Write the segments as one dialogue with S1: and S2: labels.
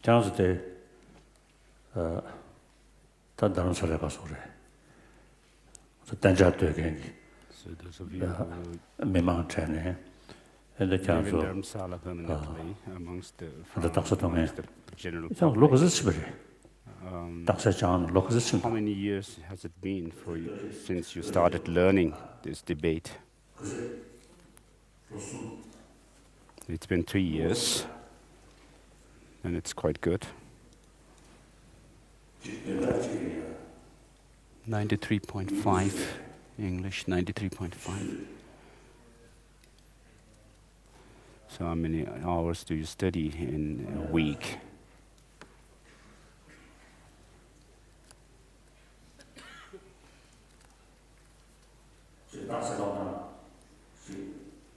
S1: 장수대 다 다른 소리 가서 그래. 단자 되게
S2: So those of you who
S1: 매망 전에 근데
S2: live in
S1: 장수
S2: Dharamsala permanently amongst the general
S1: 장
S2: public,
S1: 로그스 시베리 딱사장 로그스 심
S2: how many years has it been for you since you started learning this debate? It's been 3 years, and it's quite good. 93.5 English, 93.5. So how many hours do you study in a week?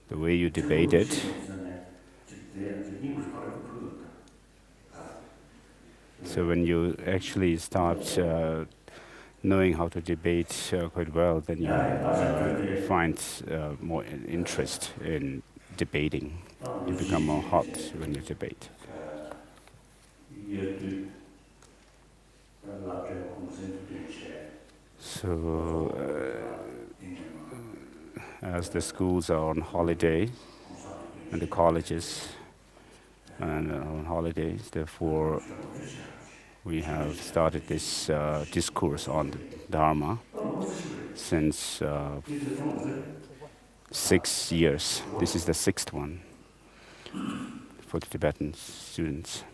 S2: The way you debated, so when you actually start knowing how to debate quite well, then you find more interest in debating. You become more hot when you debate. So as the schools are on holiday and the colleges and on holidays, therefore we have started this discourse on the Dharma since 6 years. This is the 6th one for the Tibetan students.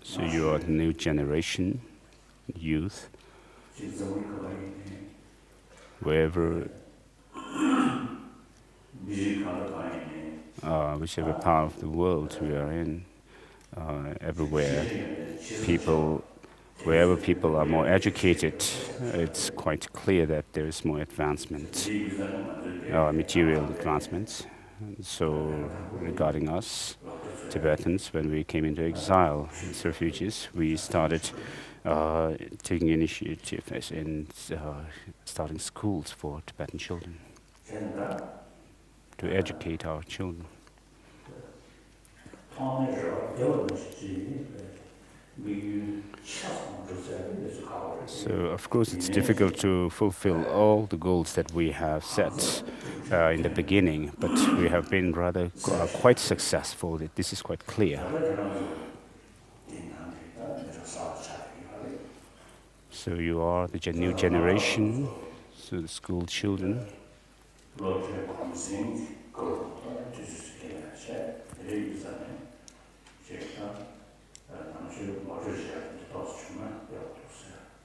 S2: So you are the new generation, youth, wherever, whichever part of the world we are in, everywhere, wherever people are more educated, it's quite clear that there is more advancement, material advancements. So regarding us, Tibetans, when we came into exile as refugees, we started taking initiative in starting schools for Tibetan children, to educate our children. So, of course, it's difficult to fulfill all the goals that we have set in the beginning, but we have been rather quite successful. This is quite clear. So you are the new generation, so the school children.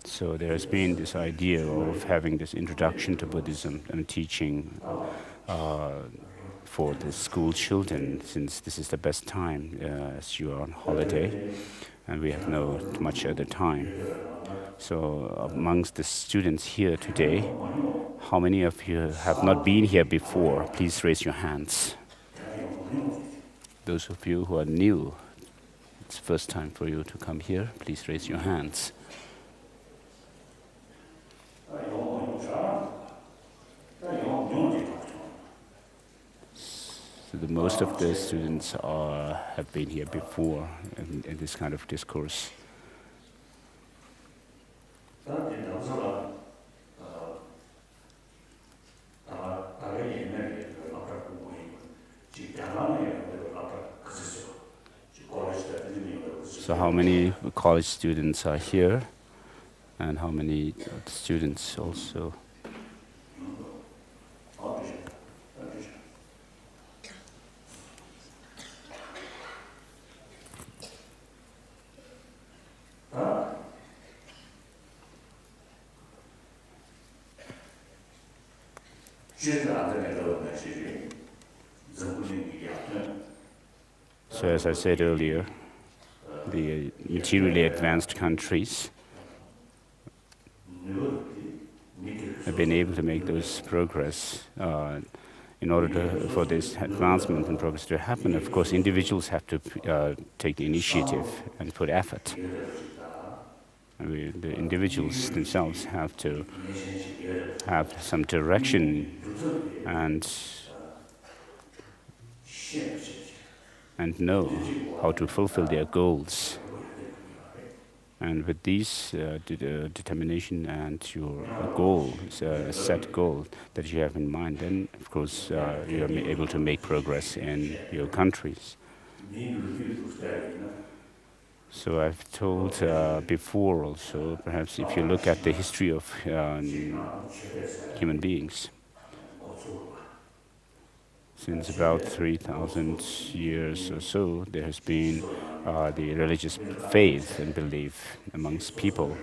S2: So there has been this idea of having this introduction to Buddhism and teaching for the school children, since this is the best time as you are on holiday and we have no much other time. So amongst the students here today, how many of you have not been here before? Please raise your hands. Those of you who are new, it's the first time for you to come here, please raise your hands. So the most of the students have been here before in this kind of discourse. So how many college students are here, and how many students also? So as I said earlier, the materially advanced countries have been able to make those progress in order for this advancement and progress to happen, of course, individuals have to take the initiative and put effort. The individuals themselves have to have some direction and know how to fulfill their goals. And with these determination and your goal, a set goal that you have in mind, then of course you are able to make progress in your countries. So I've told before also, perhaps if you look at the history of human beings, since about 3,000 years or so, there has been the religious faith and belief amongst people.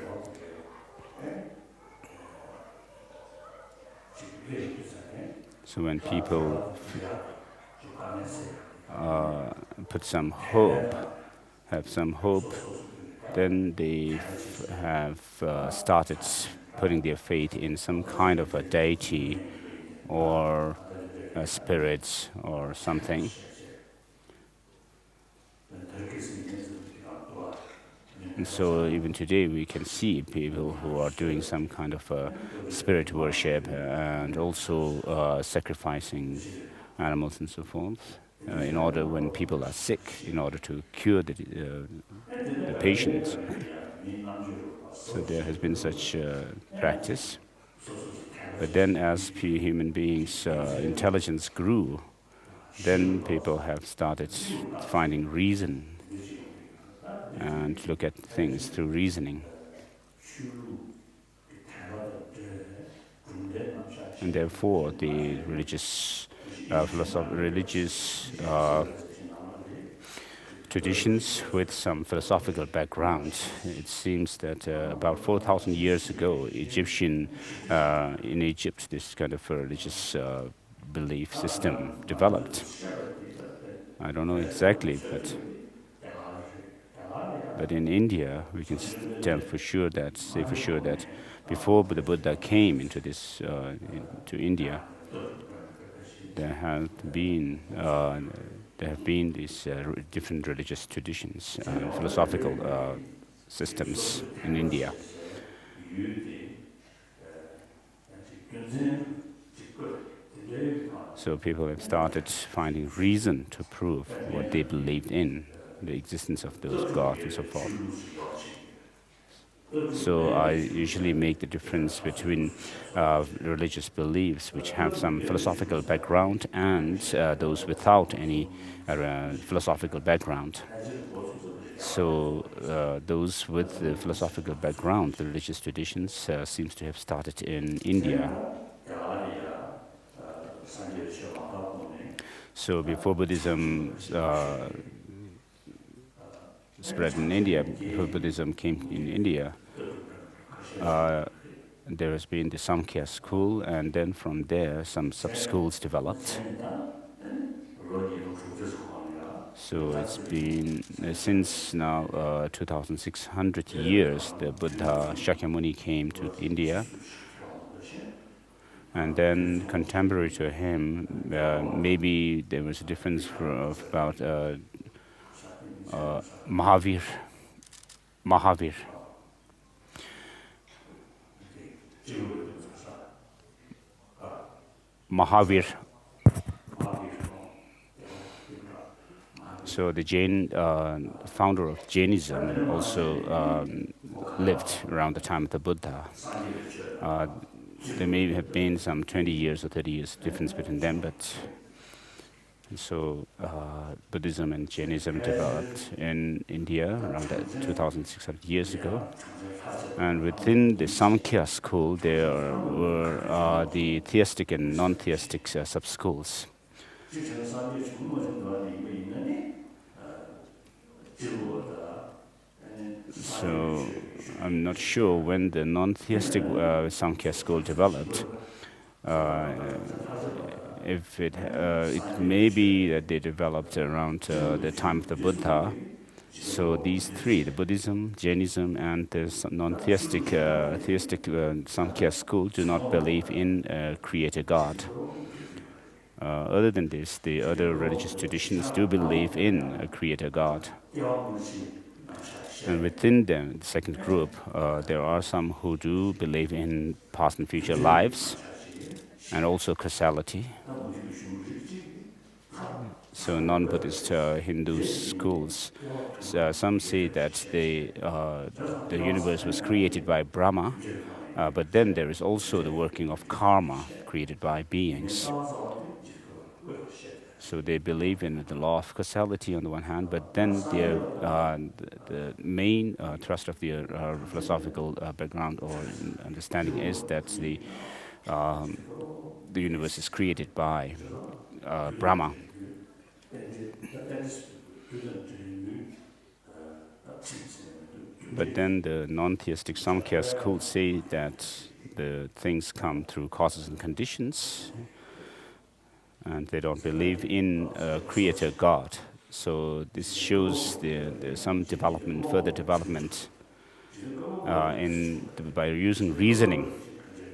S2: So when people put some hope, have some hope, then they have started putting their faith in some kind of a deity or a spirit or something. And so even today we can see people who are doing some kind of spirit worship and also sacrificing animals and so forth in order when people are sick, in order to cure the patients. So there has been such practice. But then as human beings' intelligence grew, then people have started finding reason and look at things through reasoning. And therefore the religious traditions with some philosophical background. It seems that about 4,000 years ago, in Egypt, this kind of religious belief system developed. I don't know exactly, but in India, we can say for sure that before the Buddha came into to India, there have been these different religious traditions and philosophical systems in India. So people have started finding reason to prove what they believed in, the existence of those gods and so forth. So I usually make the difference between religious beliefs which have some philosophical background and those without any philosophical background. So those with the philosophical background, the religious traditions, seems to have started in India. So before Buddhism spread in India, before Buddhism came in India, there has been the Samkhya school, and then from there some sub-schools developed. So it's been since now 2,600 years the Buddha Shakyamuni came to India, and then contemporary to him, maybe there was a difference of about Mahavir. So the Jain founder of Jainism also lived around the time of the Buddha. There may have been some 20 years or 30 years difference between them, but so Buddhism and Jainism developed in India around 2,600 years ago. And within the Samkhya school, there were the theistic and non-theistic sub-schools. So I'm not sure when the non-theistic Samkhya school developed. If it may be that they developed around the time of the Buddha. So these three, the Buddhism, Jainism, and the non-theistic theistic Samkhya school, do not believe in a creator God. Other than this, the other religious traditions do believe in a creator God. And within them, the second group, there are some who do believe in past and future lives, and also causality. So non-Buddhist Hindu schools, some say that the universe was created by Brahma, but then there is also the working of karma created by beings. So they believe in the law of causality on the one hand, but then the main thrust of their philosophical background or understanding is that the universe is created by Brahma. But then the non-theistic Samkhya school say that the things come through causes and conditions, and they don't believe in a creator God. So this shows there's some development, further development by using reasoning,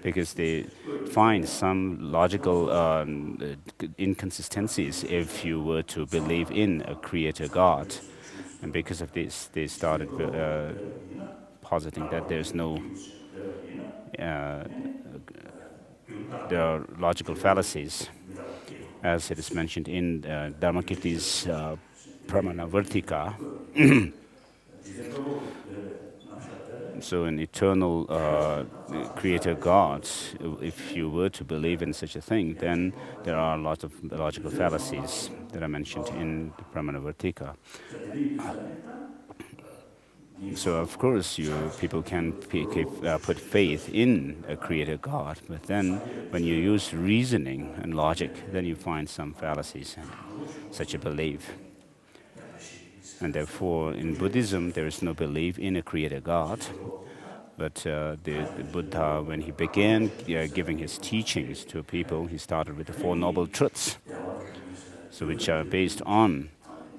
S2: because they find some logical inconsistencies if you were to believe in a creator God. And because of this, they started positing that there are logical fallacies, as it is mentioned in Dharmakirti's Pramanavartika. So an eternal creator God, if you were to believe in such a thing, then there are a lot of logical fallacies that are mentioned in the Pramanavartika. So of course people can put faith in a creator God, but then when you use reasoning and logic, then you find some fallacies in such a belief. And therefore, in Buddhism, there is no belief in a creator God. But the Buddha, when he began giving his teachings to people, he started with the Four Noble Truths, so which are based on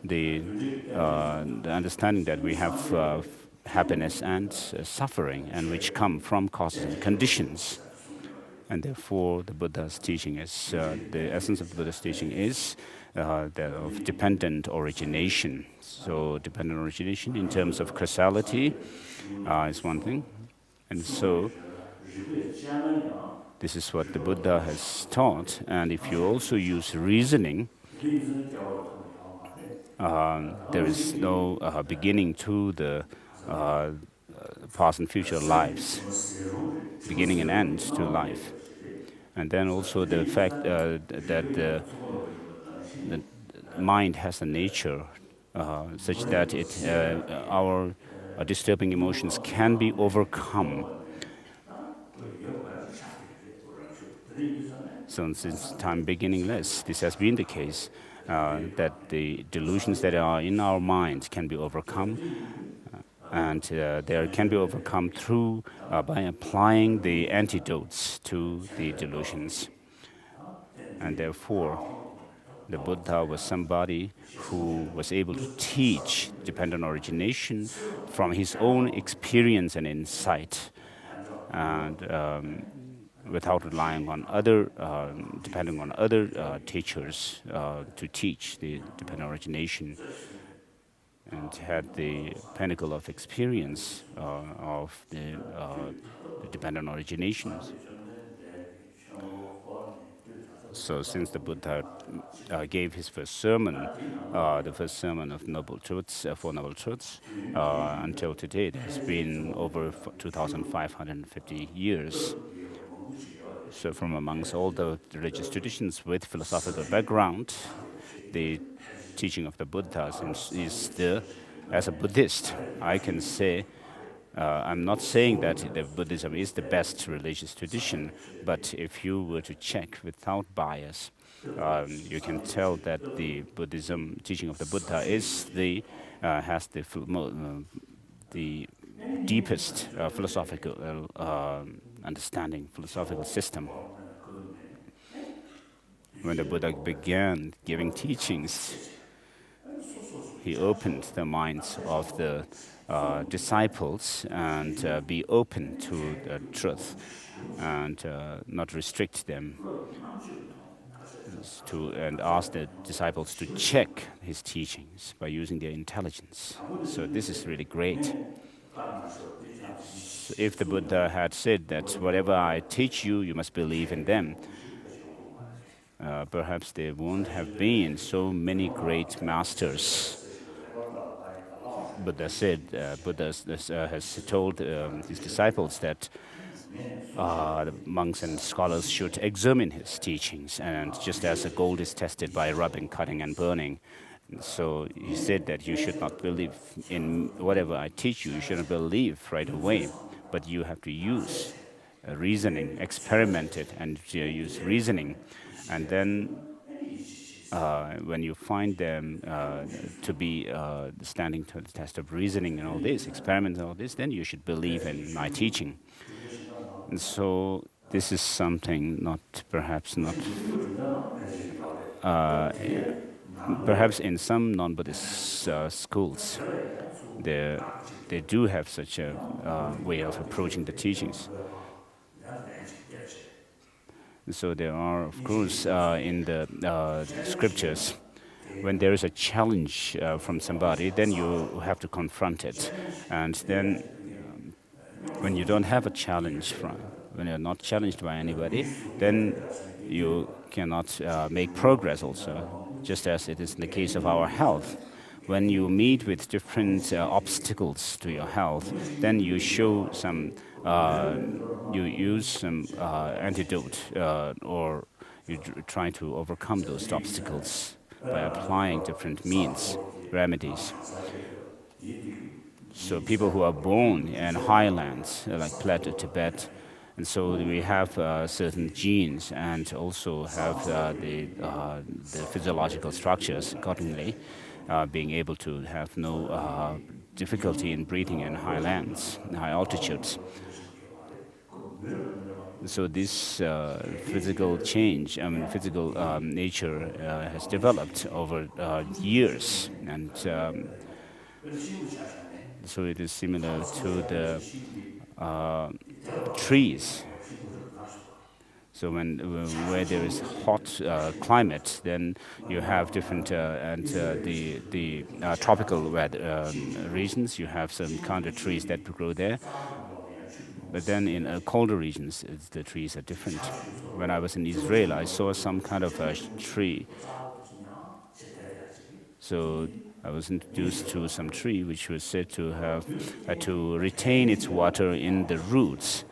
S2: the understanding that we have happiness and suffering, and which come from causes and conditions. And therefore, the Buddha's teaching is, the essence of the Buddha's teaching is that of dependent origination. So dependent origination in terms of causality is one thing. And so this is what the Buddha has taught. And if you also use reasoning, there is no beginning to the past and future lives, beginning and end to life. And then also the fact that the mind has a nature such that our disturbing emotions can be overcome. So since time beginningless, this has been the case, that the delusions that are in our minds can be overcome, and they can be overcome through by applying the antidotes to the delusions. And therefore, the Buddha was somebody who was able to teach dependent origination from his own experience and insight, and without relying on depending on other teachers to teach the dependent origination, and had the pinnacle of experience of the dependent originations. So since the Buddha gave his first sermon, the first sermon of Noble Truths, Four Noble Truths, until today, it has been over 2,550 years. So from amongst all the religious traditions with philosophical background, the teaching of the Buddha is as a Buddhist, I can say, I'm not saying that the Buddhism is the best religious tradition, but if you were to check without bias, you can tell that the Buddhism teaching of the Buddha has the deepest philosophical understanding, philosophical system. When the Buddha began giving teachings, he opened the minds of the disciples and be open to the truth and not restrict them. and asked the disciples to check his teachings by using their intelligence. So this is really great. So if the Buddha had said that whatever I teach you, you must believe in them, perhaps there won't have been so many great masters. Buddha said, has told his disciples that the monks and scholars should examine his teachings, and just as the gold is tested by rubbing, cutting, and burning. So he said that you should not believe in whatever I teach you. You shouldn't believe right away, but you have to use reasoning, experiment it, and use reasoning. And then when you find them to be standing to the test of reasoning and all this, experiments and all this, then you should believe in my teaching. And so this is something perhaps in some non-Buddhist schools, they do have such a way of approaching the teachings. So there are, of course, in the scriptures, when there is a challenge from somebody, then you have to confront it. And then when you don't have a challenge when you're not challenged by anybody, then you cannot make progress also, just as it is in the case of our health. When you meet with different obstacles to your health, then you show some, you use some antidote, or you try to overcome those obstacles by applying different means, remedies. So people who are born in highlands, like Plateau Tibet, and so we have certain genes and also have the physiological structures accordingly, being able to have no difficulty in breathing in highlands, high altitudes. So this physical change, physical nature has developed over years, and so it is similar to the trees. So where there is hot climate, then you have different and the tropical regions. You have some kind of trees that grow there. But then in colder regions, the trees are different. When I was in Israel, I saw some kind of a tree. So I was introduced to some tree which was said to have to retain its water in the roots,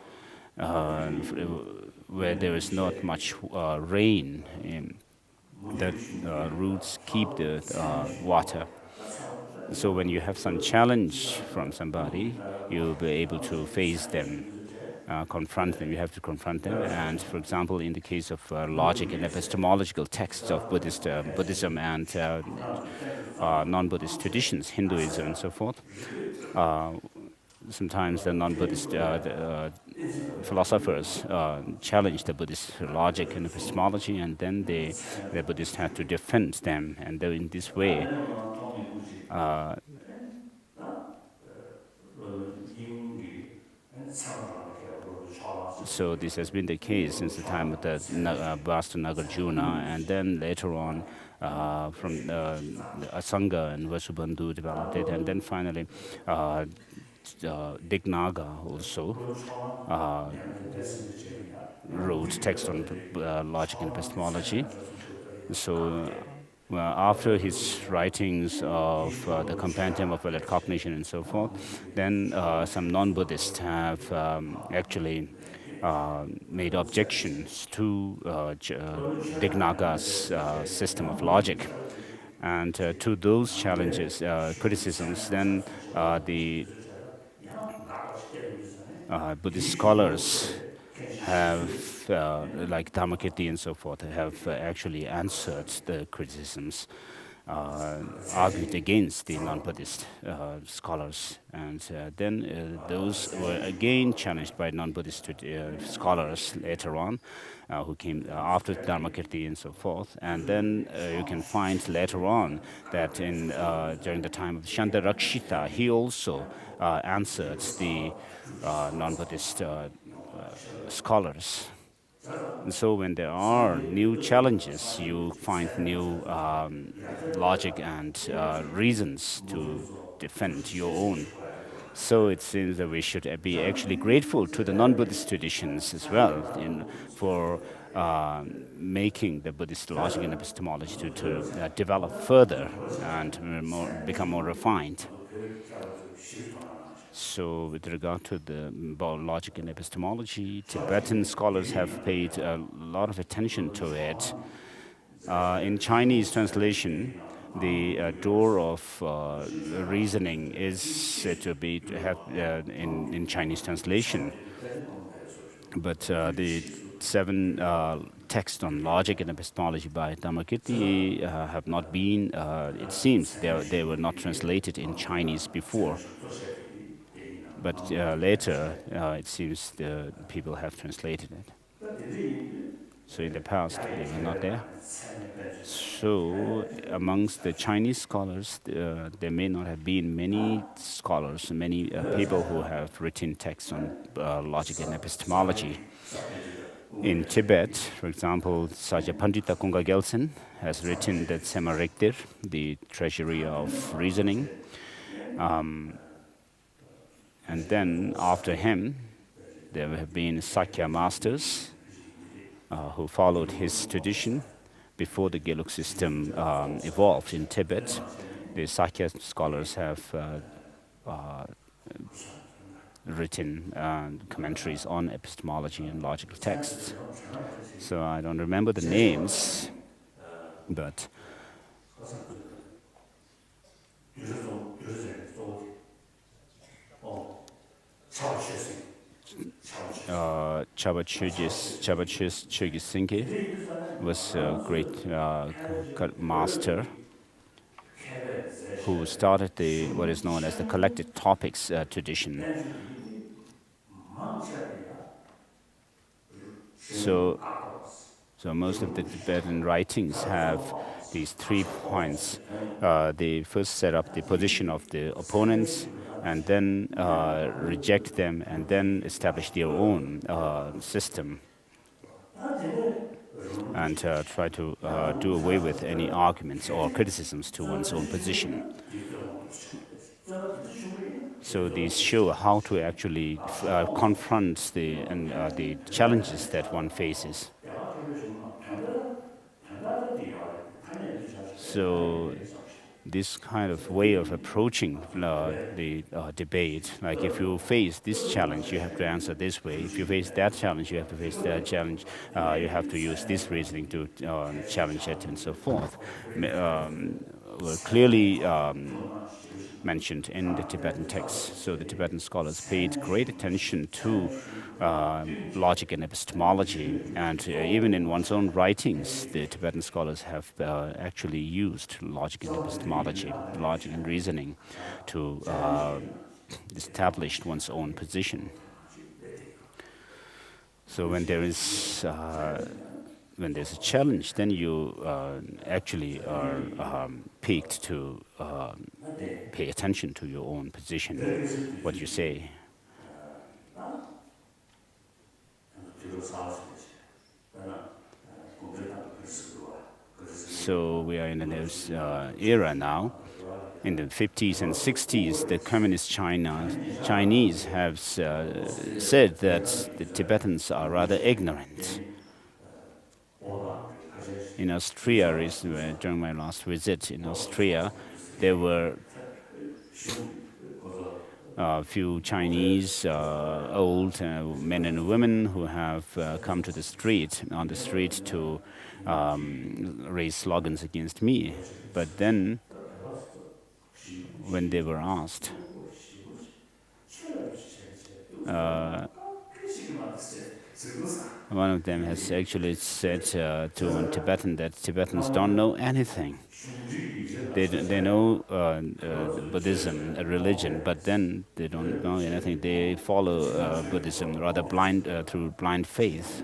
S2: where there is not much rain. The roots keep the water. So when you have some challenge from somebody, you'll be able to face them, confront them. You have to confront them. And for example, in the case of logic and epistemological texts of Buddhism and non-Buddhist traditions, Hinduism and so forth, sometimes the non-Buddhist philosophers challenged the Buddhist logic and epistemology, and then the Buddhists had to defend them. And in this way, so this has been the case since the time of the Basta Nagarjuna, and then later on from Asanga and Vasubandhu developed it, and then finally Dignaga also wrote text on logic and epistemology. So after his writings of the Compendium of Valid Cognition and so forth, then some non-Buddhists have actually made objections to Dignaga's system of logic. And to those challenges, criticisms, then the Buddhist scholars have, like Dharmakirti and so forth, have actually answered the criticisms, argued against the non-Buddhist scholars. And then those were again challenged by non-Buddhist scholars later on, who came after Dharmakirti and so forth. And then you can find later on that during the time of Shandarakshita, he also answered the non-Buddhist scholars. And so when there are new challenges, you find new logic and reasons to defend your own. So it seems that we should be actually grateful to the non-Buddhist traditions as well for making the Buddhist logic and epistemology to develop further and become more refined. So with regard to the logic and epistemology, Tibetan scholars have paid a lot of attention to it. In Chinese translation, the door of reasoning is said to be in Chinese translation, but the seven texts on logic and epistemology by Dhammakirti have not been. It seems they were not translated in Chinese before, but later it seems the people have translated it. So in the past they were not there. So amongst the Chinese scholars, there may not have been many scholars, many people who have written texts on logic and epistemology. In Tibet, for example, Saja Pandita Kunga Gelsen has written the Semariktir, the Treasury of Reasoning. And then after him, there have been Sakya masters who followed his tradition. Before the Gelug system evolved in Tibet, the Sakya scholars have written commentaries on epistemology and logical texts. So I don't remember the names, but Chabachis Chugisinke was a great master who started what is known as the collected topics tradition. So most of the Tibetan writings have these 3 points. They first set up the position of the opponents, and then reject them, and then establish their own system, and try to do away with any arguments or criticisms to one's own position. So these show how to actually confront the challenges that one faces. So this kind of way of approaching the debate, like if you face this challenge, you have to answer this way. If you face that challenge, you have to face that challenge. You have to use this reasoning to challenge it, and so forth. Were clearly mentioned in the Tibetan texts. So the Tibetan scholars paid great attention to logic and epistemology, and even in one's own writings, the Tibetan scholars have actually used logic and epistemology, logic and reasoning, to establish one's own position. So when there's a challenge, then you actually are piqued to pay attention to your own position, what you say. So we are in a new era now. In the 50s and 60s, the communist Chinese have said that the Tibetans are rather ignorant. In Austria, during my last visit in Austria, there were a few Chinese old men and women who have come to on the street to raise slogans against me. But then, when they were asked, one of them has actually said to Tibetan that Tibetans don't know anything. They know Buddhism, a religion, but then they don't know anything. They follow Buddhism rather through blind faith.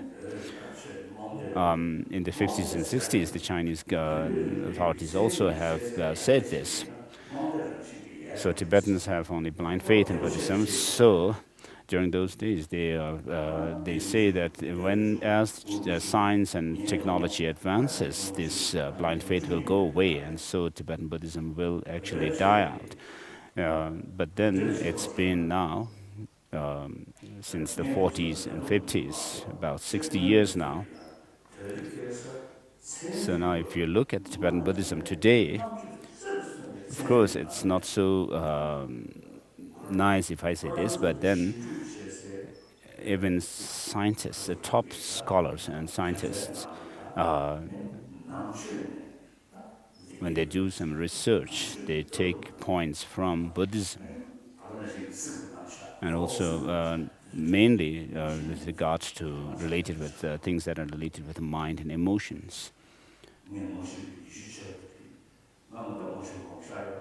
S2: In the 50s and 60s, the Chinese authorities also have said this. So Tibetans have only blind faith in Buddhism. So during those days, they say that as science and technology advances, this blind faith will go away, and so Tibetan Buddhism will actually die out. But then it's been now, since the 40s and 50s, about 60 years now. So now if you look at Tibetan Buddhism today, of course it's not so nice if I say this, but then even scientists, the top scholars and scientists, when they do some research, they take points from Buddhism, and also mainly with regard to related with things that are related with the mind and emotions.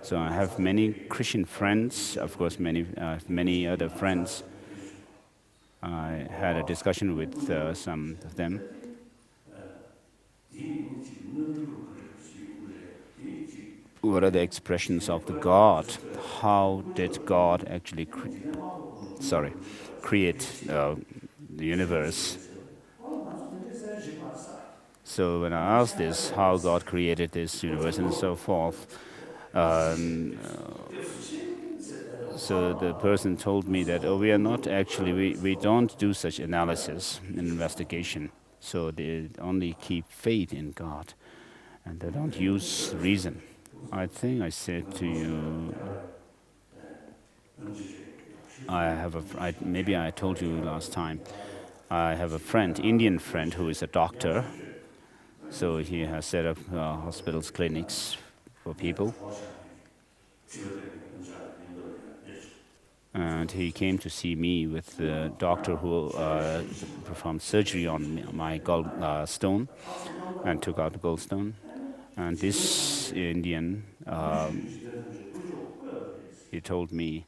S2: So I have many Christian friends, of course many other friends. I had a discussion with some of them. What are the expressions of the God? How did God actually create the universe? So when I asked this, how God created this universe and so forth, so the person told me that, we are not actually, we don't do such analysis and investigation. So they only keep faith in God, and they don't use reason. I think I said to you, maybe I told you last time, I have a friend, Indian friend, who is a doctor. So he has set up hospitals, clinics for people. And he came to see me with the doctor who performed surgery on my gallstone and took out the gallstone. And this Indian, he told me,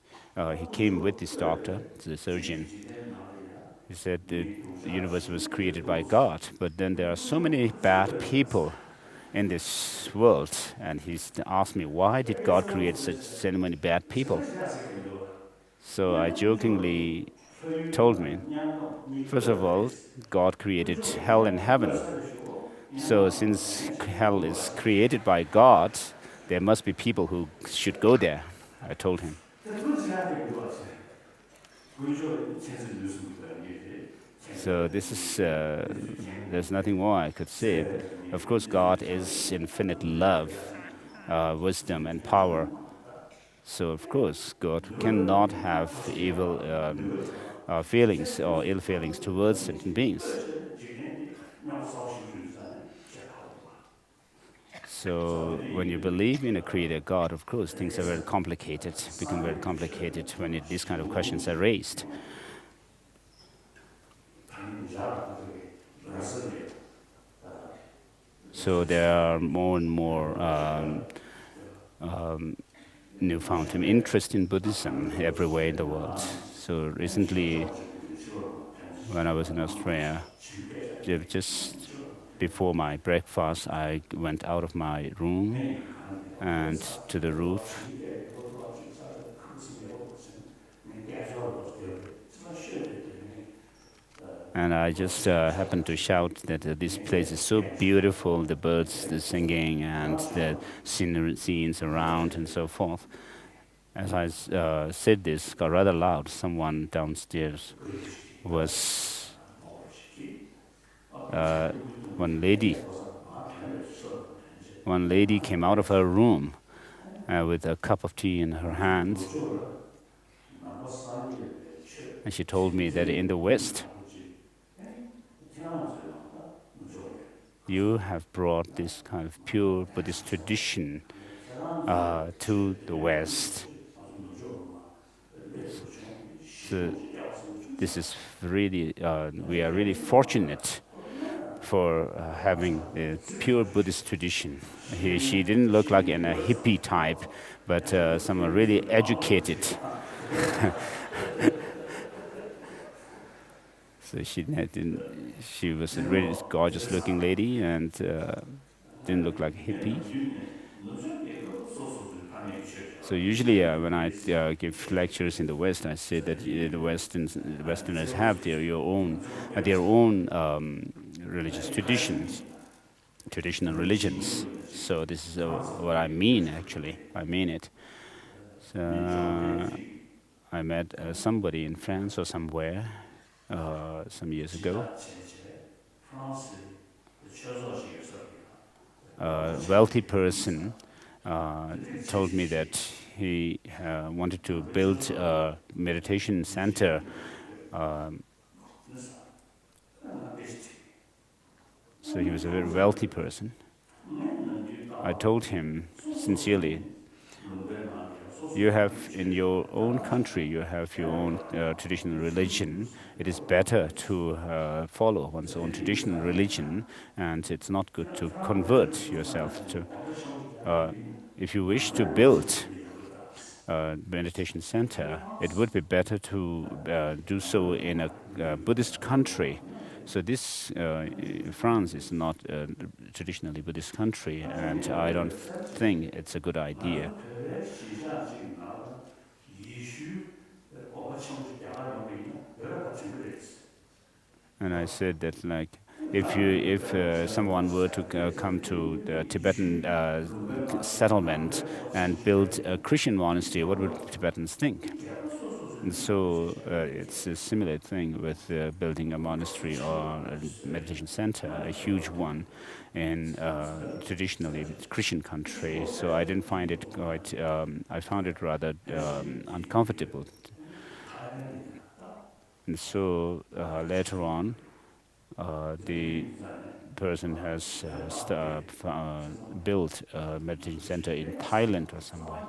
S2: he came with this doctor, the surgeon. He said the universe was created by God, but then there are so many bad people in this world. And he asked me, why did God create so many bad people? So I jokingly told me, first of all, God created hell and heaven. So since hell is created by God, there must be people who should go there, I told him. So this is, there's nothing more I could say. Of course, God is infinite love, wisdom, and power. So of course, God cannot have evil feelings or ill feelings towards certain beings. So when you believe in a creator God, of course, things are very complicated, become very complicated when these kind of questions are raised. So there are more and more newfound interest in Buddhism everywhere in the world. So recently, when I was in Australia, just before my breakfast, I went out of my room and to the roof. And I just happened to shout that this place is so beautiful, the birds, the singing, and the scenes around and so forth. As I said this, got rather loud. Someone downstairs was one lady came out of her room with a cup of tea in her hand, and she told me that in the West, you have brought this kind of pure Buddhist tradition to the West. So this is really, we are really fortunate for having a pure Buddhist tradition. She didn't look like a hippie type, but someone really educated. So she was a really gorgeous-looking lady and didn't look like a hippie. So usually, when I give lectures in the West, I say that the Westerners have their own religious traditions, traditional religions. So this is what I mean. Actually, I mean it. So I met somebody in France or somewhere some years ago. A wealthy person told me that he wanted to build a meditation center. So he was a very wealthy person. I told him sincerely, you have in your own country, you have your own traditional religion. It is better to follow one's own traditional religion, and it's not good to convert yourself to. If you wish to build meditation center, it would be better to do so in a Buddhist country. So this France is not a traditionally Buddhist country, and I don't think it's a good idea. And I said that, like, if someone were to come to the Tibetan settlement and build a Christian monastery, what would Tibetans think? And so it's a similar thing with building a monastery or a meditation center, a huge one in traditionally Christian country. So I didn't find it quite. I found it rather uncomfortable. And so later on, the person has built a meditation center in Thailand or somewhere.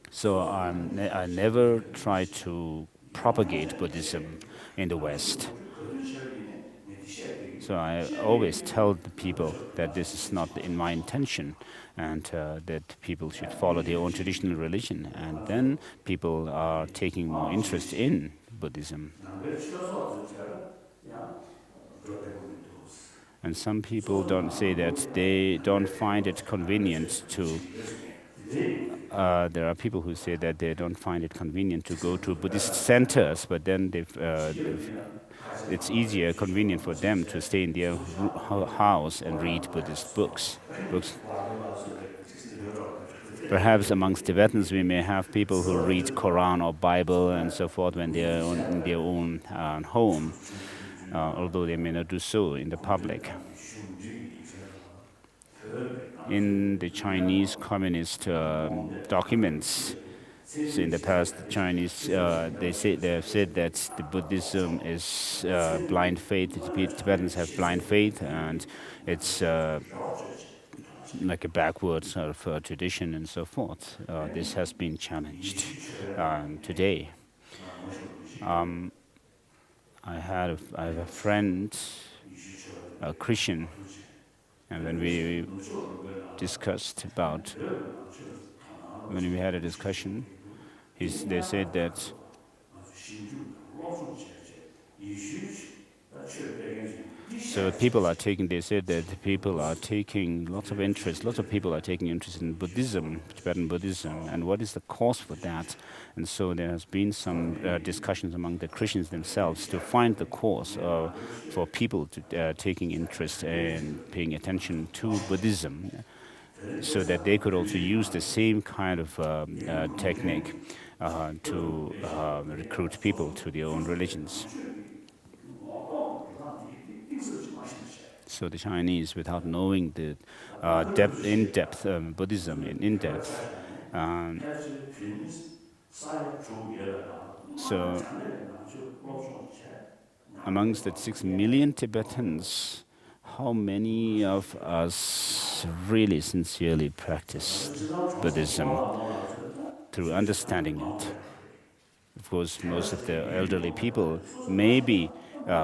S2: So I never try to propagate Buddhism in the West. So I always tell the people that this is not in my intention, and that people should follow their own traditional religion. And then people are taking more interest in Buddhism. And some people don't say that they don't find it convenient to. There are people who say that they don't find it convenient to go to Buddhist centers, but then it's easier, convenient for them to stay in their house and read Buddhist books. Perhaps amongst Tibetans we may have people who read Quran or Bible and so forth when they are in their own home, although they may not do so in the public. In the Chinese communist documents, so in the past, the Chinese they have said that the Buddhism is blind faith. The Tibetans have blind faith, and it's like a backward sort of tradition and so forth. This has been challenged today. I have a friend, a Christian, and when we had a discussion, they said that they said that people are taking lots of people are taking interest in Buddhism, Tibetan Buddhism, and what is the cause for that? And so there has been some discussions among the Christians themselves to find the cause for people to taking interest and paying attention to Buddhism, so that they could also use the same kind of technique to recruit people to their own religions. So the Chinese, without knowing the in-depth Buddhism, so amongst the 6 million Tibetans, how many of us really sincerely practice Buddhism through understanding it? Of course, most of the elderly people may be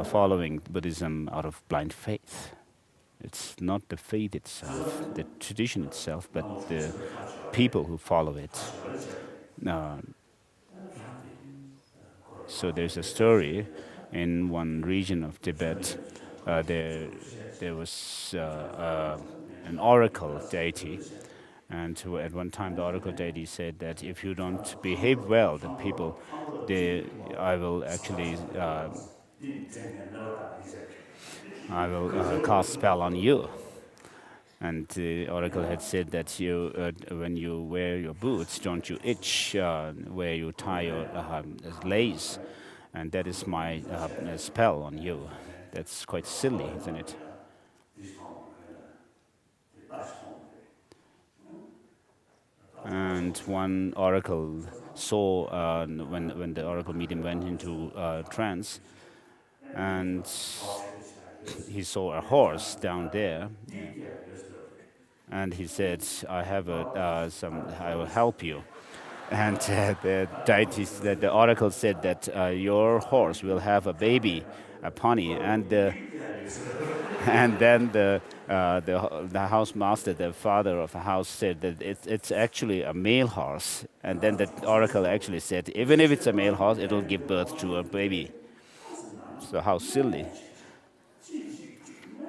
S2: following Buddhism out of blind faith. It's not the faith itself, the tradition itself, but the people who follow it. So there's a story in one region of Tibet. There was an oracle deity, And at one time, the oracle deity said that if you don't behave well, the people, I will actually, I will cast spell on you. And the oracle had said that when you wear your boots, don't you itch where you tie your lace, and that is my spell on you. That's quite silly, isn't it? And one oracle saw when the oracle medium went into trance, and he saw a horse down there, and he said, "I have I will help you." And the deities, the oracle said that your horse will have a baby, a pony, and then the house master, the father of the house, said that it's actually a male horse. And then the oracle actually said, even if it's a male horse, it will give birth to a baby. So how silly.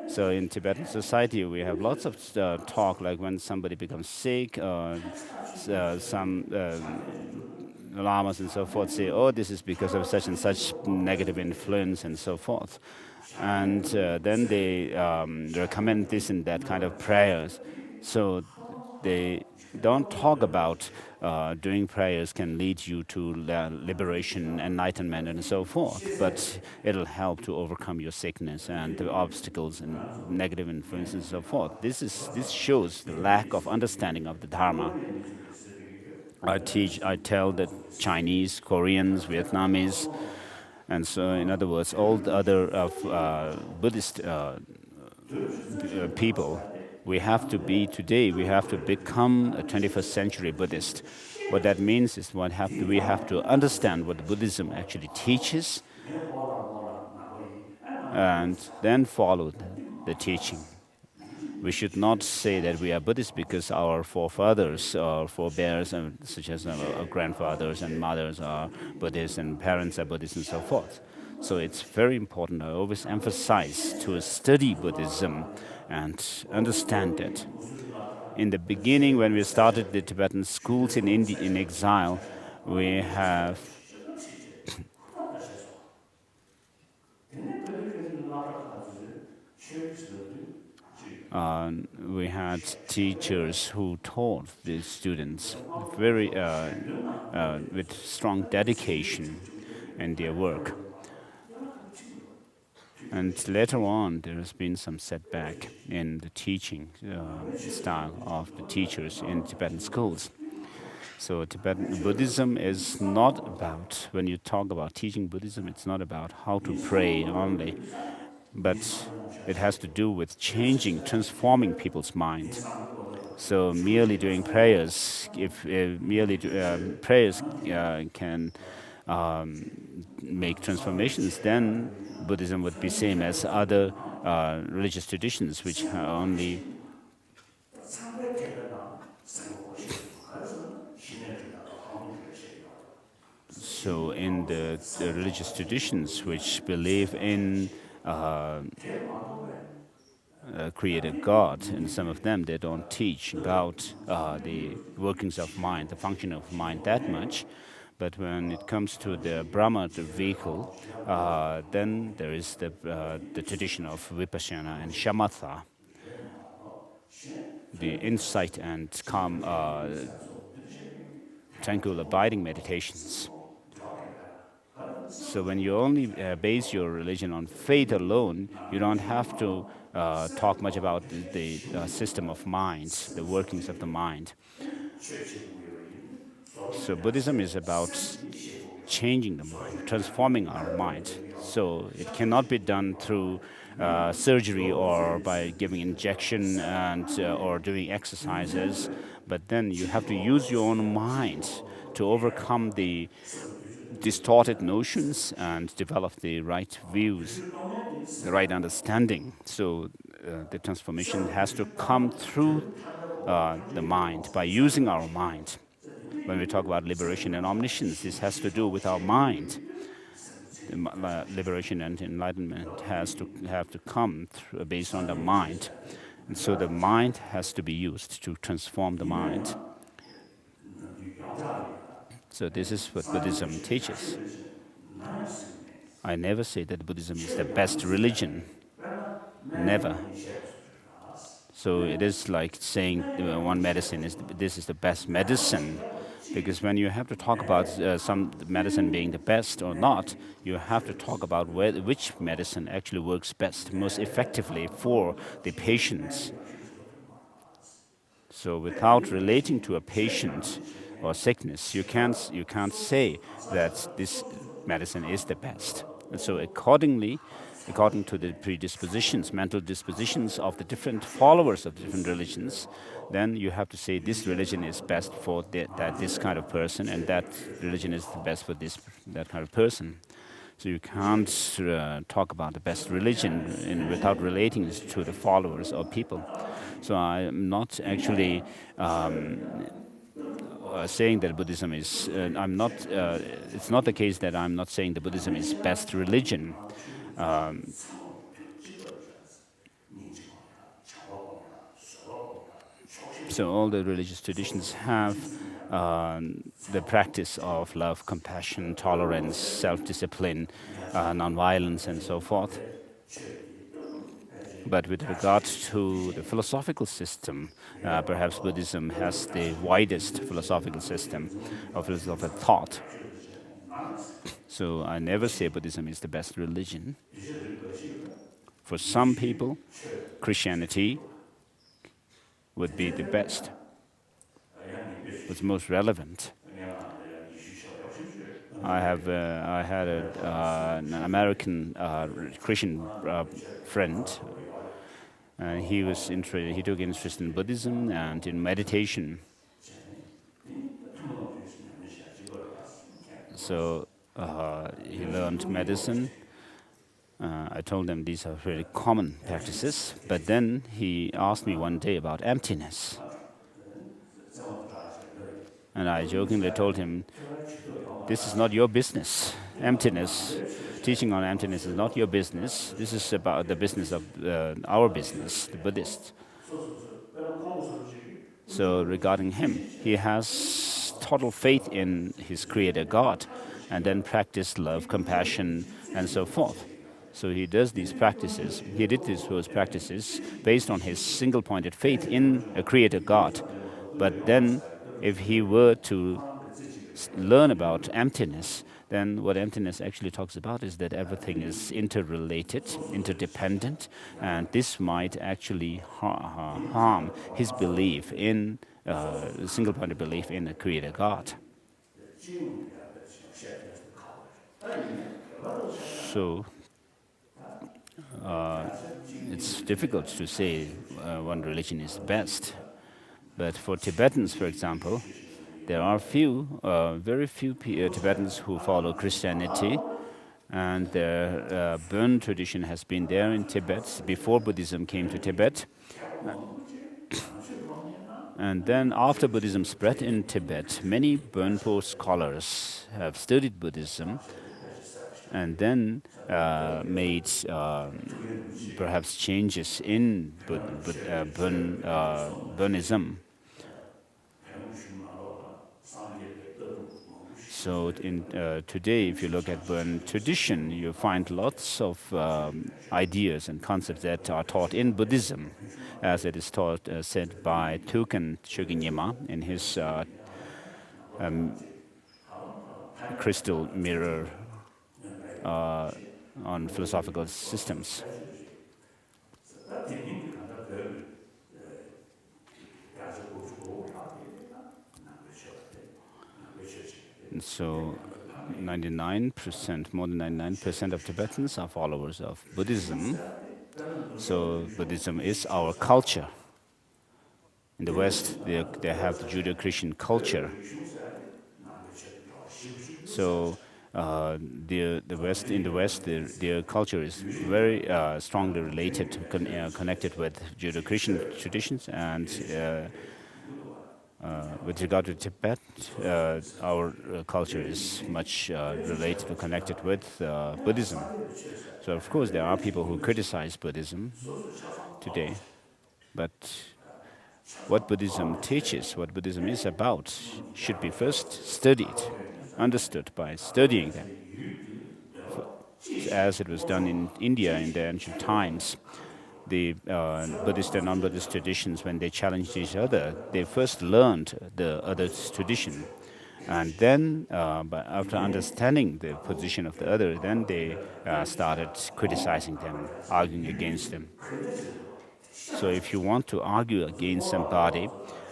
S2: So in Tibetan society, we have lots of talk, like when somebody becomes sick, some lamas and so forth say, oh, this is because of such and such negative influence and so forth. And then they recommend this and that kind of prayers. So they don't talk about doing prayers can lead you to liberation, enlightenment, and so forth, but it'll help to overcome your sickness and the obstacles and negative influences and so forth. This shows the lack of understanding of the Dharma. I tell the Chinese, Koreans, Vietnamese, and so in other words, all the other Buddhist people, we have to become a 21st century Buddhist. What that means is we have to understand what Buddhism actually teaches and then follow the teaching. We should not say that we are Buddhist because our forefathers or forebears, such as our grandfathers and mothers, are Buddhists and parents are Buddhists and so forth. So it's very important, I always emphasize, to study Buddhism and understand it. In the beginning, when we started the Tibetan schools in India, in exile, we have we had teachers who taught the students very with strong dedication in their work. And later on, there has been some setback in the teaching style of the teachers in Tibetan schools. So Tibetan Buddhism is not about, when you talk about teaching Buddhism, it's not about how to pray only, but it has to do with changing, transforming people's mind. So merely doing prayers, if prayers can make transformations, then Buddhism would be same as other religious traditions, which only. So in the religious traditions which believe in created God, and some of them, they don't teach about the workings of mind, the function of mind that much. But when it comes to the Brahma, the vehicle, then there is the tradition of Vipassana and Shamatha, the insight and calm, tranquil abiding meditations. So when you only base your religion on faith alone, you don't have to talk much about the system of mind, the workings of the mind. So Buddhism is about changing the mind, transforming our mind. So it cannot be done through surgery or by giving injection and or doing exercises, but then you have to use your own mind to overcome the distorted notions and develop the right views, the right understanding. So the transformation has to come through the mind, by using our mind. When we talk about liberation and omniscience, this has to do with our mind. Liberation and enlightenment have to come based on the mind. And so the mind has to be used to transform the mind. So this is what Buddhism teaches. I never say that Buddhism is the best religion. Never. So it is like saying one medicine is this is the best medicine, because when you have to talk about some medicine being the best or not, you have to talk about which medicine actually works best, most effectively for the patients. So without relating to a patient or sickness, you can't say that this medicine is the best. And so according to the predispositions, mental dispositions of the different followers of different religions, then you have to say this religion is best for this kind of person, and that religion is the best for that kind of person. So you can't talk about the best religion without relating to the followers or people. So I'm not actually saying that Buddhism is. I'm not. It's not the case that I'm not saying that Buddhism is best religion. So all the religious traditions have the practice of love, compassion, tolerance, self-discipline, non-violence, and so forth. But with regard to the philosophical system, perhaps Buddhism has the widest philosophical system of philosophical thought. So I never say Buddhism is the best religion. For some people, Christianity would be the best, what's most relevant. I had an American Christian friend. He took interest in Buddhism and in meditation. So he learned medicine. I told him these are very common practices. But then he asked me one day about emptiness. And I jokingly told him, this is not your business. Emptiness, teaching on emptiness is not your business. This is about the business of our business, the Buddhists. So regarding him, he has total faith in his creator God, and then practiced love, compassion, and so forth. So he does these practices. He did those practices based on his single-pointed faith in a creator God. But then, if he were to learn about emptiness, then what emptiness actually talks about is that everything is interrelated, interdependent, and this might actually harm his belief in single-pointed belief in a creator God. So it's difficult to say one religion is best. But for Tibetans, for example, there are very few Tibetans who follow Christianity, and their Burn tradition has been there in Tibet before Buddhism came to Tibet. And then after Buddhism spread in Tibet, many Burnpo scholars have studied Buddhism and then made perhaps changes in Burnism. So today, if you look at Burn tradition, you find lots of ideas and concepts that are taught in Buddhism, as it is taught, said by Tuken Chogyam in his crystal mirror on philosophical systems. And so 99%, more than 99% of Tibetans are followers of Buddhism. So Buddhism is our culture. In the West, they have the Judeo-Christian culture. So in the West, their culture is very strongly related, connected with Judeo-Christian traditions, and with regard to Tibet, our culture is much related or connected with Buddhism. So of course there are people who criticize Buddhism today. But what Buddhism teaches, what Buddhism is about, should be first studied, understood by studying them, as it was done in India in the ancient times. The Buddhist and non-Buddhist traditions, when they challenged each other, they first learned the other's tradition. And then, after understanding the position of the other, then they started criticizing them, arguing against them. So if you want to argue against somebody,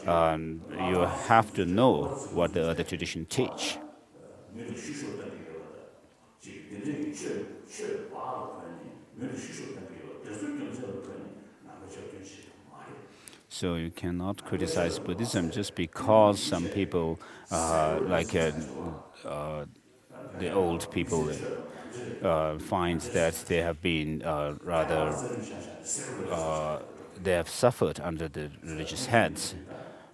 S2: you have to know what the other tradition teach. So you cannot criticize Buddhism just because some people, the old people, find that they have been they have suffered under the religious heads.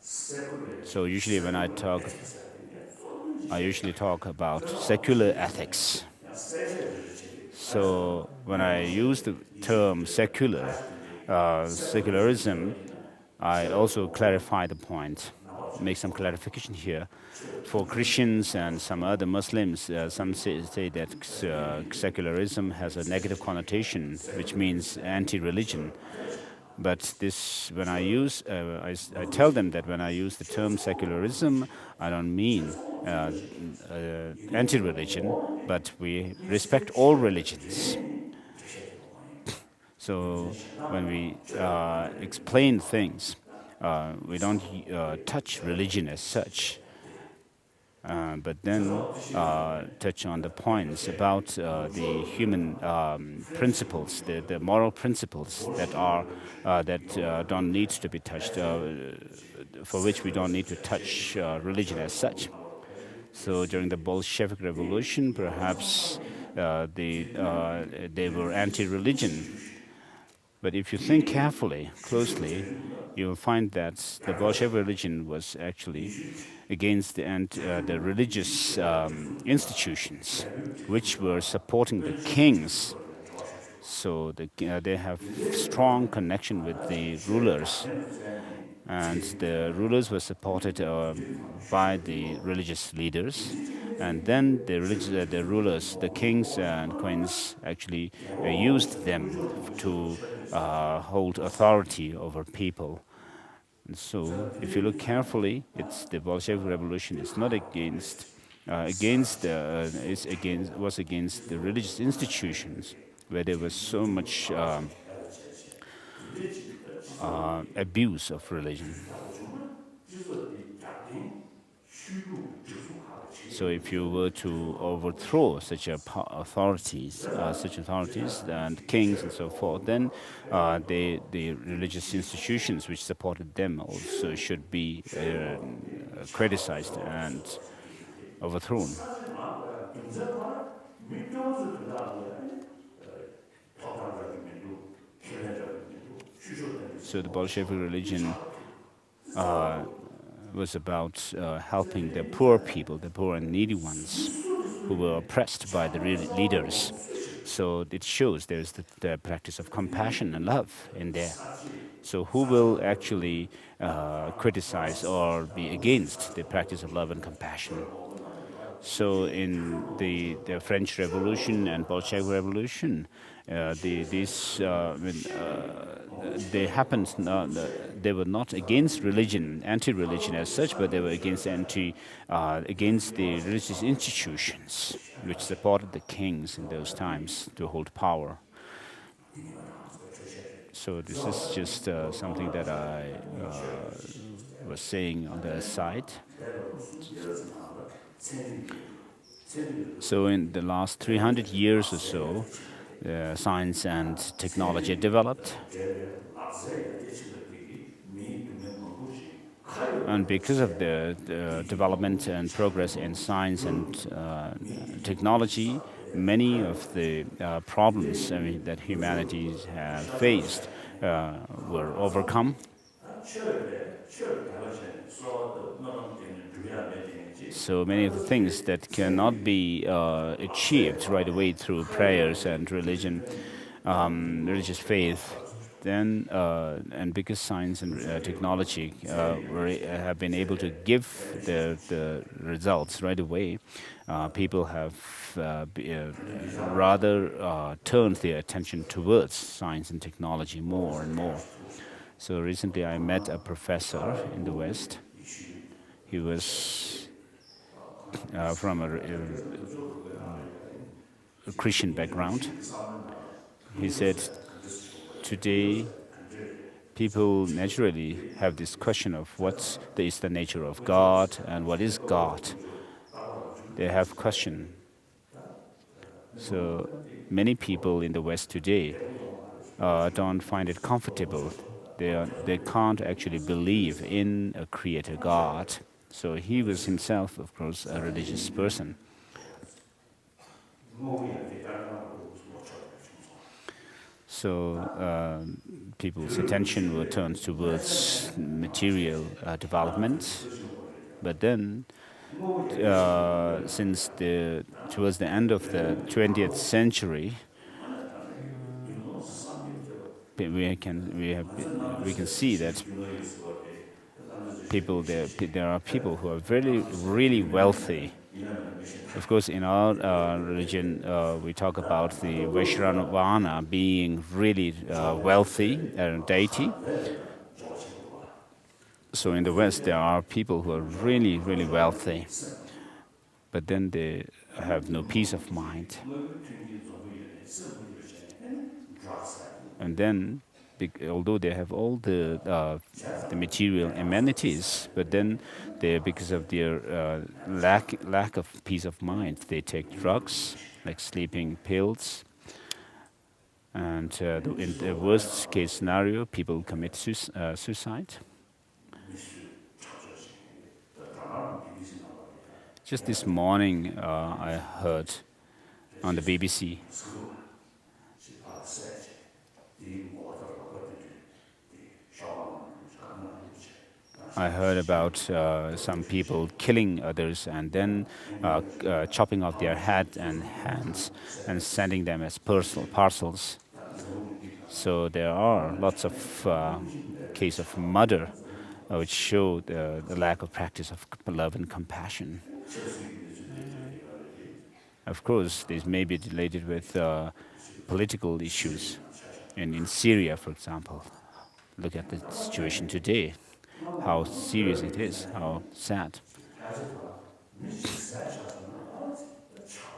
S2: So usually when I usually talk about secular ethics. So when I use the term secularism, I also clarify the point, make some clarification here. For Christians and some other Muslims, some say that secularism has a negative connotation, which means anti-religion. But this, when I use, I tell them that when I use the term secularism, I don't mean anti-religion, but we respect all religions. So when we explain things, we don't touch religion as such, but then touch on the points about the human principles, the moral principles that don't need to be touched, for which we don't need to touch religion as such. So during the Bolshevik Revolution, perhaps they were anti-religion. But if you think carefully, closely, you will find that the Bolshevik religion was actually against the religious institutions, which were supporting the kings. So they have strong connection with the rulers, and the rulers were supported by the religious leaders. And then the rulers, the kings and queens, actually used them to hold authority over people. And so, if you look carefully, it's the Bolshevik Revolution is not was against the religious institutions, where there was so much abuse of religion. So if you were to overthrow such authorities and kings and so forth, then the religious institutions which supported them also should be criticized and overthrown. So the Bolshevik religion was about helping the poor people, the poor and needy ones who were oppressed by the leaders. So it shows there's the practice of compassion and love in there. So who will actually criticize or be against the practice of love and compassion? So in the French Revolution and Bolshevik Revolution, they happened. They were not against religion, anti-religion as such, but they were against the religious institutions which supported the kings in those times to hold power. So this is just something that I was saying on the side. So in the last 300 years or so, science and technology developed. And because of the development and progress in science and technology, many of the problems that humanity have faced were overcome. So many of the things that cannot be achieved right away through prayers and religion, religious faith, then, and because science and technology have been able to give the results right away, people have rather turned their attention towards science and technology more and more. So recently I met a professor in the West. He was from a Christian background. He said, today people naturally have this question of what is the nature of God and what is God. They have question. So many people in the West today don't find it comfortable. They can't actually believe in a creator God. So he was himself, of course, a religious person. So people's attention were turned towards material development. But then, since towards the end of the 20th century, we can see that there are people who are really wealthy. Of course, in our religion, we talk about the Vaishnavana being really wealthy deity. So in the West, there are people who are really wealthy, but then they have no peace of mind. And then, although they have all the material amenities, but then because of their lack of peace of mind, they take drugs like sleeping pills. And in the worst case scenario, people commit suicide. Just this morning, I heard on the BBC about some people killing others and then chopping off their head and hands and sending them as parcels. So there are lots of cases of murder which show the lack of practice of love and compassion. Of course, this may be related with political issues. In Syria, for example, look at the situation today, how serious it is, how sad.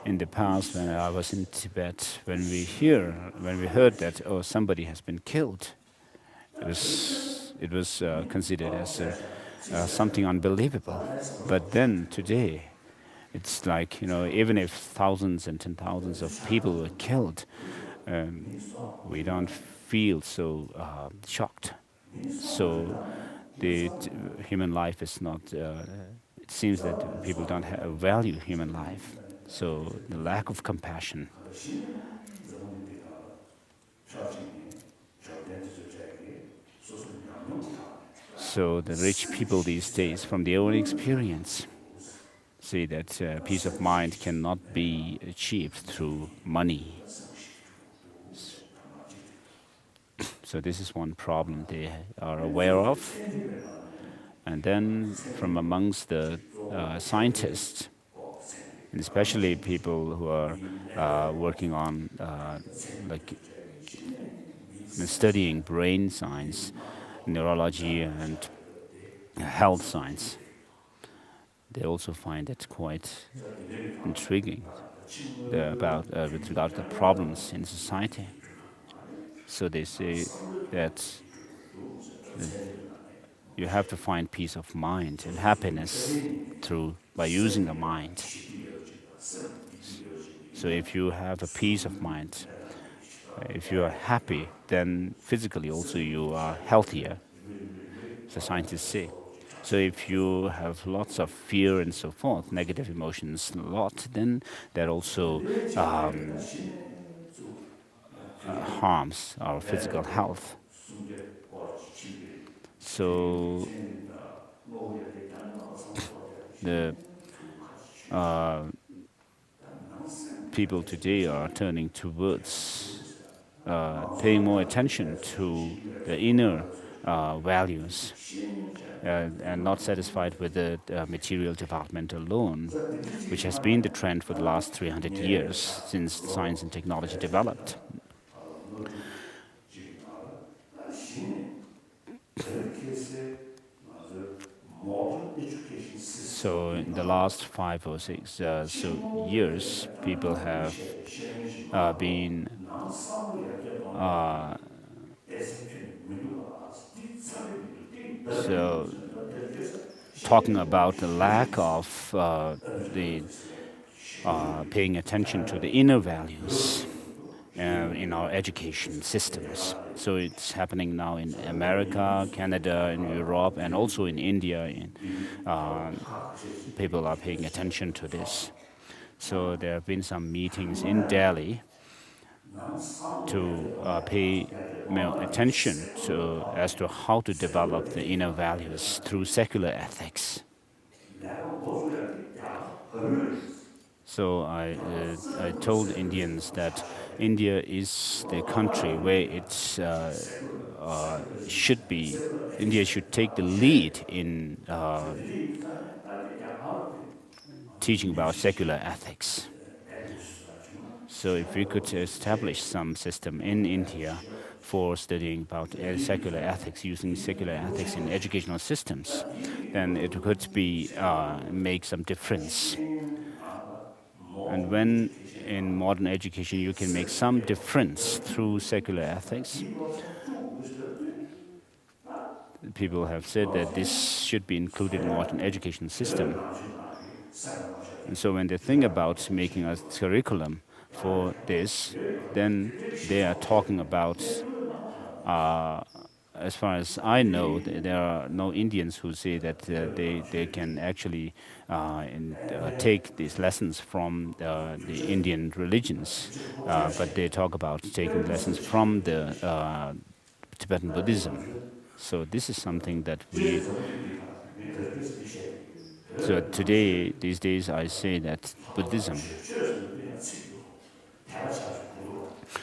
S2: In the past, when I was in Tibet, when we heard that somebody has been killed, it was considered as something unbelievable. But then today, it's like, even if thousands and 10,000s of people were killed, we don't feel so shocked. So the human life is not. It seems that people don't value human life. So the lack of compassion. So the rich people these days, from their own experience, see that peace of mind cannot be achieved through money. So this is one problem they are aware of. And then from amongst the scientists, and especially people who are working on studying brain science, neurology, and health science, they also find it quite intriguing with regard to the problems in society. So they say that you have to find peace of mind and happiness by using the mind. So if you have a peace of mind, if you are happy, then physically also you are healthier, the scientists say. So if you have lots of fear and so forth, negative emotions a lot, then that also harms our physical health. So the people today are turning towards paying more attention to the inner values and not satisfied with the material development alone, which has been the trend for the last 300 years since science and technology developed. So in the last 5 or 6 years, people have been so talking about the lack of the paying attention to the inner values in our education systems. So it's happening now in America, Canada, in Europe, and also in India. People are paying attention to this. So there have been some meetings in Delhi to pay more attention as to how to develop the inner values through secular ethics. So I told Indians that India is the country where India should take the lead in teaching about secular ethics. So if we could establish some system in India for studying about secular ethics, using secular ethics in educational systems, then it could make some difference. And when in modern education you can make some difference through secular ethics, people have said that this should be included in modern education system. And so when they think about making a curriculum for this, then they are talking about, as far as I know, there are no Indians who say that they can actually take these lessons from the Indian religions, but they talk about taking lessons from the Tibetan Buddhism. So this is something that so today, these days, I say that Buddhism.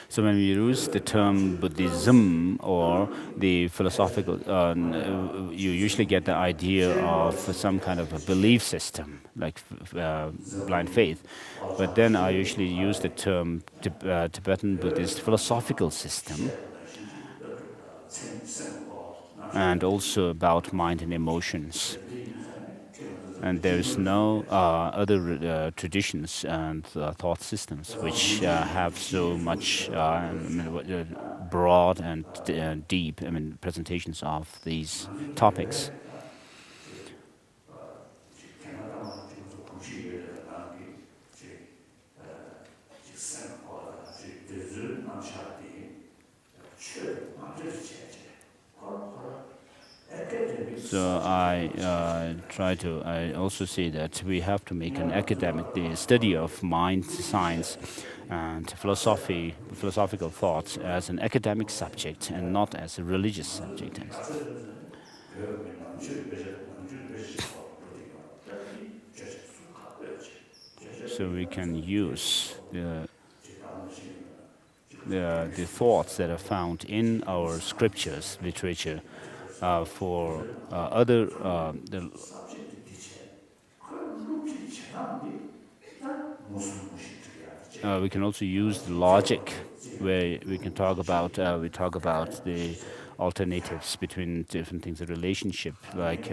S2: So when we use the term Buddhism or the philosophical, you usually get the idea of some kind of a belief system, like blind faith. But then I usually use the term Tibetan Buddhist philosophical system, and also about mind and emotions. And there is no other traditions and thought systems which have so much broad and deep presentations of these topics. So I also say that we have to make an academic, the study of mind, science, and philosophical thoughts as an academic subject and not as a religious subject. So we can use the thoughts that are found in our scriptures, literature, for other we can also use the logic, where we can talk about the alternatives between different things, the relationship, like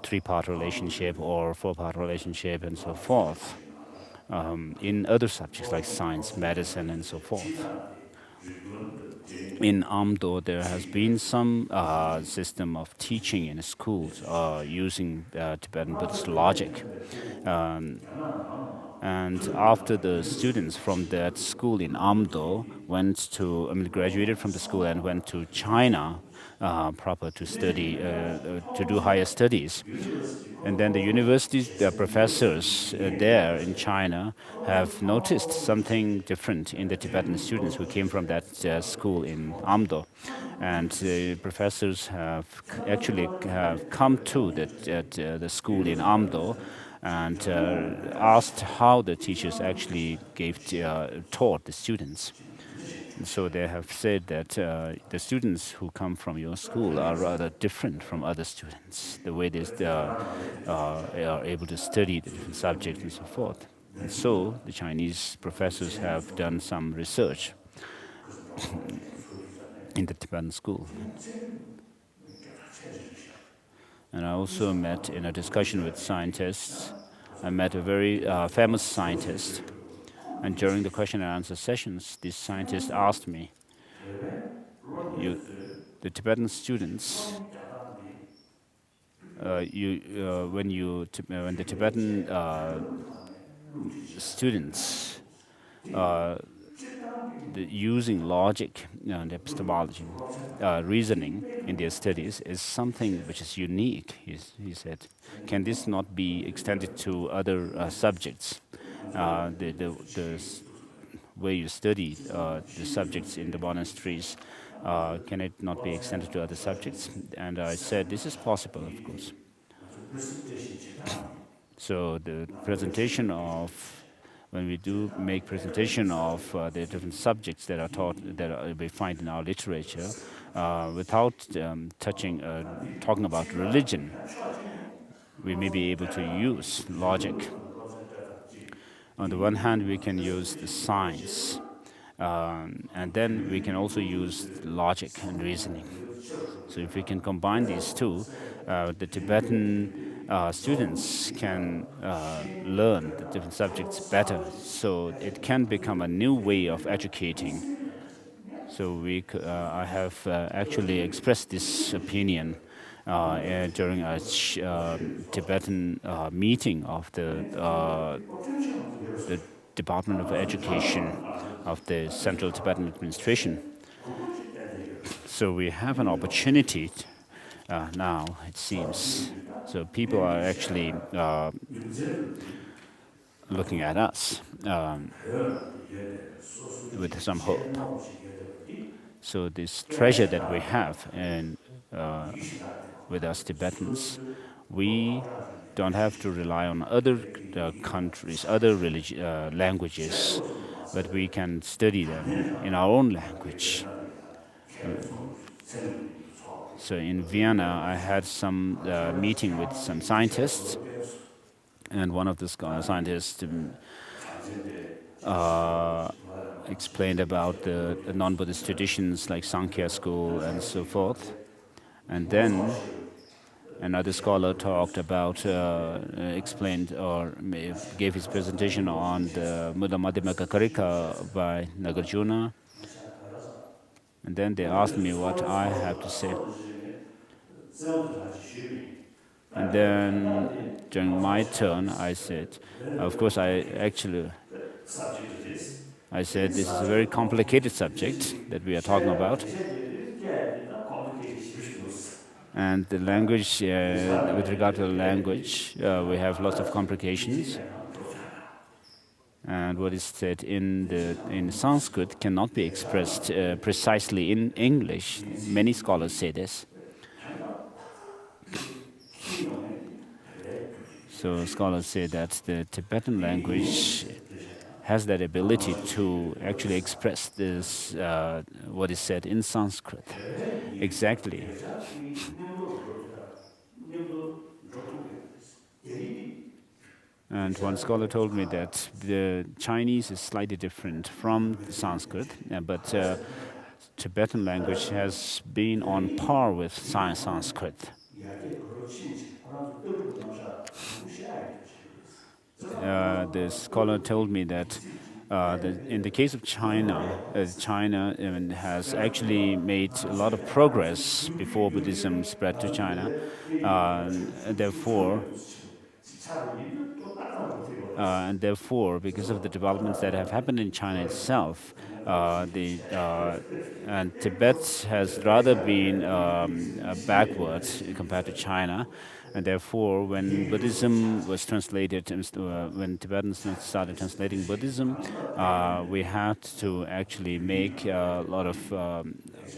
S2: three-part relationship or four-part relationship, and so forth. In other subjects like science, medicine, and so forth. In Amdo, there has been some system of teaching in schools using Tibetan Buddhist logic. And after the students from that school in Amdo graduated from the school and went to China proper to study, to do higher studies. And then the universities, the professors there in China have noticed something different in the Tibetan students who came from that school in Amdo. And the professors have come to the school in Amdo and asked how the teachers actually taught the students. So they have said that the students who come from your school are rather different from other students, the way they are able to study the different subjects and so forth. And so the Chinese professors have done some research in the Tibetan school. And I also met in a discussion with scientists. I met a very famous scientist. And during the question and answer sessions, this scientist asked me, the Tibetan students, when the Tibetan students using logic and epistemology, reasoning in their studies is something which is unique, he said. Can this not be extended to other subjects? The way you study the subjects in the monasteries, can it not be extended to other subjects? And I said, this is possible, of course. So the presentation of, when we do make presentation of the different subjects that are taught, we find in our literature, without talking about religion, we may be able to use logic. On the one hand, we can use the science, and then we can also use logic and reasoning. So if we can combine these two, the Tibetan students can learn the different subjects better. So it can become a new way of educating. So I have actually expressed this opinion during a Tibetan meeting of the Department of Education of the Central Tibetan Administration. So we have an opportunity now, it seems. So people are actually looking at us with some hope. So this treasure that we have with us Tibetans, we don't have to rely on other countries, other languages, but we can study them in our own language. So in Vienna, I had some meeting with some scientists, and one of the scientists explained about the non-Buddhist traditions like Sankhya school and so forth. And then another scholar talked about, explained or gave his presentation on the Muddha Madhyamaka Karika by Nagarjuna. And then they asked me what I have to say. And then during my turn, I said, of course, I said, this is a very complicated subject that we are talking about. And the language, with regard to the language, we have lots of complications. And what is said in Sanskrit cannot be expressed precisely in English. Many scholars say this. So scholars say that the Tibetan language has that ability to actually express this, what is said in Sanskrit. Exactly. And one scholar told me that the Chinese is slightly different from Sanskrit, but Tibetan language has been on par with Sanskrit. The scholar told me that in the case of China, China has actually made a lot of progress before Buddhism spread to China. And therefore, because of the developments that have happened in China itself, and Tibet has rather been backwards compared to China. And therefore, when Buddhism was translated, when Tibetans started translating Buddhism, we had to actually make a lot of,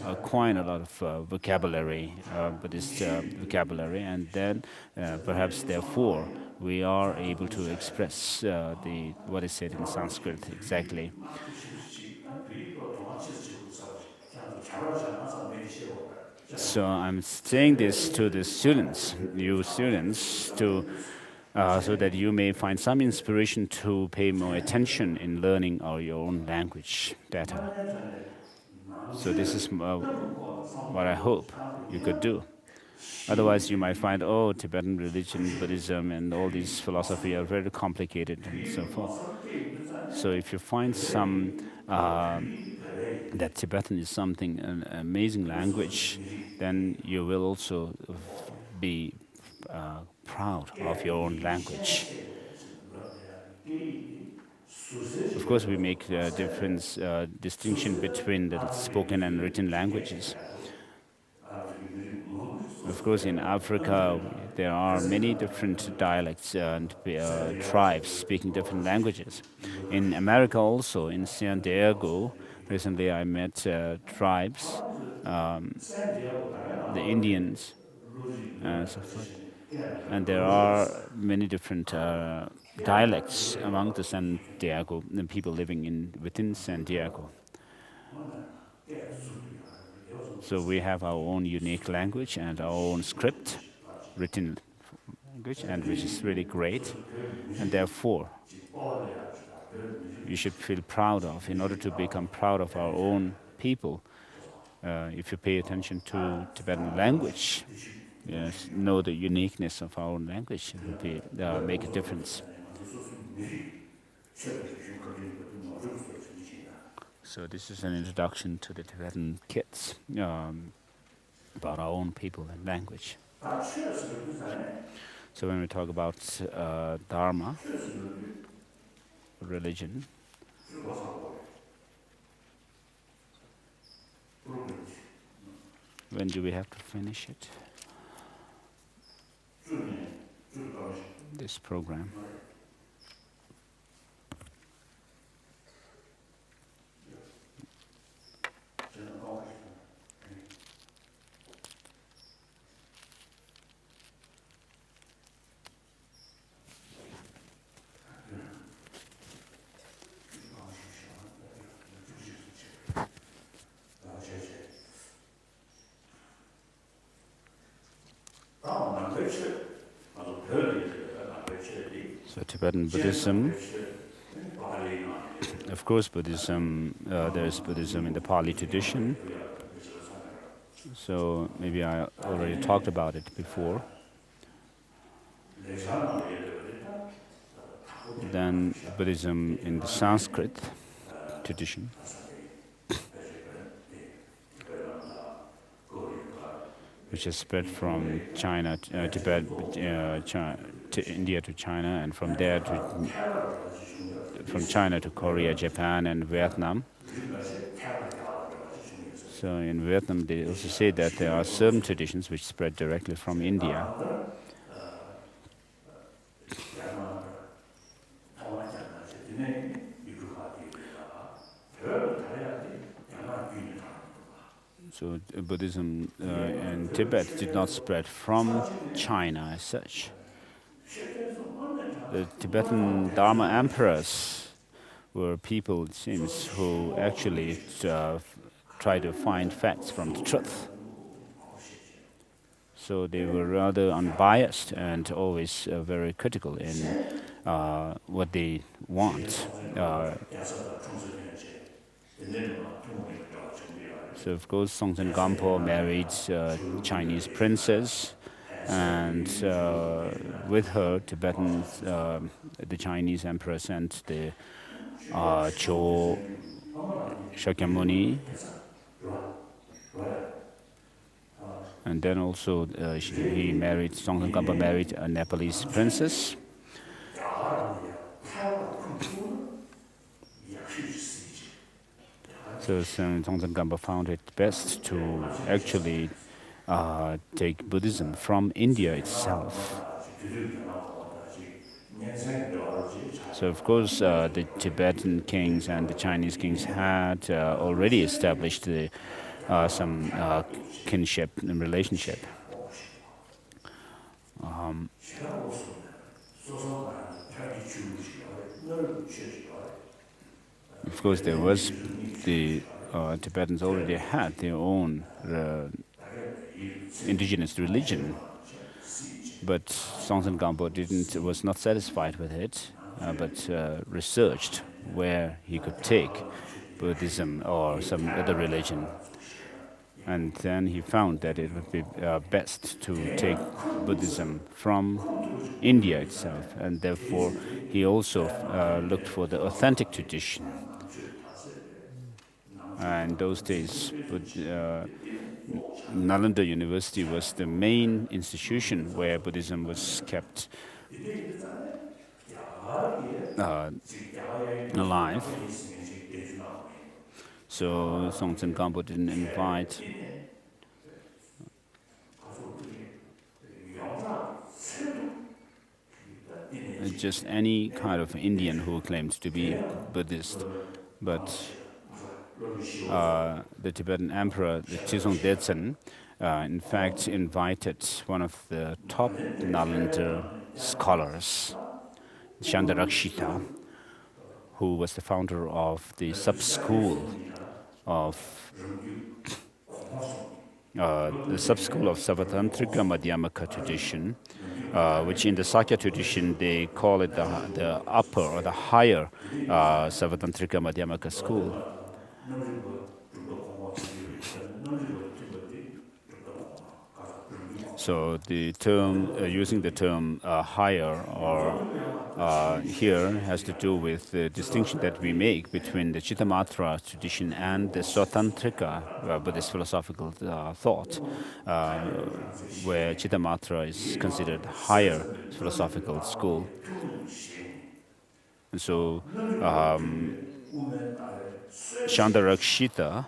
S2: acquire a lot of vocabulary, Buddhist vocabulary, and then perhaps therefore we are able to express what is said in Sanskrit exactly. So I'm saying this to the students, you students, so that you may find some inspiration to pay more attention in learning your own language better. So this is what I hope you could do. Otherwise, you might find, oh, Tibetan religion, Buddhism, and all these philosophy are very complicated and so forth. So if you find some that Tibetan is something an amazing language, then you will also be proud of your own language. Of course, we make a distinction between the spoken and written languages. Of course, in Africa, there are many different dialects and tribes speaking different languages. In America also, in San Diego, recently I met tribes, the Indians, and so forth. And there are many different dialects among the San Diego, the people living within San Diego. So we have our own unique language and our own script, written language, and which is really great. And therefore, you should feel proud of. In order to become proud of our own people, if you pay attention to Tibetan language, know the uniqueness of our own language, it will make a difference. So this is an introduction to the Tibetan kids about our own people and language. So when we talk about Dharma, religion, when do we have to finish it? This program. So Tibetan Buddhism, of course Buddhism, there is Buddhism in the Pali tradition. So maybe I already talked about it before. Then Buddhism in the Sanskrit tradition. Which has spread from China, Tibet, to India to China, and from there from China to Korea, Japan, and Vietnam. So in Vietnam, they also say that there are certain traditions which spread directly from India. So Buddhism in Tibet did not spread from China as such. The Tibetan Dharma emperors were people, it seems, who actually try to find facts from the truth. So they were rather unbiased and always very critical in what they want. So of course, Songtsen Gampo married a Chinese princess, and with her, the Chinese emperor sent the Cho Shakyamuni, and then also Songtsen Gampo married a Nepalese princess. So Songtsen Gampo found it best to actually take Buddhism from India itself. So of course the Tibetan kings and the Chinese kings had already established some kinship and relationship. Of course, there was the Tibetans already had their own indigenous religion, but Songtsen Gampo was not satisfied with it, but researched where he could take Buddhism or some other religion. And then he found that it would be best to take Buddhism from India itself, and therefore he also looked for the authentic tradition. In those days, Nalanda University was the main institution where Buddhism was kept alive. So Songtsen Gampo didn't invite just any kind of Indian who claimed to be Buddhist, but the Tibetan emperor, the Chizong Detsen, in fact invited one of the top Nalanda scholars, Chandarakshita, who was the founder of the sub-school of Savatantrika Madhyamaka tradition, which in the Sakya tradition they call it the upper or the higher Savatantrika Madhyamaka school. So the term, using the term higher or here has to do with the distinction that we make between the Chittamatra tradition and the Svatantrika Buddhist philosophical thought, where Chittamatra is considered higher philosophical school. And so Chandarakshita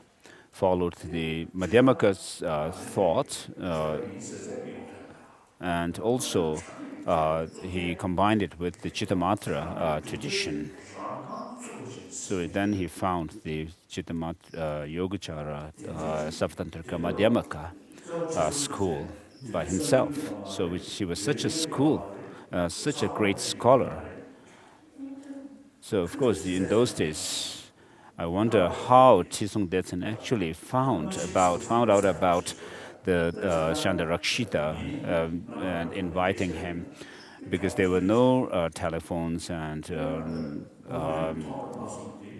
S2: followed the Madhyamaka's thought, and also he combined it with the Chittamatra tradition. So then he found the Chittamatra Yogacara Savatantrika Madhyamaka school by himself. So he was such a such a great scholar. So of course, in those days, I wonder how Chizong Detsen actually found out about the Chandarakshita and inviting him, because there were no telephones and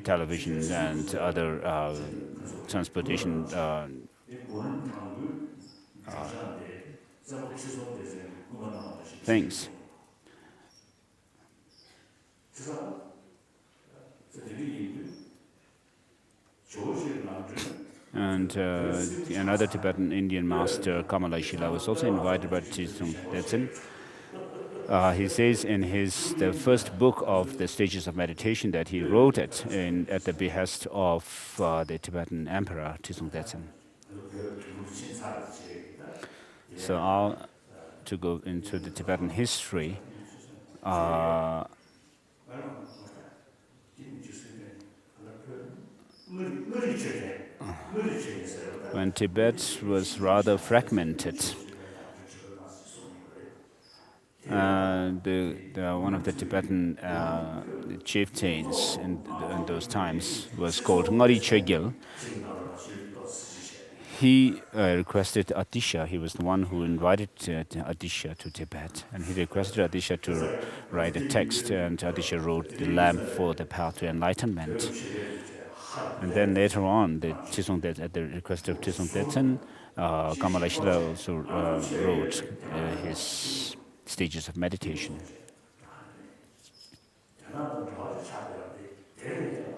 S2: television and other transportation things. And another Tibetan Indian master, Kamalai Shila, was also invited by Chizong Detsen. He says in the first book of the stages of meditation that he wrote it at the behest of the Tibetan emperor, Chizong Detsen. So to go into the Tibetan history, when Tibet was rather fragmented, one of the Tibetan chieftains in those times was called Ngari Chögyal. He requested Atisha. He was the one who invited Atisha to Tibet, and he requested Atisha to write a text, and Atisha wrote The Lamp for the Path to Enlightenment. And then later on, at the request of Chizong Detsen, Kamalai Shila also wrote his stages of meditation.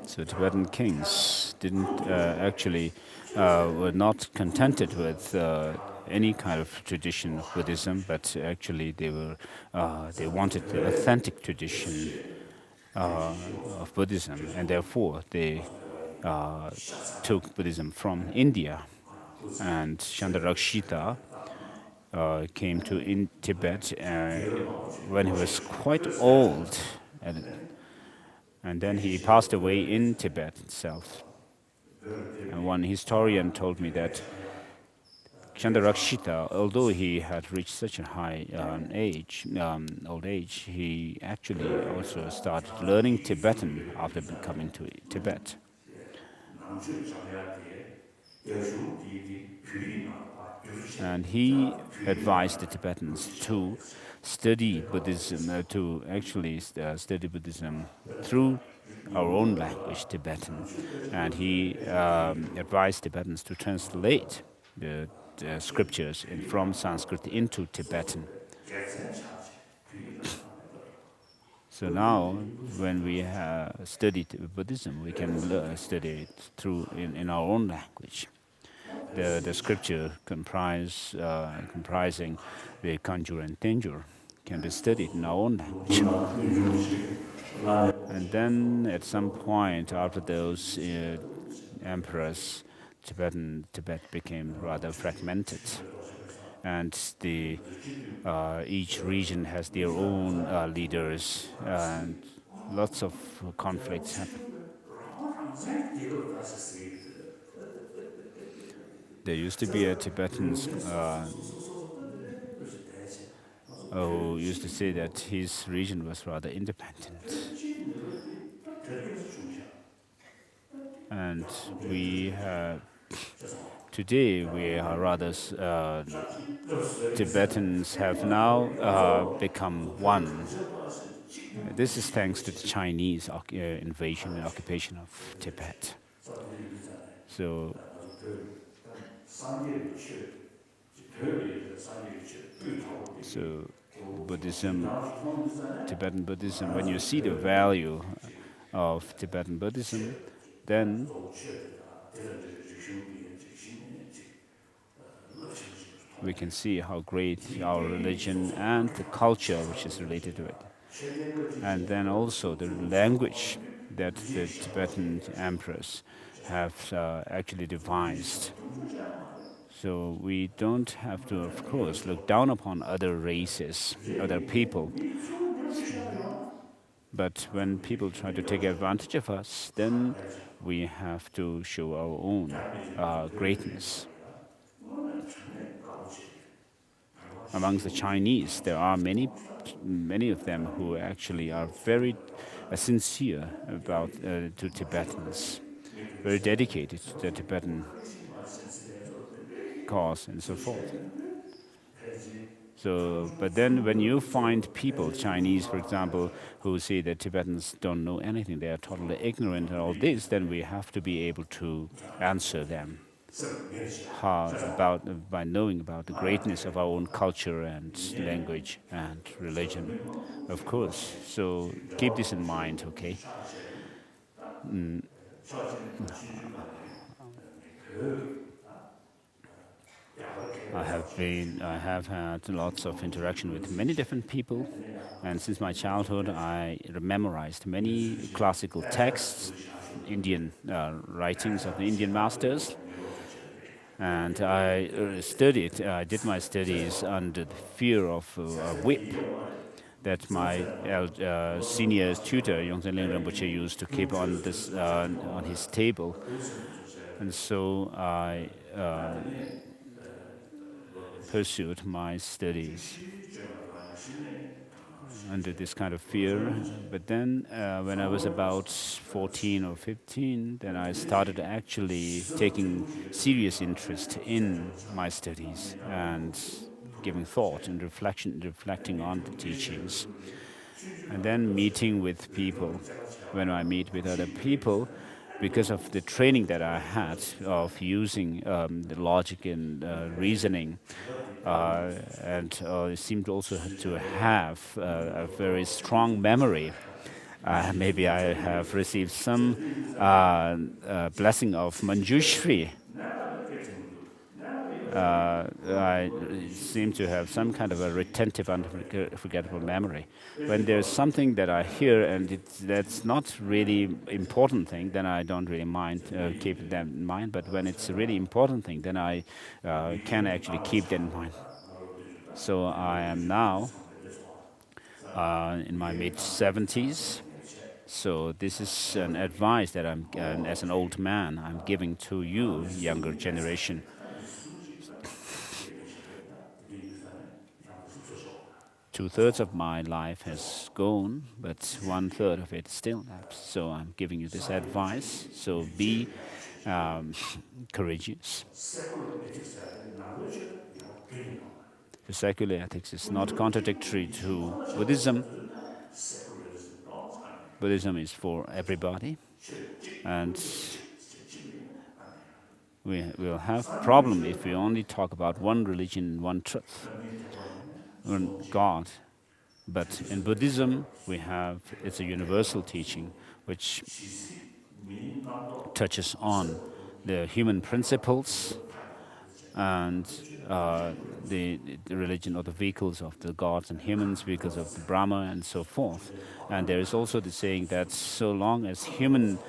S2: So Tibetan kings were not contented with any kind of tradition of Buddhism, but actually they wanted the authentic tradition of Buddhism, and therefore they took Buddhism from India. And Chandarakshita came to Tibet when he was quite old, and then he passed away in Tibet itself. And one historian told me that Chandarakshita, although he had reached such a high old age, he actually also started learning Tibetan after coming to Tibet. And he advised the Tibetans to study Buddhism, to actually study Buddhism through our own language, Tibetan. And he advised Tibetans to translate the scriptures from Sanskrit into Tibetan. So now, when we study Buddhism, we can study it through in our own language. The scripture comprising the Kanjur and Tenjur can be studied in our own language. And then at some point after those emperors, Tibet became rather fragmented. And each region has their own leaders, and lots of conflicts happen. There used to be a Tibetan who used to say that his region was rather independent. And today we are rather, Tibetans have now become one. This is thanks to the Chinese invasion and occupation of Tibet. So Buddhism, Tibetan Buddhism, when you see the value of Tibetan Buddhism, then we can see how great our religion and the culture which is related to it. And then also the language that the Tibetan emperors have actually devised. So we don't have to, of course, look down upon other races, other people. But when people try to take advantage of us, then we have to show our own greatness. Amongst the Chinese, there are many of them who actually are very sincere to Tibetans, very dedicated to the Tibetan cause and so forth. But then when you find people, Chinese, for example, who say that Tibetans don't know anything, they are totally ignorant and all this, then we have to be able to answer them by knowing about the greatness of our own culture and language and religion, of course. So keep this in mind, okay? I have had lots of interaction with many different people, and since my childhood, I memorized many classical texts, Indian writings of the Indian masters, and I did my studies under the fear of a whip that my senior tutor, Yongzhen Ling Rinpoche, used to keep on his table, and so I pursued my studies under this kind of fear. But then when I was about 14 or 15, then I started actually taking serious interest in my studies and giving thought and reflecting on the teachings. And then meeting with people. When I meet with other people, because of the training that I had of using the logic and reasoning, and seemed also to have a very strong memory. Maybe I have received some blessing of Manjushri. I seem to have some kind of a retentive, unforgettable memory. When there's something that I hear and that's not really important thing, then I don't really mind keep that in mind. But when it's a really important thing, then I can actually keep that in mind. So I am now in my mid-70s. So this is an advice that as an old man, I'm giving to you, younger generation. 2/3 of my life has gone, but 1/3 of it still left. So I'm giving you this advice. So be courageous. The secular ethics is not contradictory to Buddhism. Buddhism is for everybody, and we will have problem if we only talk about one religion, one truth, one God. But in Buddhism, it's a universal teaching which touches on the human principles and the religion or the vehicles of the gods and humans, vehicles of the Brahma and so forth. And there is also the saying that so long as human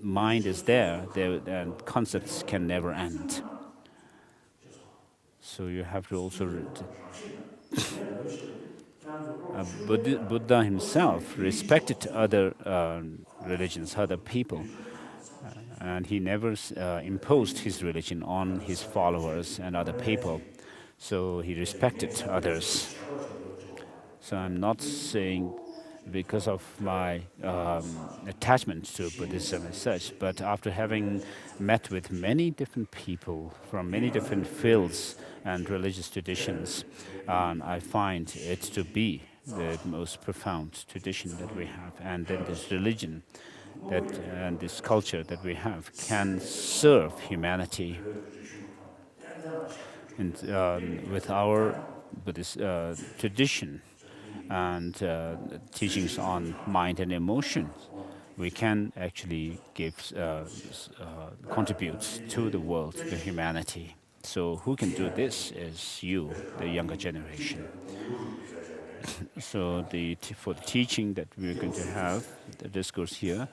S2: mind is there, and concepts can never end. So you have to also Buddha himself respected other religions, other people, and he never imposed his religion on his followers and other people. So he respected others. So I'm not saying because of my attachment to Buddhism as such, but after having met with many different people from many different fields and religious traditions, I find it to be the most profound tradition that we have. And then this religion and this culture that we have can serve humanity. And with our Buddhist tradition and teachings on mind and emotions, we can actually contribute to the world, to humanity. So who can do this is you, the younger generation. So for the teaching that we're going to have, the discourse here,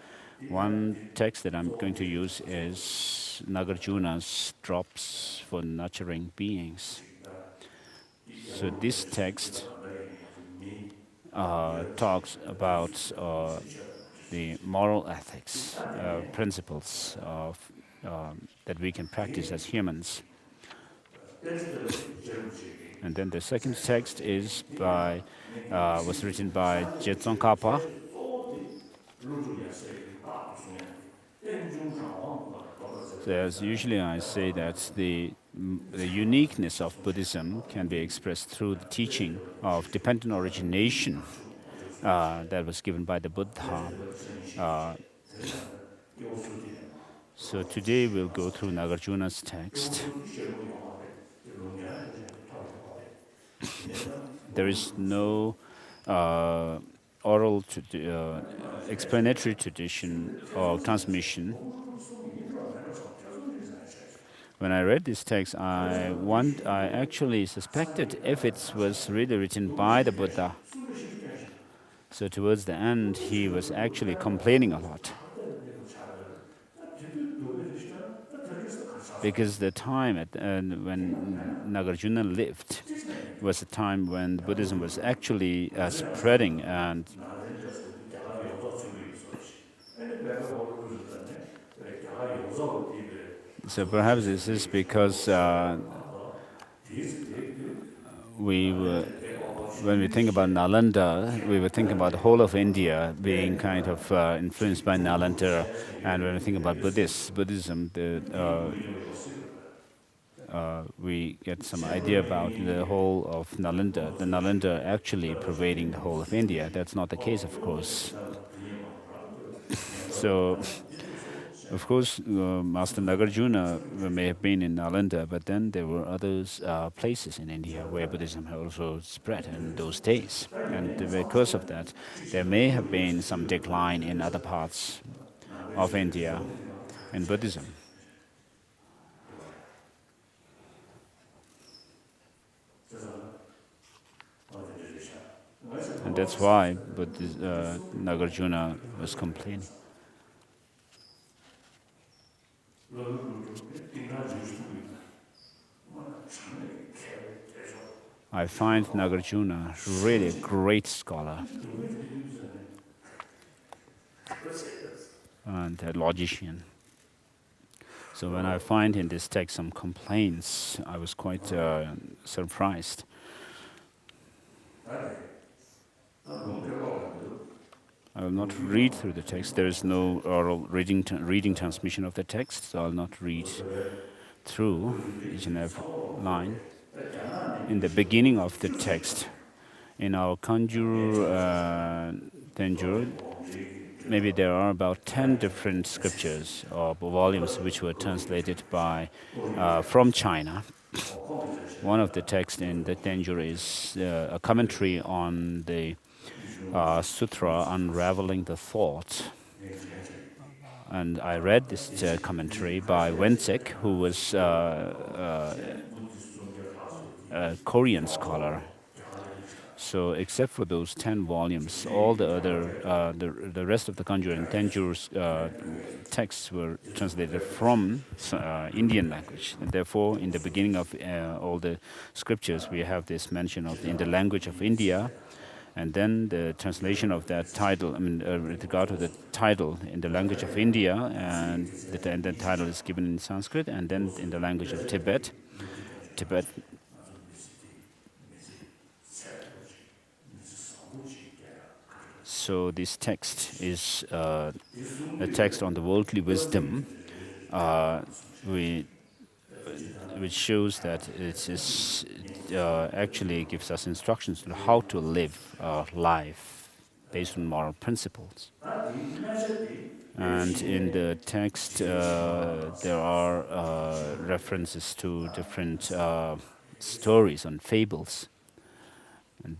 S2: one text that I'm going to use is Nagarjuna's Drops for Nurturing Beings. So this text talks about the moral ethics, principles that we can practice as humans. And then the second text was written by Tsongkhapa. So as usually I say that the uniqueness of Buddhism can be expressed through the teaching of dependent origination that was given by the Buddha. So today we'll go through Nagarjuna's text. There is no oral explanatory tradition or transmission. When I read this text, I actually suspected if it was really written by the Buddha. So towards the end, he was actually complaining a lot. Because the time when Nagarjuna lived was a time when Buddhism was actually spreading, and so perhaps this is because when we think about Nalanda, we were thinking about the whole of India being kind of influenced by Nalanda, and when we think about Buddhism, we get some idea about the whole of Nalanda, the Nalanda actually pervading the whole of India. That's not the case, of course. So, of course, Master Nagarjuna may have been in Nalanda, but then there were other places in India where Buddhism had also spread in those days. And because of that, there may have been some decline in other parts of India in Buddhism. And that's why Nagarjuna was complaining. I find Nagarjuna really a great scholar and a logician. So when I find in this text some complaints, I was quite surprised. I will not read through the text. There is no oral reading transmission of the text, so I'll not read through each and every line. In the beginning of the text, in our Kanjur Tenjur, maybe there are about 10 different scriptures or volumes which were translated from China. One of the texts in the Tenjur is a commentary on the sutra Unraveling the Thought. And I read this commentary by Wensek, who was a Korean scholar. So, except for those 10 volumes, all the other, the rest of the Kanjur and Tenjur's texts were translated from Indian language. And therefore, in the beginning of all the scriptures, we have this mention of in the language of India, and then the translation of that title, with regard to the title in the language of India, and the title is given in Sanskrit, and then in the language of Tibet. So this text is a text on the worldly wisdom, which shows that it is actually gives us instructions on how to live life based on moral principles. And in the text, there are references to different stories and fables. And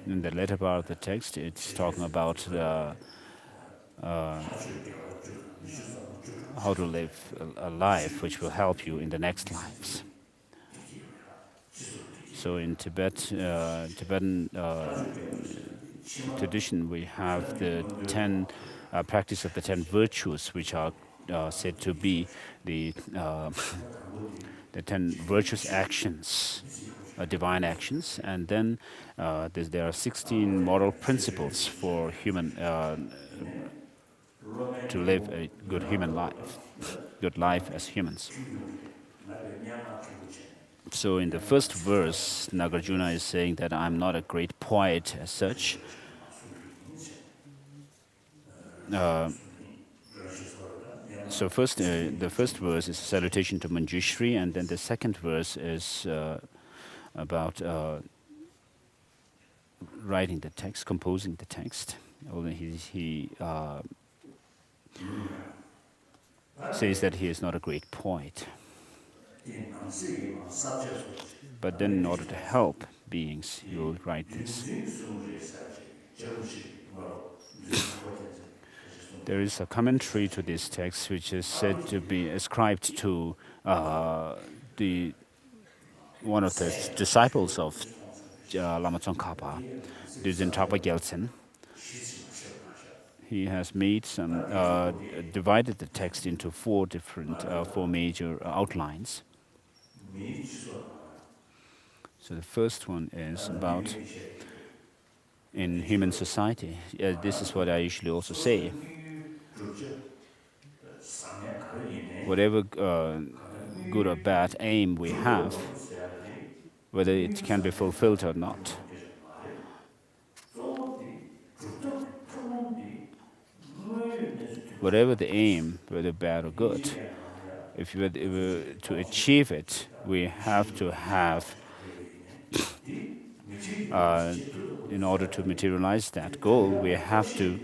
S2: in the latter part of the text, it's talking about how to live a life which will help you in the next lives. So in Tibetan tradition, we have the 10 practice of the 10 virtues, which are said to be the 10 virtuous actions, divine actions, and then there are 16 moral principles for human to live a good human life, good life as humans. So in the first verse, Nagarjuna is saying that I'm not a great poet as such. So first, the first verse is a salutation to Manjushri, and then the second verse is about writing the text, composing the text. Although he says that he is not a great poet. But then in order to help beings, he will write this. There is a commentary to this text which is said to be ascribed to one of the disciples of Lama Tsongkhapa, Düzen Trapa Gyaltsen. He has made some, divided the text into four major outlines. So the first one is about in human society. This is what I usually also say. Whatever good or bad aim we have, whether it can be fulfilled or not, whatever the aim, whether bad or good, if we were to achieve it, we have to have, in order to materialize that goal, we have to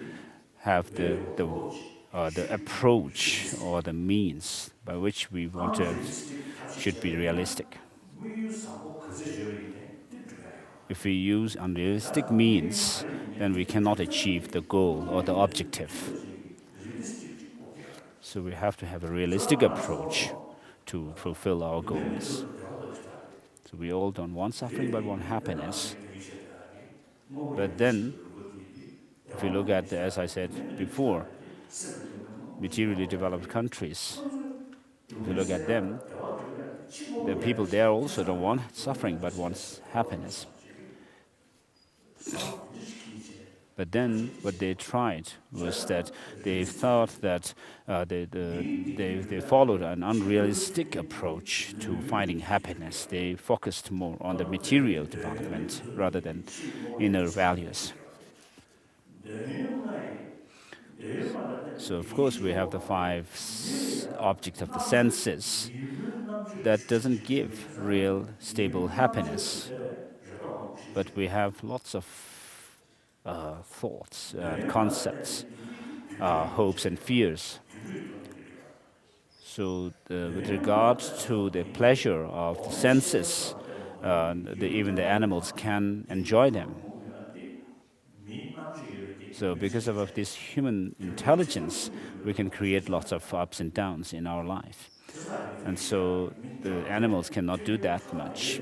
S2: have the approach or the means by which we want to should be realistic. If we use unrealistic means, then we cannot achieve the goal or the objective. So we have to have a realistic approach to fulfill our goals. So we all don't want suffering, but want happiness. But then, if we look at, as I said before, materially developed countries, if you look at them, the people there also don't want suffering, but want happiness. But then what they tried was that they thought that they followed an unrealistic approach to finding happiness. They focused more on the material development rather than inner values. So, of course, we have the five objects of the senses. That doesn't give real, stable happiness. But we have lots of thoughts and concepts, hopes and fears. So, with regard to the pleasure of the senses, even the animals can enjoy them. So, because of this human intelligence, we can create lots of ups and downs in our life. And so, the animals cannot do that much.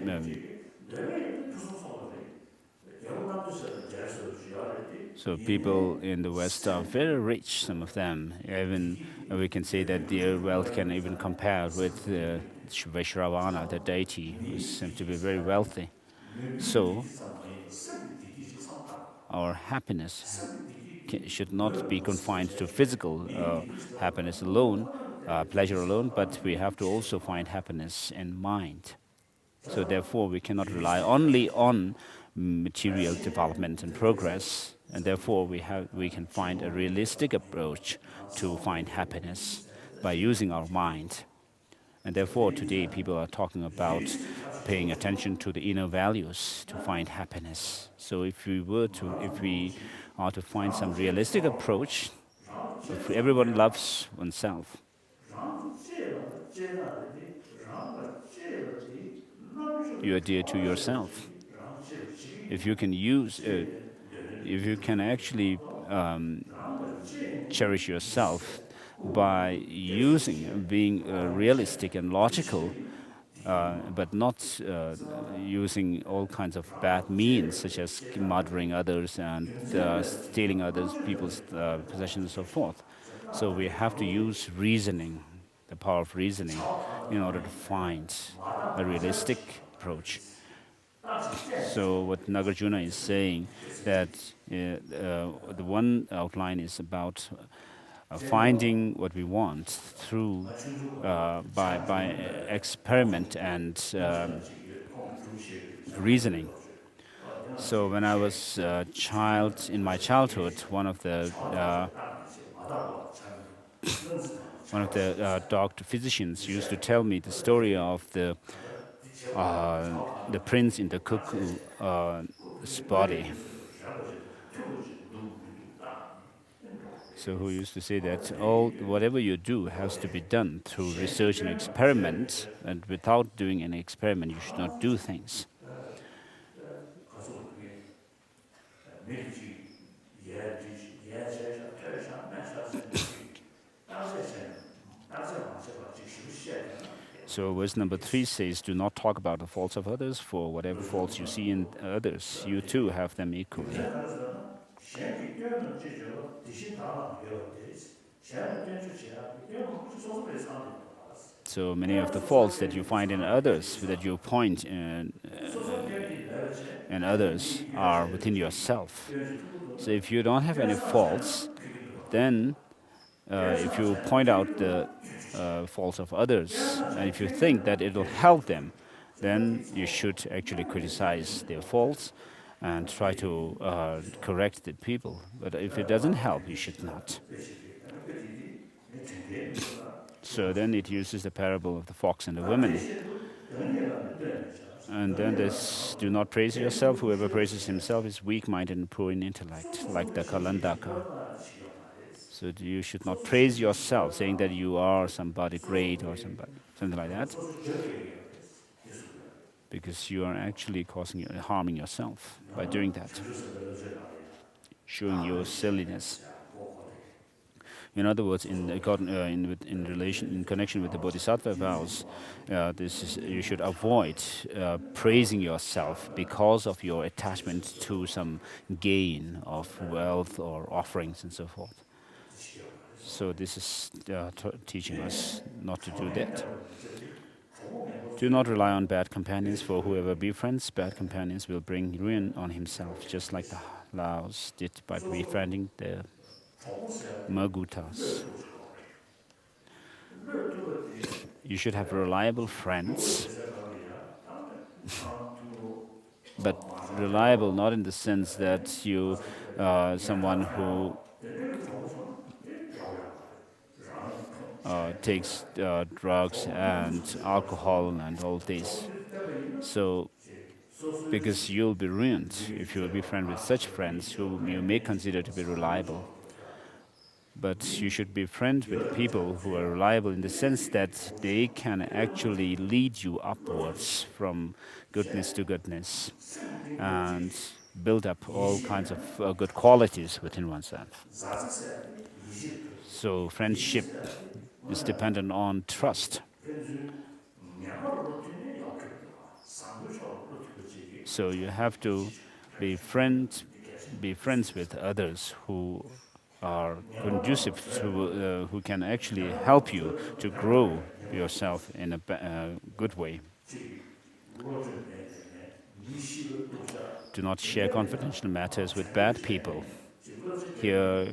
S2: So people in the West are very rich, some of them. Even we can say that their wealth can even compare with Vaishravana, the deity, who seems to be very wealthy. So our happiness should not be confined to physical happiness alone, pleasure alone, but we have to also find happiness in mind. So therefore, we cannot rely only on material development and progress, and therefore we can find a realistic approach to find happiness by using our mind. And therefore, today people are talking about paying attention to the inner values to find happiness. So if we are to find some realistic approach, if everyone loves oneself, you are dear to yourself. If you can if you can actually cherish yourself by being realistic and logical, but not using all kinds of bad means, such as murdering others and stealing others people's possessions and so forth. So we have to use reasoning, the power of reasoning, in order to find a realistic approach. So what Nagarjuna is saying, that the one outline is about finding what we want through by experiment and reasoning. So when I was a child, in my childhood, one of the doctor physicians used to tell me the story of the prince in the cuckoo's body. So who used to say that whatever you do has to be done through research and experiment, and without doing any experiment, you should not do things. So verse number 3 says, do not talk about the faults of others, for whatever faults you see in others, you too have them equally. So many of the faults that you find in others, that you point in others, are within yourself. So if you don't have any faults, then if you point out the faults of others, and if you think that it will help them, then you should actually criticize their faults and try to correct the people. But if it doesn't help, you should not. So then it uses the parable of the fox and the woman. And then this, do not praise yourself. Whoever praises himself is weak-minded and poor in intellect, like the Kalandaka. So you should not praise yourself, saying that you are somebody great or something like that, because you are actually harming yourself by doing that, showing your silliness. In other words, in connection with the bodhisattva vows, you should avoid praising yourself because of your attachment to some gain of wealth or offerings and so forth. So this is teaching us not to do that. Do not rely on bad companions, for whoever befriends bad companions will bring ruin on himself, just like the Laos did by befriending the Magutas. You should have reliable friends, but reliable not in the sense that you someone who takes drugs and alcohol and all this. So, because you'll be ruined if you will be friends with such friends whom you may consider to be reliable. But you should be friends with people who are reliable in the sense that they can actually lead you upwards from goodness to goodness and build up all kinds of good qualities within oneself. So, friendship is dependent on trust. So, you have to be friends with others who are conducive to, who can actually help you to grow yourself in a good way. Do not share confidential matters with bad people. Here,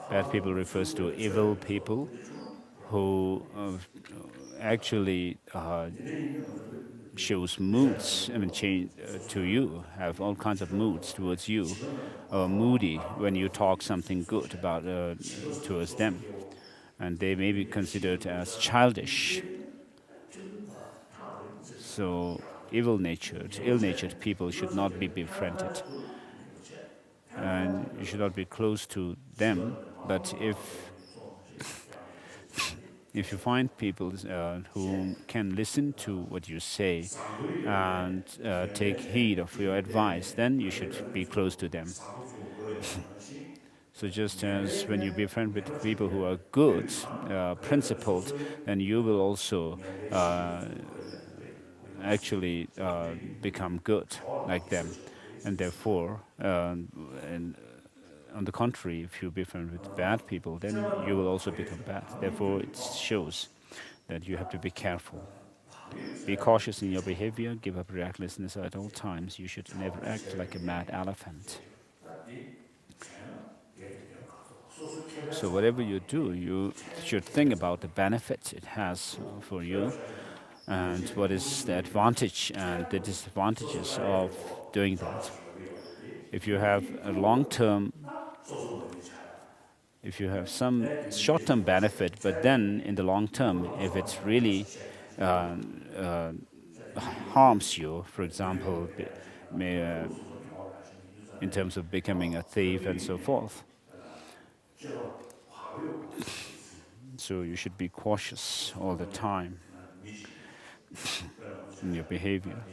S2: bad people refers to evil people who actually shows moods, I mean, change to you, have all kinds of moods towards you, or moody when you talk something good about towards them, and they may be considered as childish. So, ill-natured people should not be befriended, and you should not be close to them. But if you find people who can listen to what you say and take heed of your advice, then you should be close to them. So just as when you befriend with people who are good, principled, then you will also actually become good like them. And therefore, and on the contrary, if you befriend with bad people, then you will also become bad. Therefore, it shows that you have to be careful. Be cautious in your behavior, give up recklessness at all times. You should never act like a mad elephant. So whatever you do, you should think about the benefits it has for you and what is the advantage and the disadvantages of doing that. If you have a long-term, if you have some short-term benefit, but then in the long term, if it really uh, uh, harms you, for example, in terms of becoming a thief and so forth, so you should be cautious all the time in your behavior.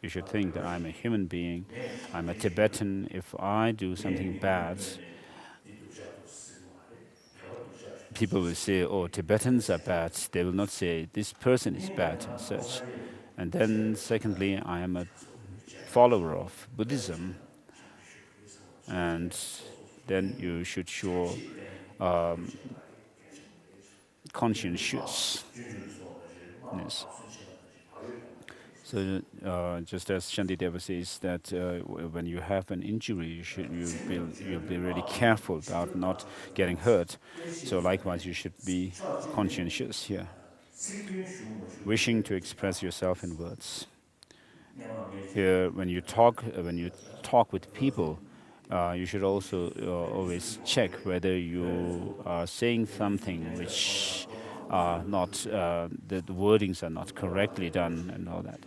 S2: You should think that I'm a human being, I'm a Tibetan. If I do something bad, people will say, oh, Tibetans are bad. They will not say, this person is bad and such. And then, secondly, I am a follower of Buddhism. And then you should show conscientiousness. So, just as Shantideva says that when you have an injury, you'll be really careful about not getting hurt. So, likewise, you should be conscientious here, wishing to express yourself in words. Here, when you talk with people, you should also always check whether you are saying something which are not the wordings are not correctly done and all that.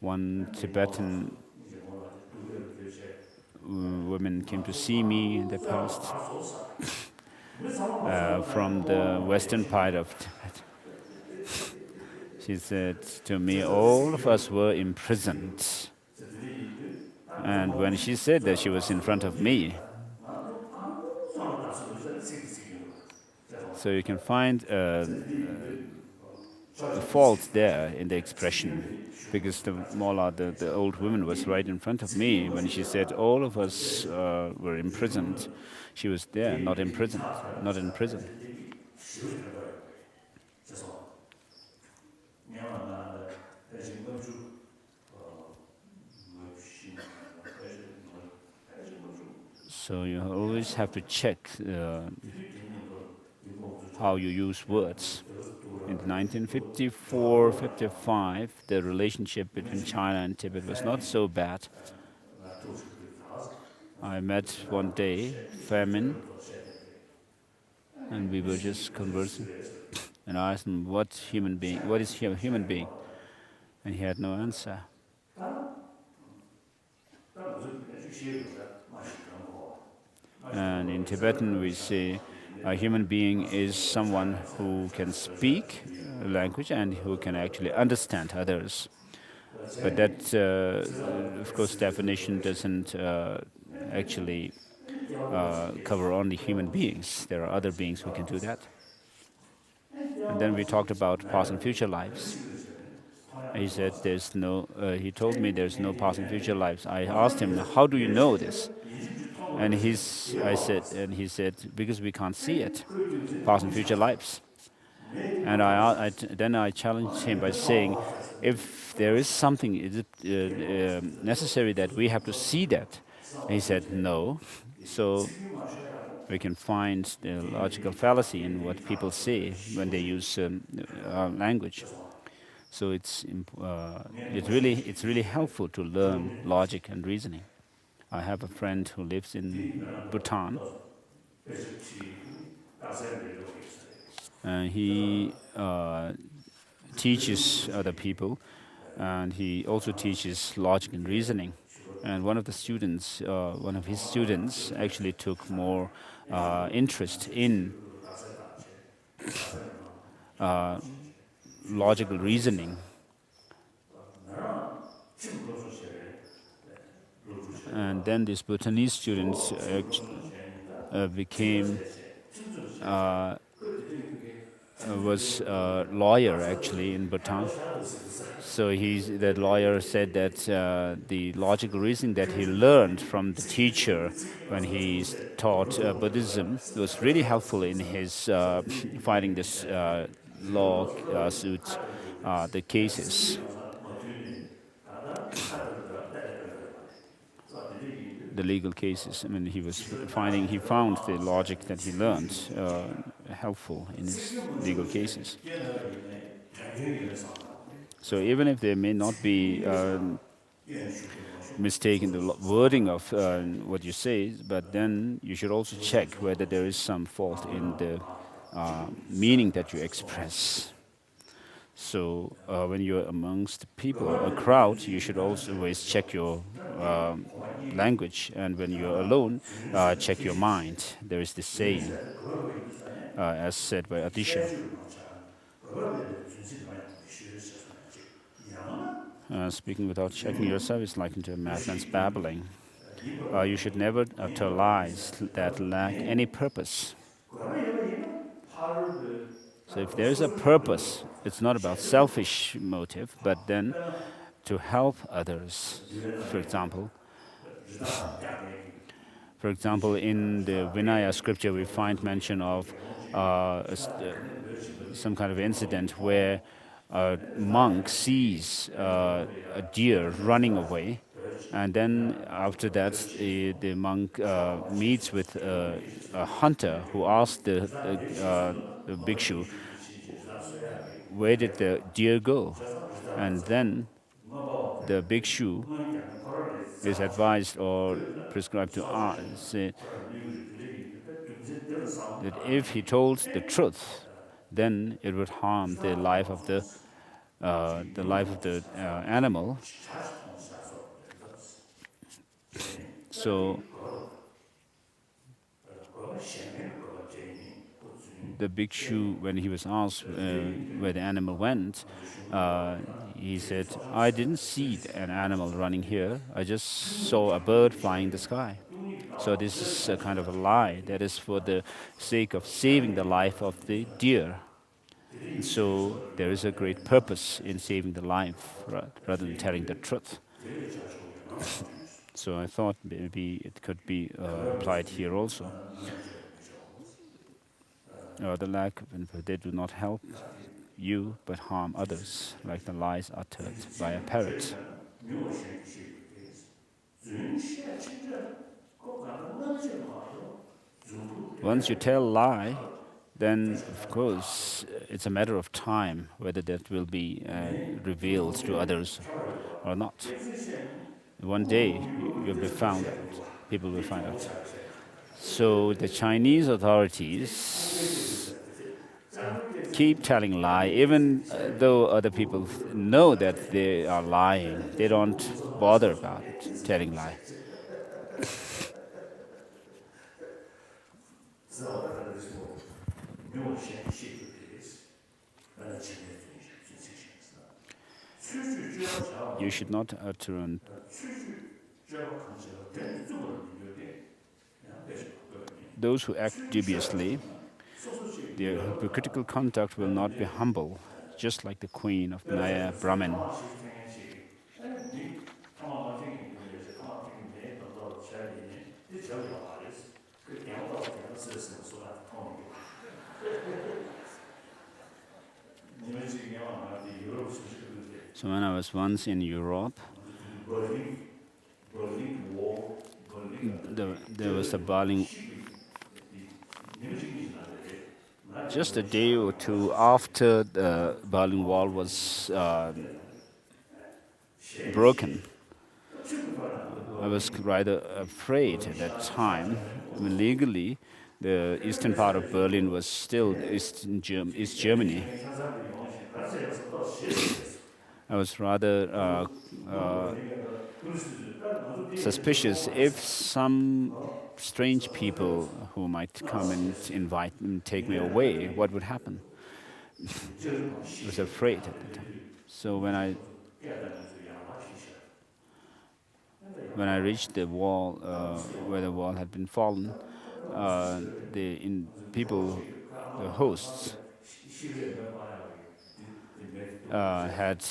S2: One Tibetan woman came to see me in the past from the western part of Tibet. She said to me, all of us were imprisoned. And when she said that, she was in front of me. So you can find a fault there in the expression, because the mullah, the old woman, was right in front of me when she said all of us were imprisoned. She was there, not imprisoned, not in prison. So you always have to check how you use words. In 1954-55, the relationship between China and Tibet was not so bad. I met one day, famine, and we were just conversing. And I asked him, what is a human being? And he had no answer. And in Tibetan, we say a human being is someone who can speak a language and who can actually understand others. But that, of course, definition doesn't actually cover only human beings. There are other beings who can do that. And then we talked about past and future lives. He said there's no. He told me there's no past and future lives. I asked him, "How do you know this?" And he said, because we can't see it, past and future lives. And then I challenged him by saying, if there is something, is it necessary that we have to see that? And he said, no. So we can find the logical fallacy in what people say when they use language. So it's really helpful to learn logic and reasoning. I have a friend who lives in Bhutan. He teaches other people, and he also teaches logic and reasoning. And one of his students, actually took more interest in logical reasoning. And then this Bhutanese student became was a lawyer actually in Bhutan. So that lawyer said that the logical reasoning that he learned from the teacher when he taught Buddhism was really helpful in his fighting this suits, the cases, the legal cases. I mean, he found the logic that he learned helpful in his legal cases. So even if there may not be mistake in the wording of what you say, but then you should also check whether there is some fault in the meaning that you express. So when you're amongst people, a crowd, you should also always check your language, and when you're alone, check your mind. There is this saying, as said by Atisha. Speaking without checking yourself is likened to a madman's babbling. You should never utter lies that lack any purpose. So if there is a purpose, it's not about selfish motive, but then to help others. For example, in the Vinaya scripture, we find mention of some kind of incident where a monk sees a deer running away, and then after that, the monk meets with a hunter who asks the bhikshu, where did the deer go? And then the bhikshu is advised or prescribed to say that if he told the truth, then it would harm the life of the animal. So the bhikshu, when he was asked where the animal went, he said, I didn't see an animal running here. I just saw a bird flying in the sky. So this is a kind of a lie that is for the sake of saving the life of the deer. And so there is a great purpose in saving the life rather than telling the truth. So I thought maybe it could be applied here also. The lack of they do not help you but harm others, like the lies uttered by a parrot. Once you tell a lie, then of course it's a matter of time whether that will be revealed to others or not. One day you'll be found out. people will find out. So the Chinese authorities keep telling lie, even though other people know that they are lying. They don't bother about it, telling lie. You should not utter. Those who act dubiously, their hypocritical conduct will not be humble, just like the queen of Maya Brahman. So when I was once in Europe, there was a Berlin. Just a day or two after the Berlin Wall was broken, I was rather afraid at that time. I mean, legally, the eastern part of Berlin was still East Germany. I was rather suspicious if some strange people who might come and invite and take me away, what would happen? I was afraid at the time. So when I reached the wall where the wall had been fallen, the hosts, had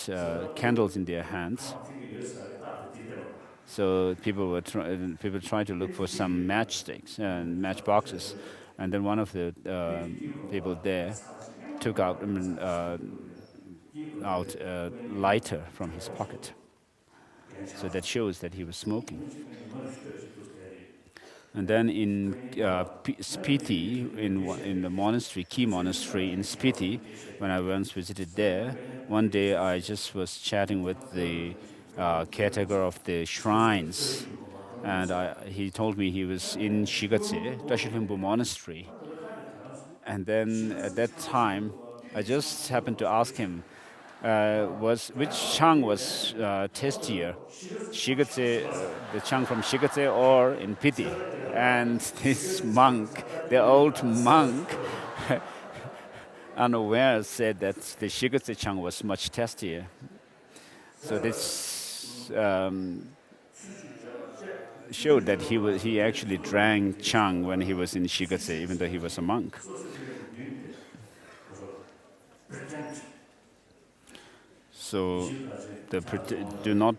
S2: candles in their hands. So people tried to look for some matchsticks and matchboxes, and then one of the people there took out a lighter from his pocket. So that shows that he was smoking. And then in Spiti, in the monastery, key monastery in Spiti, when I once visited there, one day I just was chatting with the caretaker of the shrines, and he told me he was in Shigatse, Dashilhumbu Monastery. And then at that time, I just happened to ask him, which Chang was tastier, Shigatse, the Chang from Shigatse or in Piti? And this monk, the old monk, unaware, said that the Shigatse Chang was much tastier. So this showed that he actually drank Chang when he was in Shigatse, even though he was a monk. So do not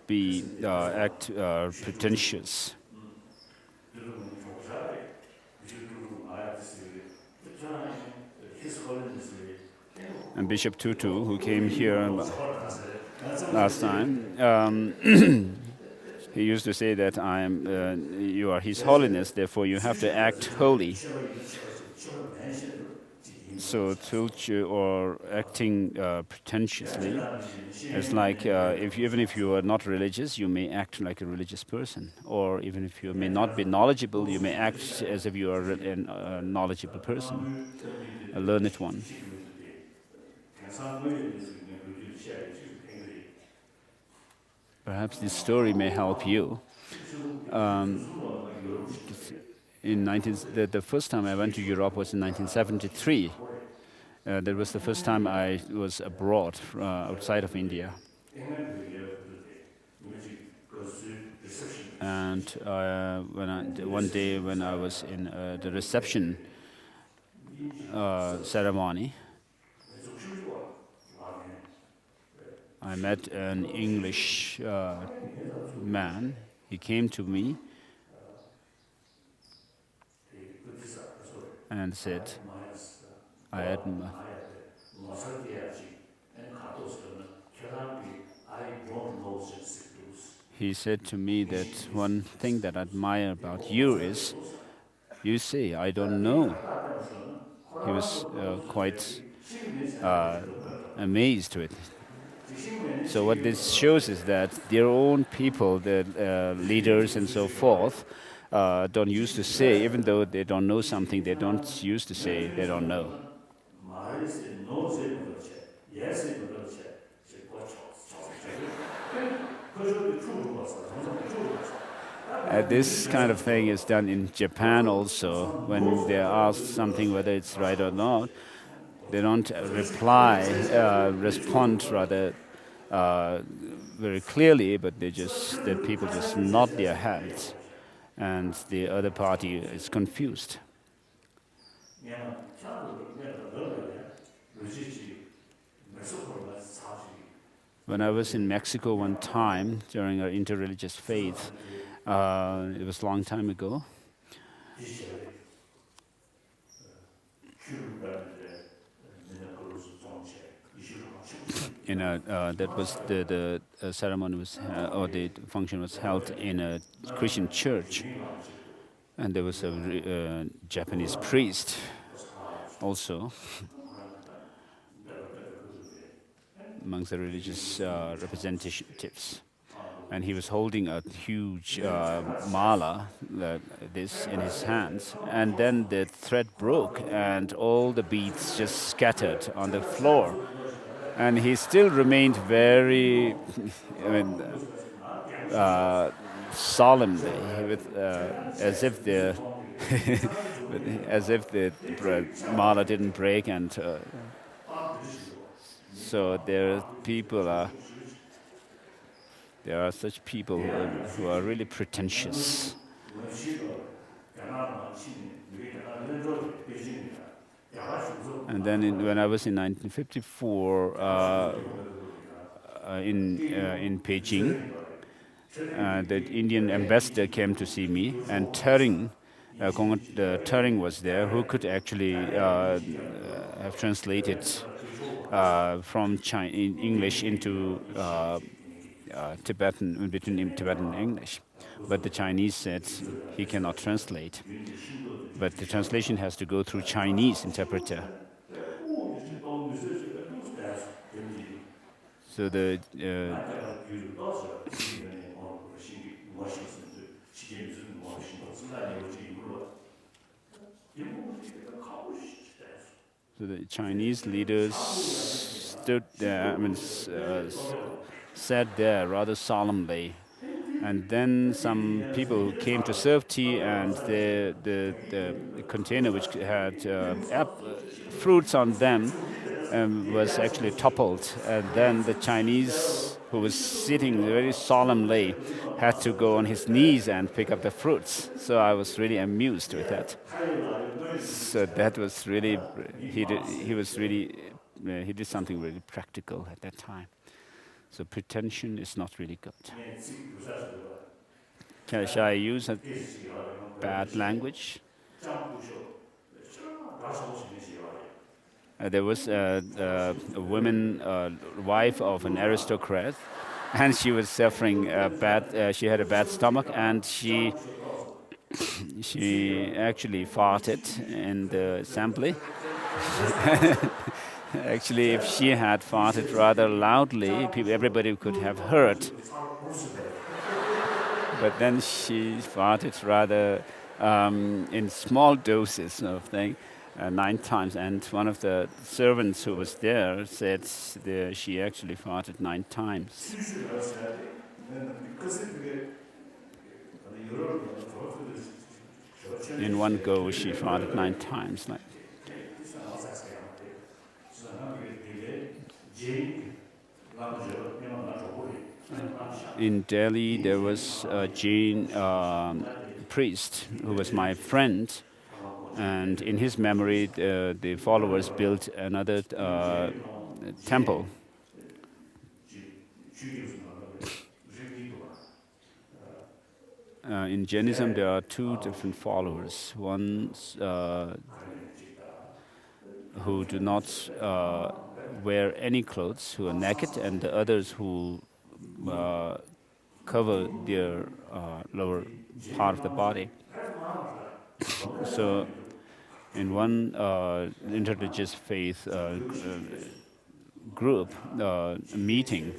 S2: act pretentious. And Bishop Tutu, who came here last time, he used to say that you are His Holiness, therefore you have to act holy. So tulchu, or acting pretentiously, it's like even if you are not religious, you may act like a religious person. Or even if you may not be knowledgeable, you may act as if you are a knowledgeable person, a learned one. Perhaps this story may help you. The first time I went to Europe was in 1973. That was the first time I was abroad, outside of India. And one day when I was in the reception ceremony, I met an English man. He came to me and said, I admire. He said to me that one thing that I admire about you is, you say, I don't know. He was quite amazed with it. So what this shows is that their own people, the leaders and so forth, don't used to say, even though they don't know something, they don't used to say they don't know. This kind of thing is done in Japan also. When they're asked something whether it's right or not, they don't respond rather very clearly, but the people just nod their heads, and the other party is confused. When I was in Mexico one time during our interreligious faith, it was a long time ago. That was the ceremony was or the function was held in a Christian church, and there was a Japanese priest also amongst the religious representatives, and he was holding a huge mala, this in his hands, and then the thread broke and all the beads just scattered on the floor. And he still remained very, solemnly, as if the mala didn't break, and so there are such people who are really pretentious. And then when I was in 1954 in Beijing, the Indian ambassador came to see me, and Turing was there, who could actually have translated from English into Tibetan, between Tibetan and English. But the Chinese said he cannot translate. But the translation has to go through Chinese interpreter. So the Chinese leaders stood there, sat there rather solemnly. And then some people came to serve tea, and the container which had fruits on them was actually toppled. And then the Chinese, who was sitting very solemnly, had to go on his knees and pick up the fruits. So I was really amused with that. So that was really, he did something really practical at that time. So pretension is not really good. Shall I use a bad language? There was a woman, wife of an aristocrat, and she was suffering she had a bad stomach, and she actually farted in the assembly. Actually, if she had farted rather loudly, everybody could have heard. But then she farted rather in small doses of thing, 9 times. And one of the servants who was there said she actually farted 9 times. In one go, she farted 9 times. In Delhi, there was a Jain priest who was my friend, and in his memory, the followers built another temple. In Jainism, there are 2 different followers. One who do not wear any clothes, who are naked, and the others who cover their lower part of the body. So, in one interreligious faith group meeting,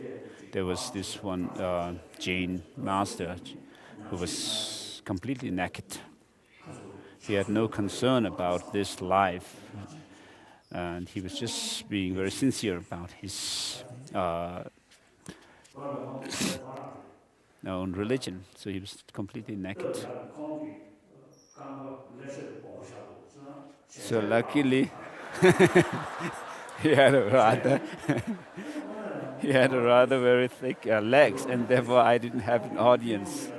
S2: there was this one Jain master who was completely naked. He had no concern about this life, and he was just being very sincere about his own religion. So he was completely naked. So luckily, he had a rather he had a rather very thick legs, and therefore I didn't have an audience.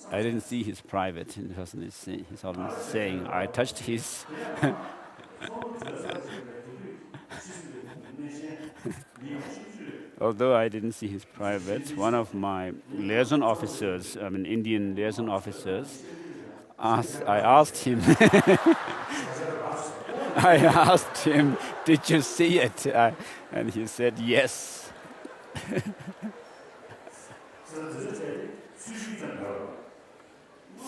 S2: I didn't see his private. He's always saying I touched his. Although I didn't see his private, one of my liaison officers, Indian liaison officers, I asked him. I asked him, "Did you see it?" And he said, "Yes."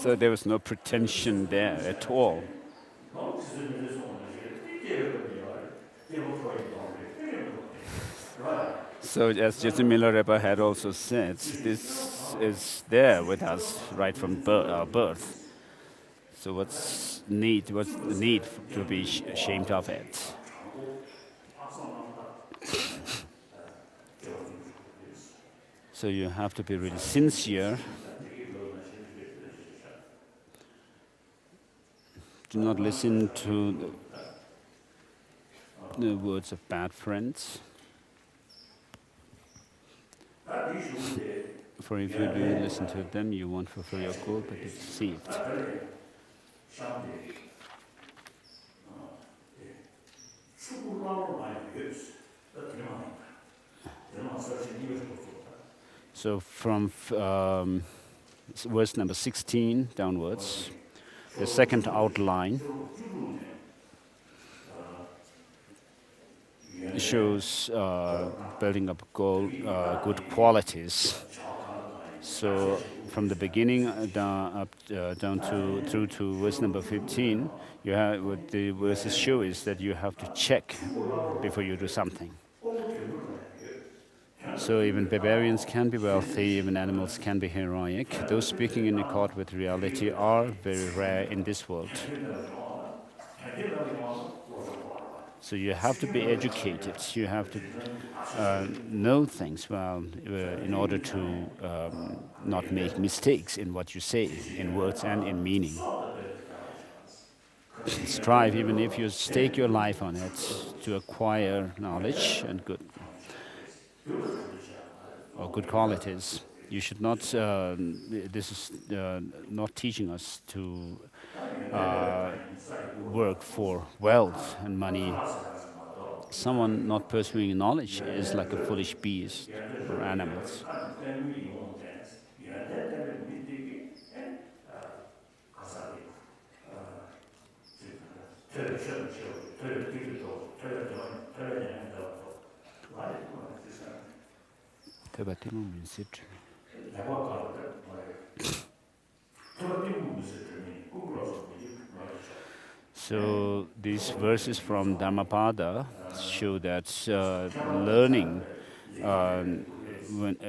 S2: So there was no pretension there at all. So as Jesse Miller Rebbe had also said, this is there with us right from our birth. So what's the need to be ashamed of it? So you have to be really sincere. Do not listen to the words of bad friends. For if you do listen to them, you won't fulfill your goal, but be deceived. So from verse number 16 downwards, the second outline shows building up good qualities. So from the beginning down through to verse number 15, what the verses show is that you have to check before you do something. So even barbarians can be wealthy, even animals can be heroic. Those speaking in accord with reality are very rare in this world. So you have to be educated. You have to know things well in order to not make mistakes in what you say, in words and in meaning. Strive, even if you stake your life on it, to acquire knowledge and good qualities. You should not. This is not teaching us to work for wealth and money. Someone not pursuing knowledge is like a foolish beast or animals. So these verses from Dhammapada show that learning,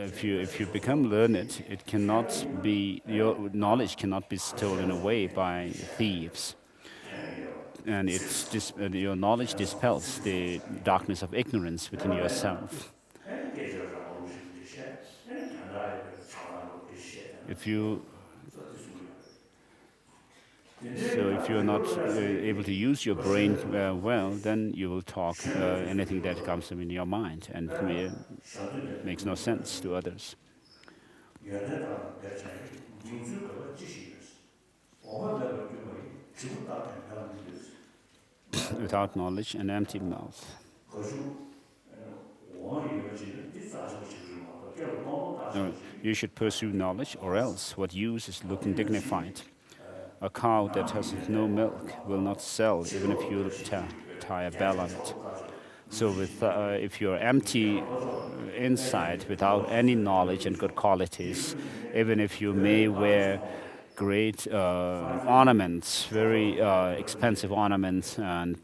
S2: if you become learned, it cannot be, your knowledge cannot be stolen away by thieves, and your knowledge dispels the darkness of ignorance within yourself. If you are not able to use your brain well, then you will talk anything that comes in your mind, and makes no sense to others. Without knowledge, an empty mouth. You should pursue knowledge, or else what use is looking dignified. A cow that has no milk will not sell, even if you tie a bell on it. So if you're empty inside, without any knowledge and good qualities, even if you may wear great ornaments, very expensive ornaments, and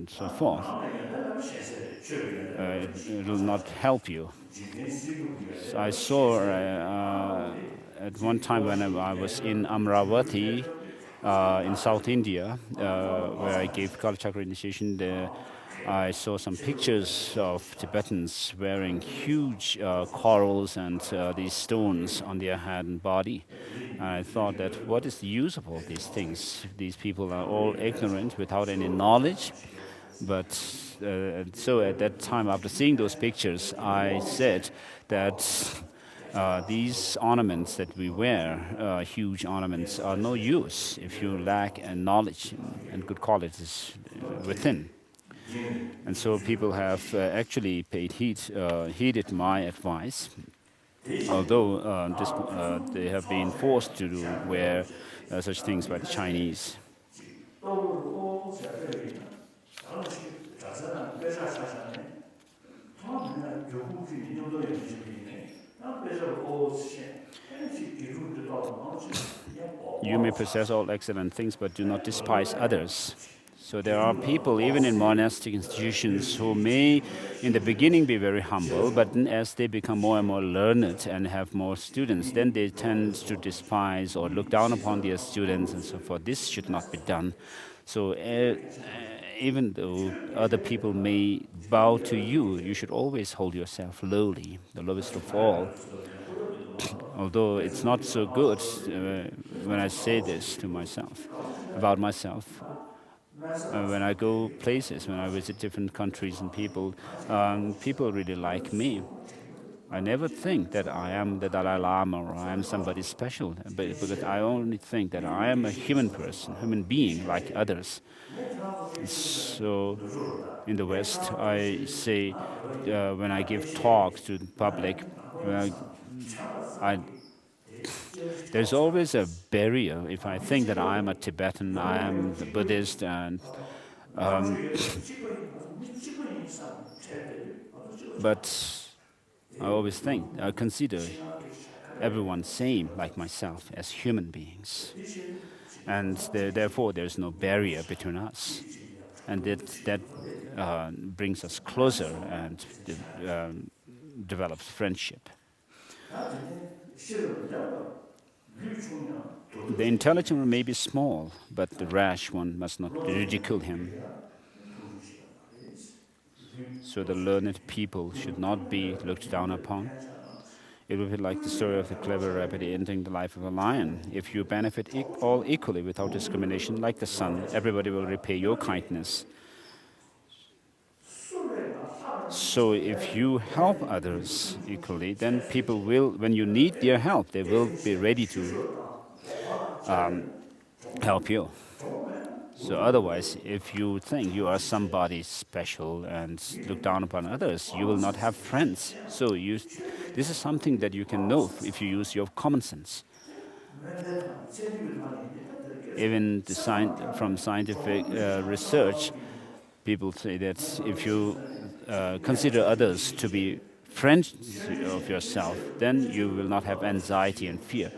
S2: so forth, it will not help you. So I saw at one time when I was in Amravati, in South India, where I gave Kala Chakra initiation, I saw some pictures of Tibetans wearing huge corals and these stones on their head and body. And I thought that what is the use of all these things? These people are all ignorant without any knowledge. But so at that time, after seeing those pictures, I said that these ornaments that we wear, huge ornaments, are no use if you lack knowledge and good qualities within. And so people have actually heeded my advice, although they have been forced to wear such things by the Chinese. You may possess all excellent things, but do not despise others. So there are people, even in monastic institutions, who may, in the beginning, be very humble, but then as they become more and more learned and have more students, then they tend to despise or look down upon their students and so forth. This should not be done. So even though other people may bow to you, you should always hold yourself lowly, the lowest of all. Although it's not so good when I say this to myself, about myself. When I go places, when I visit different countries and people, people really like me. I never think that I am the Dalai Lama or I am somebody special, because I only think that I am a human person, human being like others. So in the West, I say when I give talks to the public, there's always a barrier. If I think that I am a Tibetan, I am a Buddhist, and but I always think, I consider everyone same like myself as human beings, and therefore there's no barrier between us, and that brings us closer and develops friendship. The intelligent one may be small, but the rash one must not ridicule him. So the learned people should not be looked down upon. It would be like the story of the clever rabbit entering the life of a lion. If you benefit all equally without discrimination, like the sun, everybody will repay your kindness. So if you help others equally, then people will, when you need their help, they will be ready to help you. So otherwise, if you think you are somebody special and look down upon others, you will not have friends. So this is something that you can know if you use your common sense. Even from scientific research, people say that if you consider others to be friends of yourself, then you will not have anxiety and fear.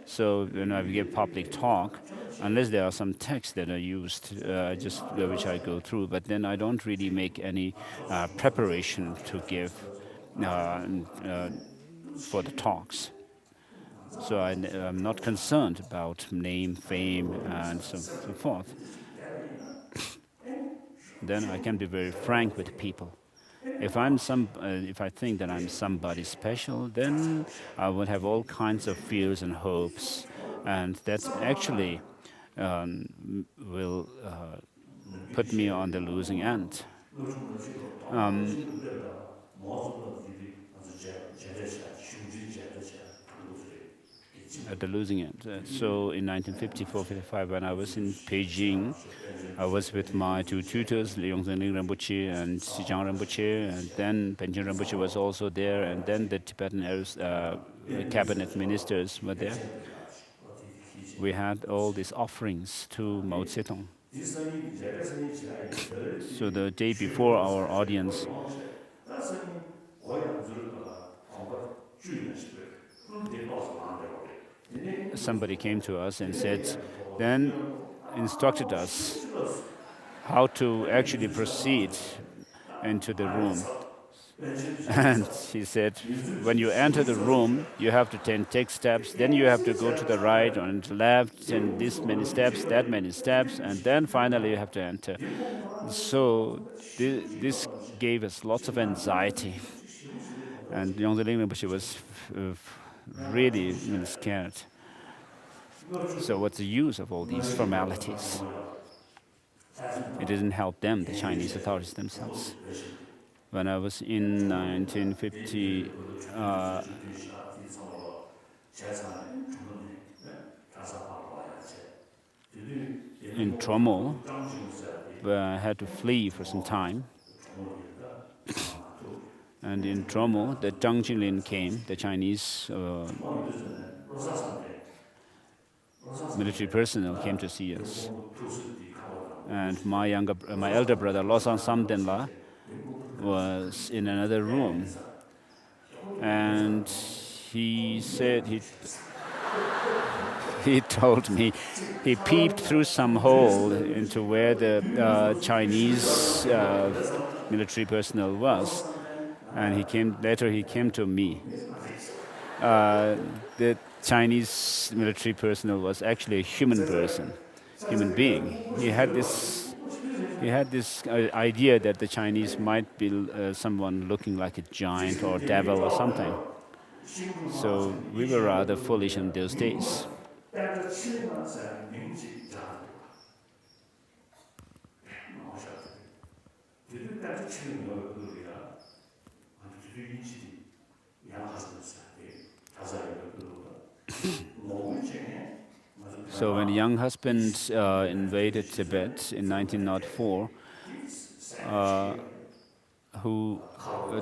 S2: So when I give public talk, unless there are some texts that are used, which I go through, but then I don't really make any preparation to give for the talks. So I'm not concerned about name, fame, and so forth. Then I can be very frank with people. If I think that I'm somebody special, then I would have all kinds of fears and hopes, and that actually will put me on the losing end. At the losing end. So in 1954-55, when I was in Beijing, I was with my two tutors, Yongzhen Rinpoche and Xijang Rinpoche, and then Penchen Rinpoche was also there, and then the Tibetan cabinet ministers were there. We had all these offerings to Mao Zedong. So the day before our audience, somebody came to us and then instructed us how to actually proceed into the room. And he said, when you enter the room, you have to take steps, then you have to go to the right and left, and this many steps, that many steps, and then finally you have to enter. So this gave us lots of anxiety. And Yongzhe Rinpoche was really scared. So what's the use of all these formalities? It didn't help them, the Chinese authorities themselves. When I was in 1950, in Tromo, where I had to flee for some time. And in Tromo, the Zhang Jinlin came, the Chinese military personnel came to see us. And my elder brother, Losang Samdenla, was in another room. And he said, he told me, he peeped through some hole into where the Chinese military personnel was. And later he came to me. The Chinese military personnel was actually a human being. He had this idea that the Chinese might be someone looking like a giant or devil or something. So we were rather foolish in those days. So when the young husband invaded Tibet in 1904,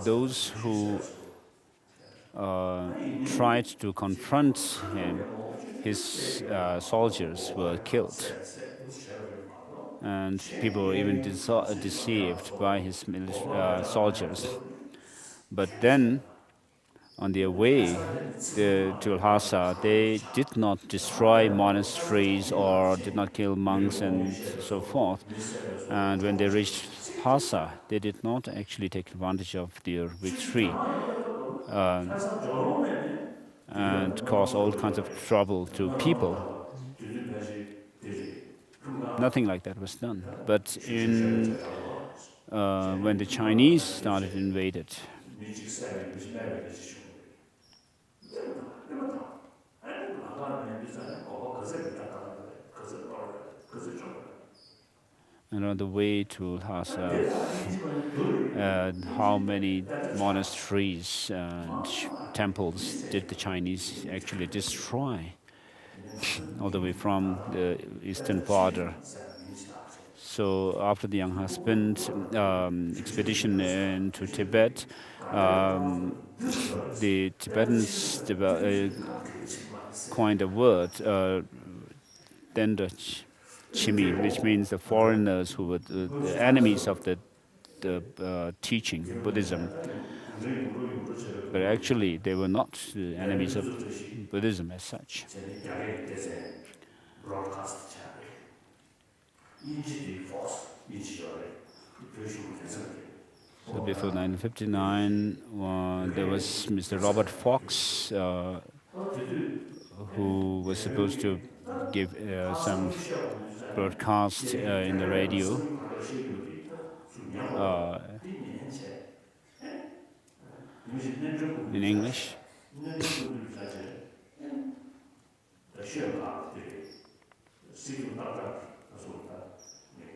S2: those who tried to confront him, his soldiers were killed. And people were even deceived by his soldiers. But then, on their way to Lhasa, they did not destroy monasteries or did not kill monks and so forth. And when they reached Lhasa, they did not actually take advantage of their victory and cause all kinds of trouble to people. Nothing like that was done. But when the Chinese started invaded, and on the way to Lhasa, how many monasteries and temples did the Chinese actually destroy all the way from the eastern border? So after the young husband expedition into Tibet, the Tibetans coined a word, Denda Chimi, which means the foreigners who were the enemies of the teaching, Buddhism. But actually, they were not the enemies of Buddhism as such. So before 1959, there was Mr. Robert Fox, who was supposed to give some broadcast in the radio. In English.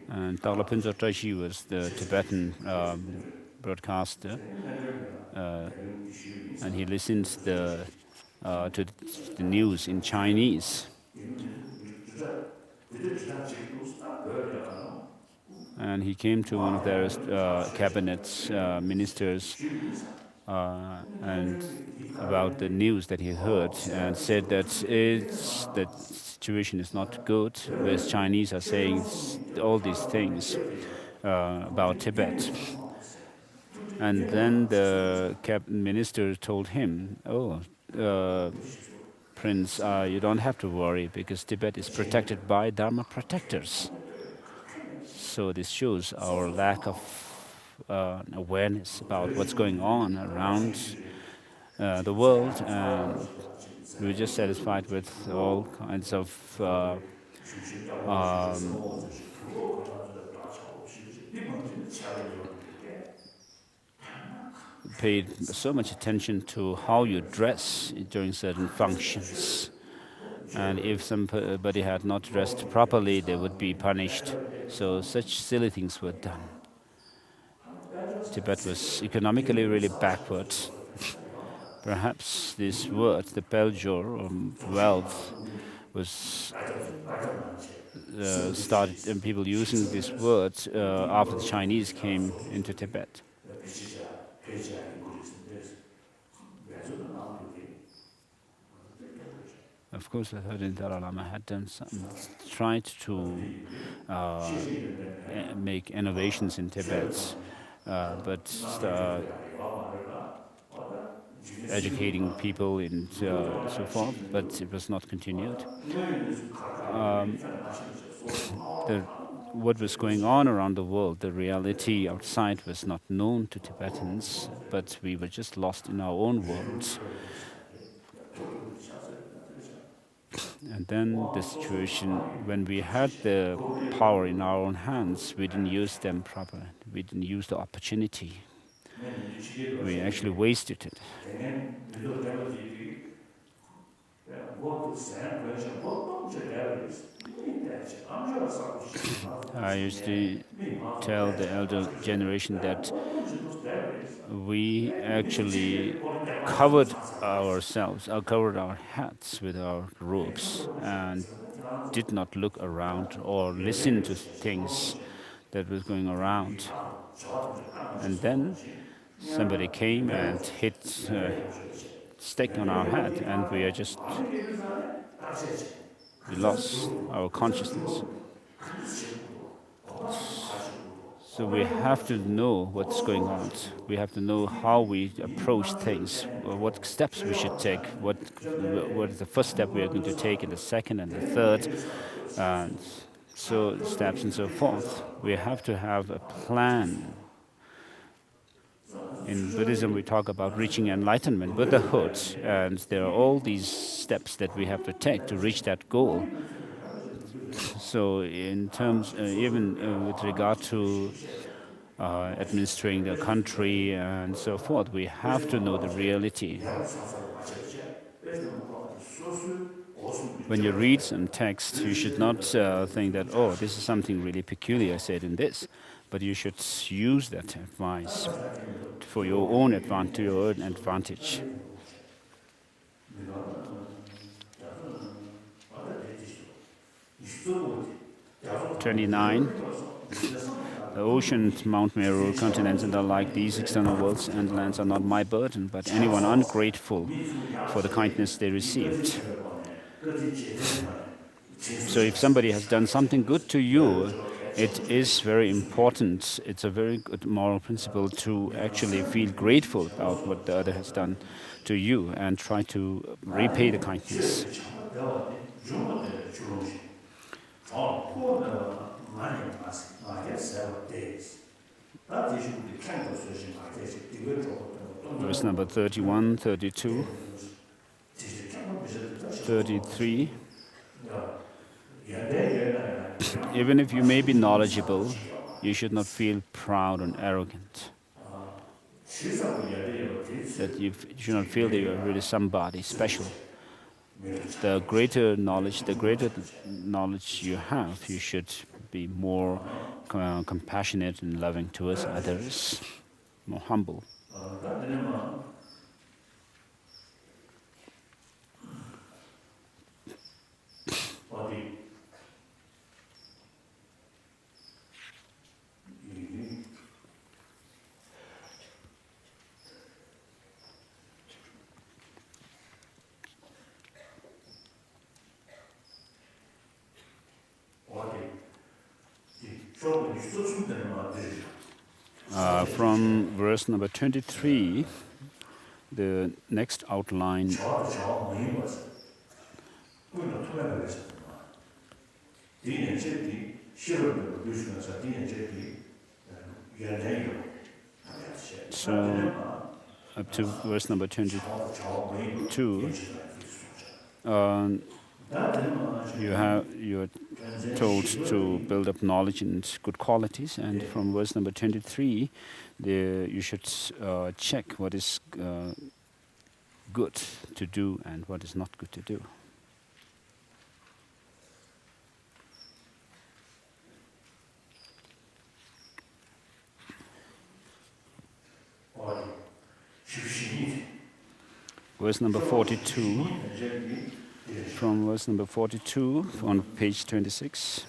S2: And Dalai Tashi was the Tibetan broadcaster, and he listened to the news in Chinese. And he came to one of their cabinet ministers and about the news that he heard, and said that the situation is not good, whereas Chinese are saying all these things about Tibet. And then the cabinet minister told him, "Oh, Prince, you don't have to worry because Tibet is protected by Dharma protectors." So this shows our lack of awareness about what's going on around the world, and we were just satisfied with all kinds of um, paid so much attention to how you dress during certain functions. And if somebody had not dressed properly, they would be punished. So such silly things were done. Tibet was economically really backward. Perhaps this word, the Peljor, wealth, was started, and people using this word after the Chinese came into Tibet. Of course, I heard the Dalai Lama had done some, tried to make innovations in Tibet, but educating people and so forth, but it was not continued. The, what was going on around the world, the reality outside was not known to Tibetans, but we were just lost in our own worlds. And then the situation, when we had the power in our own hands, we didn't use them properly. We didn't use the opportunity. We actually wasted it. I used to tell the elder generation that we actually covered ourselves, covered our heads with our robes, and did not look around or listen to things that was going around. And then somebody came and hit a stick on our head, and we lost our consciousness. So we have to know what's going on. We have to know how we approach things, what steps we should take, what is the first step we are going to take, and the second and the third, and so steps and so forth. We have to have a plan. In Buddhism, we talk about reaching enlightenment, Buddhahood, and there are all these steps that we have to take to reach that goal. So, in terms, even with regard to administering the country and so forth, we have to know the reality. When you read some text, you should not think that, oh, this is something really peculiar said in this, but you should use that advice for your own advantage. 29. The oceans, Mount Meru, continents, and the like, these external worlds and lands are not my burden, but anyone ungrateful for the kindness they received. So if somebody has done something good to you, it is very important. It's a very good moral principle to actually feel grateful about what the other has done to you and try to repay the kindness. Verse number 31, 32, 33. Even if you may be knowledgeable, you should not feel proud and arrogant. That you should not feel that you are really somebody special. The greater knowledge you have, you should be more compassionate and loving towards others, more humble. From verse number 23, the next outline. So up to verse number 22, you're told to build up knowledge and good qualities, and from verse number 23, you should check what is good to do and what is not good to do. Verse number 42, from verse number 42 on page 26.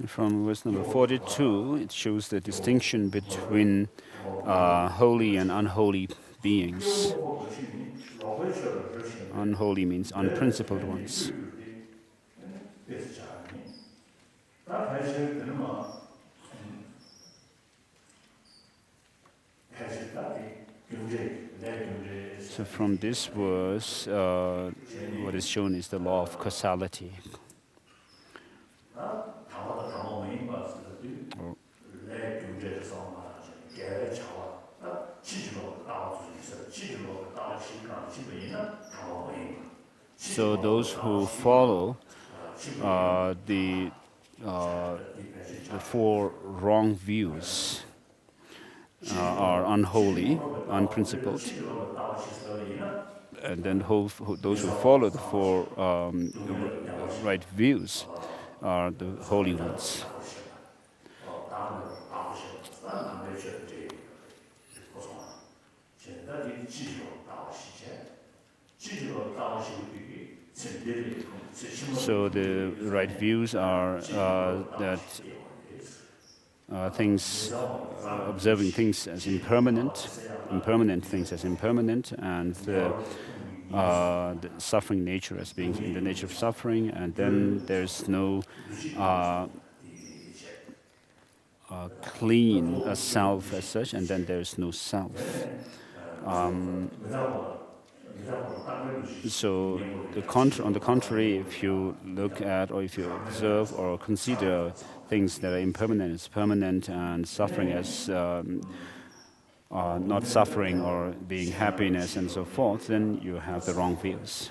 S2: From verse number 42, it shows the distinction between holy and unholy beings. Unholy means unprincipled ones. So from this verse, what is shown is the law of causality. So those who follow the four wrong views are unholy, unprincipled, and then those who follow the four right views are the holy ones. So the right views are that observing things as impermanent, impermanent things as impermanent, and the suffering nature as being in the nature of suffering, and then there's no clean self as such, and then there's no self. So on the contrary, if you look at or if you observe or consider things that are impermanent as permanent and suffering as not suffering or being happiness and so forth, then you have the wrong views.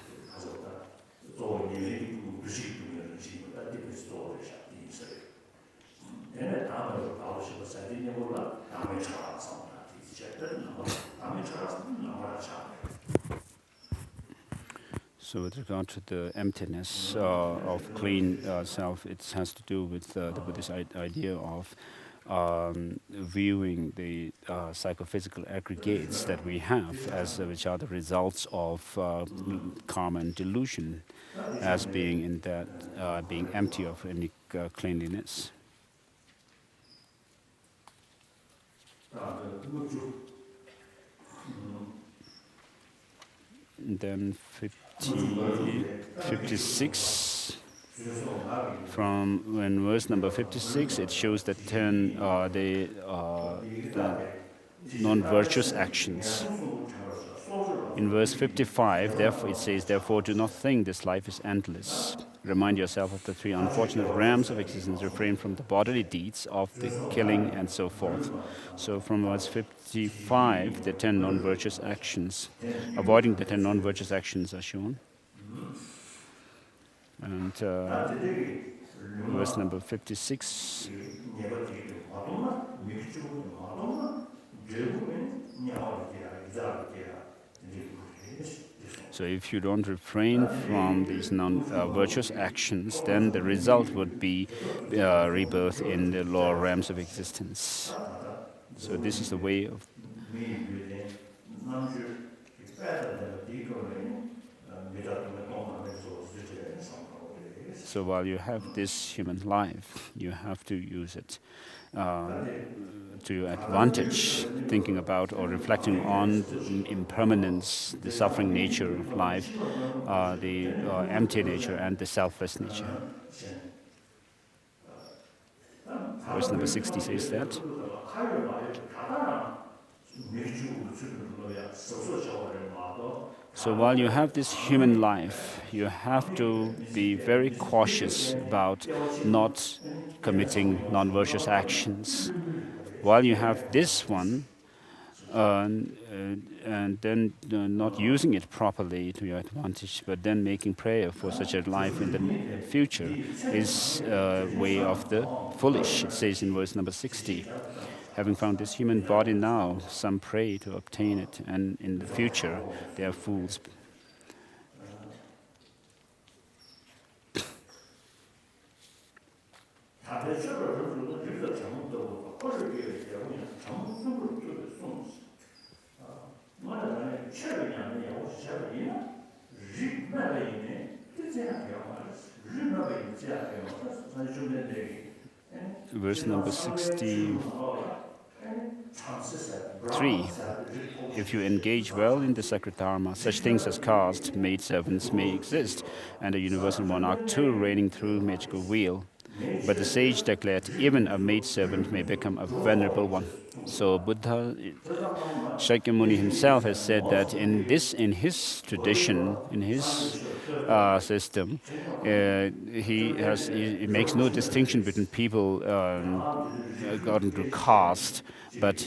S2: So with regard to the emptiness of clean self, it has to do with the Buddhist idea of viewing the psychophysical aggregates that we have, as which are the results of karma and delusion, as being in that being empty of any cleanliness. And then 56, from when verse number 56, it shows that 10 the non-virtuous actions. In verse 55, therefore, it says, "Therefore, do not think this life is endless. Remind yourself of the three unfortunate realms of existence. Refrain from the bodily deeds of the killing," and so forth. So from verse 55, the 10 non-virtuous actions, avoiding the 10 non-virtuous actions are shown. And verse number 56. So if you don't refrain from these non-virtuous actions, then the result would be rebirth in the lower realms of existence. So this is the way of... So while you have this human life, you have to use it to your advantage, thinking about or reflecting on the impermanence, the suffering nature of life, the empty nature, and the selfless nature. Verse number 60 says that. So while you have this human life, you have to be very cautious about not committing non-virtuous actions. While you have this one, and then not using it properly to your advantage, but then making prayer for such a life in the future is a way of the foolish. It says in verse number 60. Having found this human body now, some pray to obtain it, and in the future they are fools. Verse number 63. If you engage well in the sacred dharma, such things as caste, maidservants may exist, and a universal monarch too reigning through magical wheel. But the sage declared even a maidservant may become a venerable one. So Buddha, Shakyamuni himself has said that in his tradition, in his system, he makes no distinction between people according to caste, but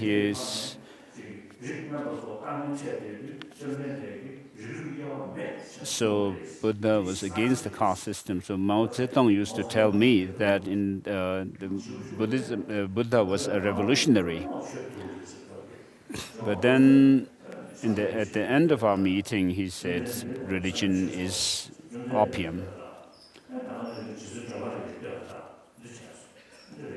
S2: so Buddha was against the caste system. So Mao Zedong used to tell me that in the Buddhism, Buddha was a revolutionary. But then at the end of our meeting, he said religion is opium.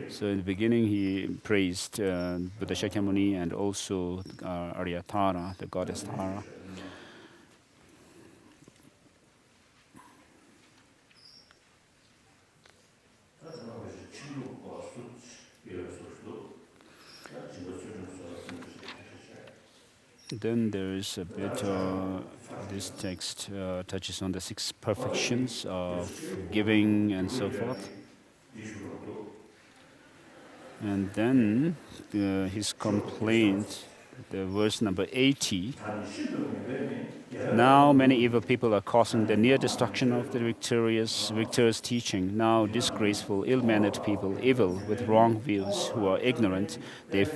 S2: So in the beginning, he praised Buddha Shakyamuni and also Arya Tara, the goddess Tara. Then there is a bit, this text touches on the 6 perfections of giving and so forth. And then his complaint, the verse number 80. Now many evil people are causing the near destruction of the victorious teaching. Now disgraceful, ill-mannered people, evil, with wrong views, who are ignorant, they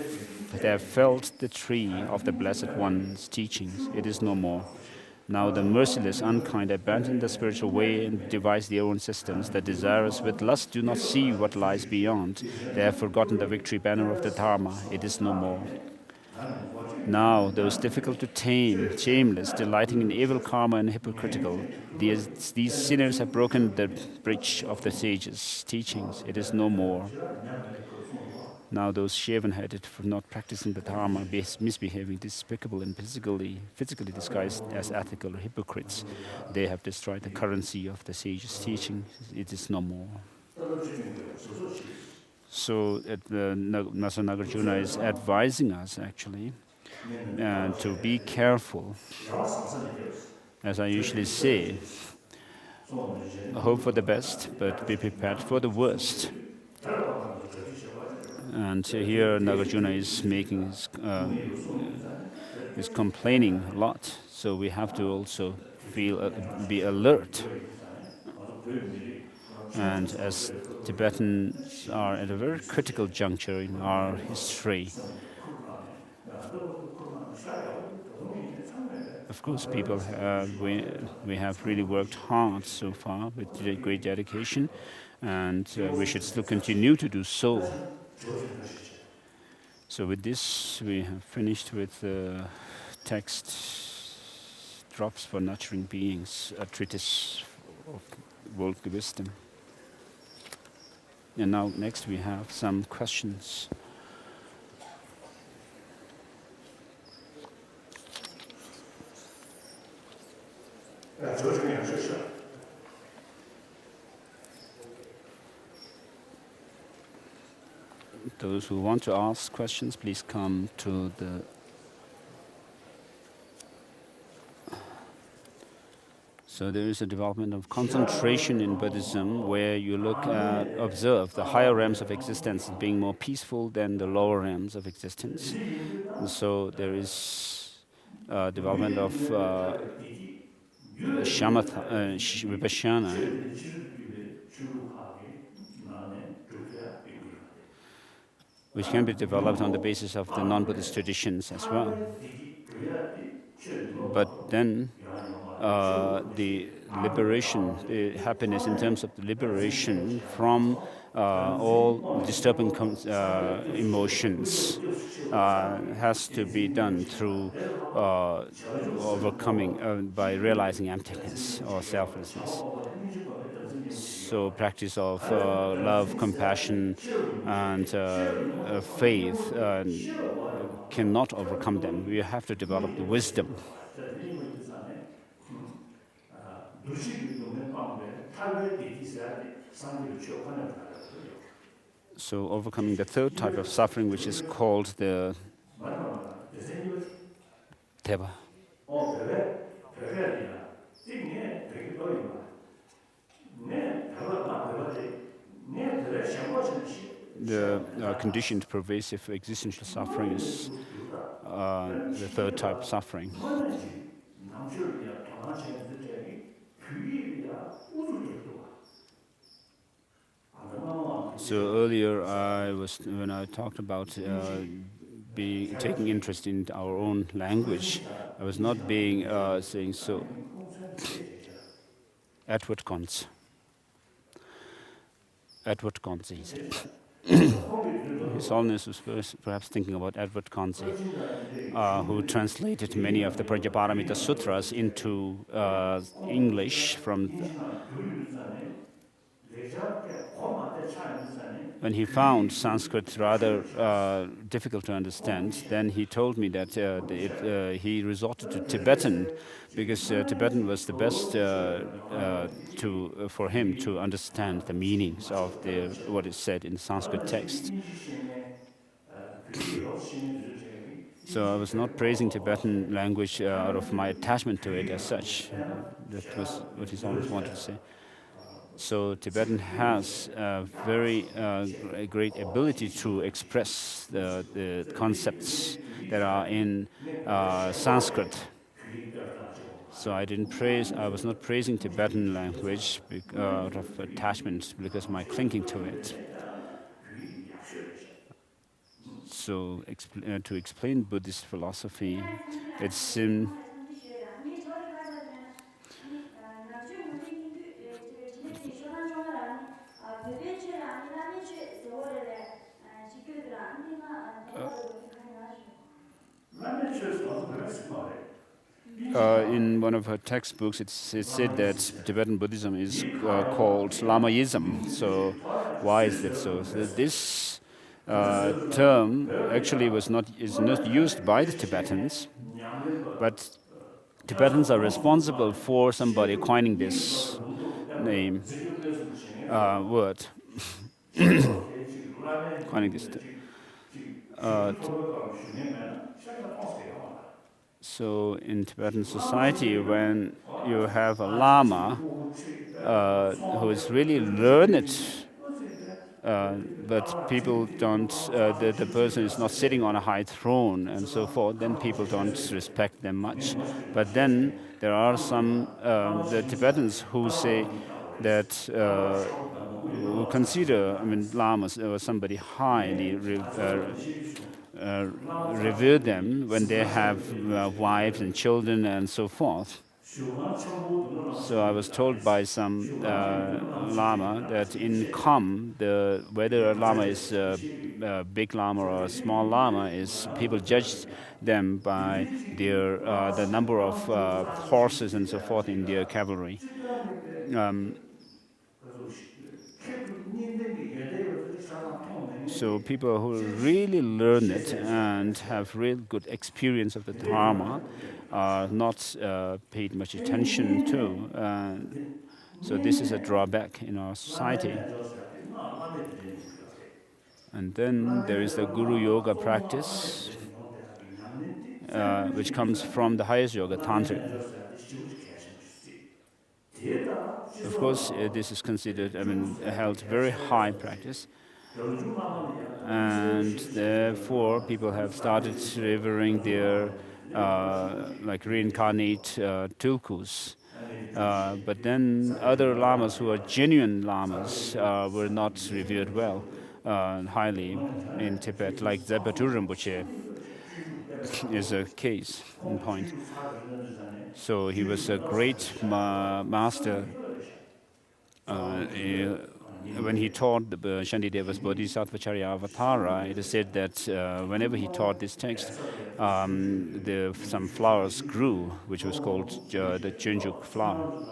S2: have felled the tree of the Blessed One's teachings. It is no more. Now the merciless, unkind abandon the spiritual way and devise their own systems. The desirous with lust do not see what lies beyond. They have forgotten the victory banner of the Dharma. It is no more. Now those difficult to tame, shameless, delighting in evil karma and hypocritical, these sinners have broken the bridge of the sages' teachings. It is no more. Now those shaven-headed for not practicing the Dharma, misbehaving, despicable, and physically disguised as ethical or hypocrites, they have destroyed the currency of the sages' teaching. It is no more. So Master Nagarjuna is advising us, actually, to be careful. As I usually say, hope for the best, but be prepared for the worst. And here Nagarjuna is making is complaining a lot. So we have to also be alert. And as Tibetans are at a very critical juncture in our history, of course, people we have really worked hard so far with great dedication, and we should still continue to do so. So with this, we have finished with the text Drops for Nurturing Beings, a treatise of worldly wisdom. And now next we have some questions. those who want to ask questions, please come to the... So there is a development of concentration in Buddhism where you observe the higher realms of existence as being more peaceful than the lower realms of existence. And so there is development of vipassana, which can be developed on the basis of the non-Buddhist traditions as well. But then the liberation, the happiness in terms of the liberation from all disturbing emotions has to be done through overcoming, by realizing emptiness or selflessness. So practice of love, compassion, and faith cannot overcome them. We have to develop the wisdom. So overcoming the third type of suffering, which is called the Teba. The conditioned pervasive existential suffering is the third type of suffering. So earlier, when I talked about taking interest in our own language, I was not saying so. Edward Conze, he said. His Holiness was perhaps thinking about Edward Conze, who translated many of the Prajnaparamita Sutras into English when he found Sanskrit rather difficult to understand, then he told me that he resorted to Tibetan because Tibetan was the best for him to understand the meanings of what is said in the Sanskrit text. So I was not praising Tibetan language out of my attachment to it as such. That was what His Holiness wanted to say. So Tibetan has a very great ability to express the concepts that are in Sanskrit. So I was not praising Tibetan language out of attachment because of my clinging to it. So to explain Buddhist philosophy, it's in one of her textbooks, it's said that Tibetan Buddhism is called Lamaism. So why is that so? So this term actually is not used by the Tibetans, but Tibetans are responsible for somebody coining this word, coining this term. So in Tibetan society, when you have a Lama who is really learned, but people don't, the person is not sitting on a high throne and so forth, then people don't respect them much. But then there are some, the Tibetans who say that, who consider, Lamas or somebody highly revere them when they have wives and children and so forth. So I was told by some Lama that in Kham, whether a Lama is a big Lama or a small Lama, people judge them by the number of horses and so forth in their cavalry. So people who really learn it and have real good experience of the Dharma are not paid much attention to. So this is a drawback in our society. And then there is the Guru Yoga practice, which comes from the highest yoga, Tantra. Of course, this is considered, a held very high practice, and therefore people have started revering their like reincarnate tulkus. But then other lamas who are genuine lamas were not revered well, highly in Tibet, like Zebatu Rinpoche is a case in point. So he was a great master. When he taught the Shantideva's Bodhisattvacharya Avatara, it is said that whenever he taught this text, some flowers grew, which was called the Chunjuk flower.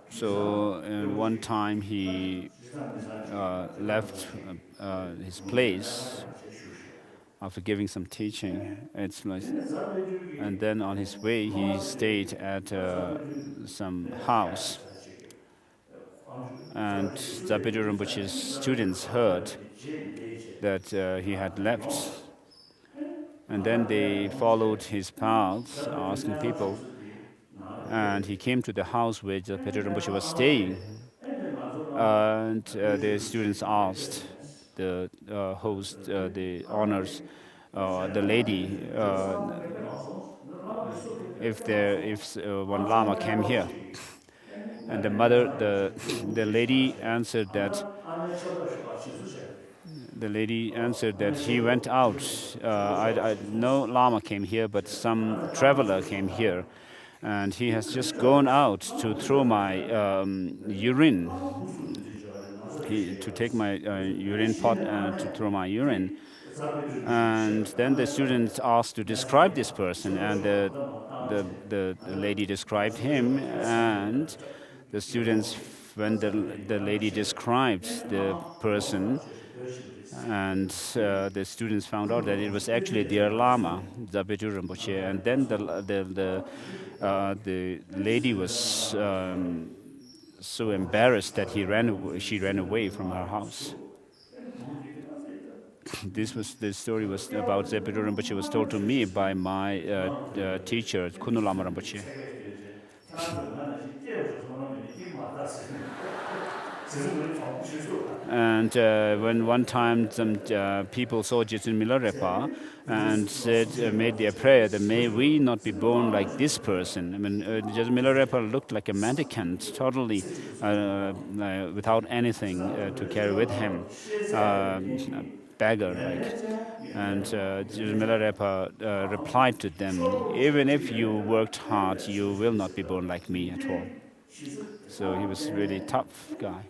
S2: So one time he left his place after giving some teaching. And then on his way he stayed at some house. And Zapedu Rinpoche's students heard that he had left. And then they followed his paths, asking people. And he came to the house where Zapedu Rinpoche was staying. And the students asked the host, the honors, the lady, if one Lama came here. And the lady answered that he went out. No Lama came here, but some traveler came here. And he has just gone out to throw my urine, to take my urine pot to throw my urine. And then the students asked to describe this person, and the lady described him. And the students, when the lady described the person, and the students found out that it was actually their Lama, Zapedu Rinpoche. And then the lady was so embarrassed that she ran away from her house. The story was about Zapedu Rinpoche was told to me by my teacher, Kunu Lama Rinpoche. And when one time some people saw Jetsun Milarepa and made their prayer that may we not be born like this person. Jetsun Milarepa looked like a mendicant, totally without anything to carry with him, beggar like. And Jetsun Milarepa replied to them, even if you worked hard, you will not be born like me at all. So he was really a tough guy.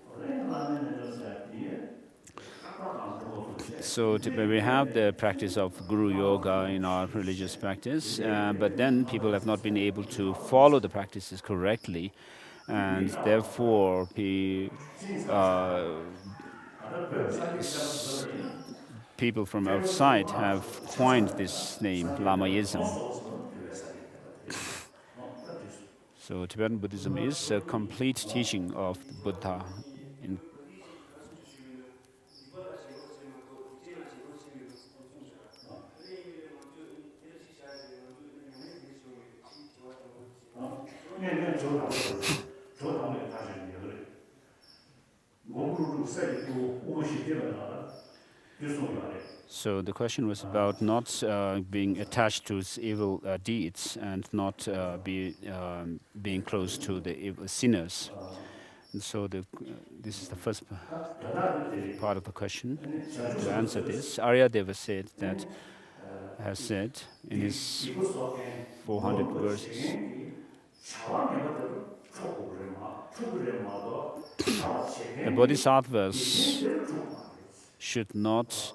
S2: So we have the practice of Guru Yoga in our religious practice, but then people have not been able to follow the practices correctly, and therefore people from outside have coined this name, Lamaism. So Tibetan Buddhism is a complete teaching of the Buddha. So the question was about not being attached to evil deeds and not being close to the evil sinners. And so this is the first part of the question. To answer this, Aryadeva has said in his 400 verses, the bodhisattvas should not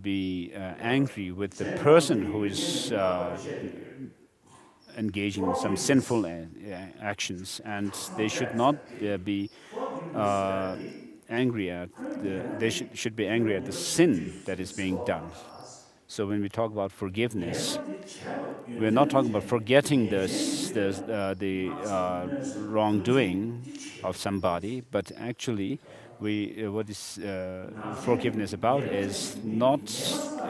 S2: be angry with the person who is engaging in some sinful actions, and they should not be angry at should be angry at the sin that is being done. So when we talk about forgiveness, we're not talking about forgetting the wrongdoing of somebody, but actually, what is forgiveness about is not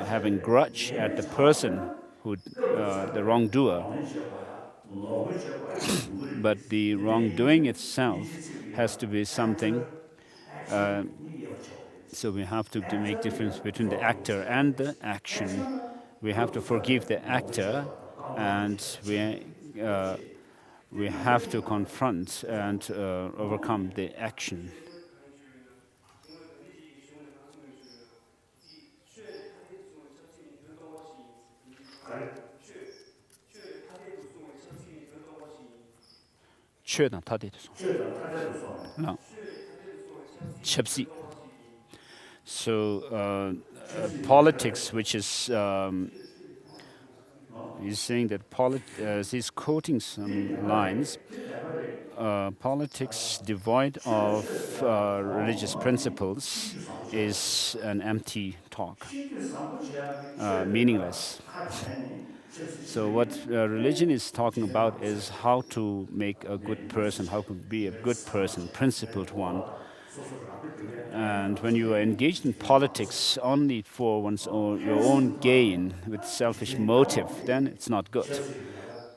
S2: having grudge at the person who the wrongdoer, but the wrongdoing itself has to be something. So we have to make difference between the actor and the action. We have to forgive the actor, and we have to confront and overcome the action. 최단 타대도서. No. 첩시. So politics, which is he's saying that he's quoting some lines. Politics devoid of religious principles is an empty talk, meaningless. So what religion is talking about is how to make a good person, how to be a good person, principled one. And when you are engaged in politics only for your own gain with selfish motive, then it's not good.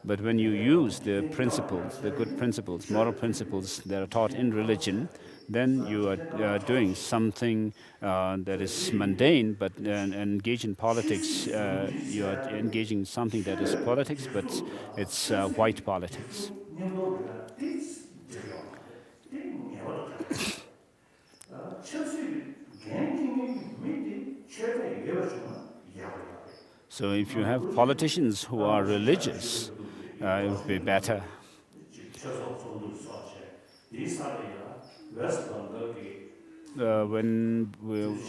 S2: But when you use the principles, the good principles, moral principles that are taught in religion, then you are doing something that is mundane, but engage in politics, you are engaging in something that is politics, but it's white politics. So if you have politicians who are religious, it would be better.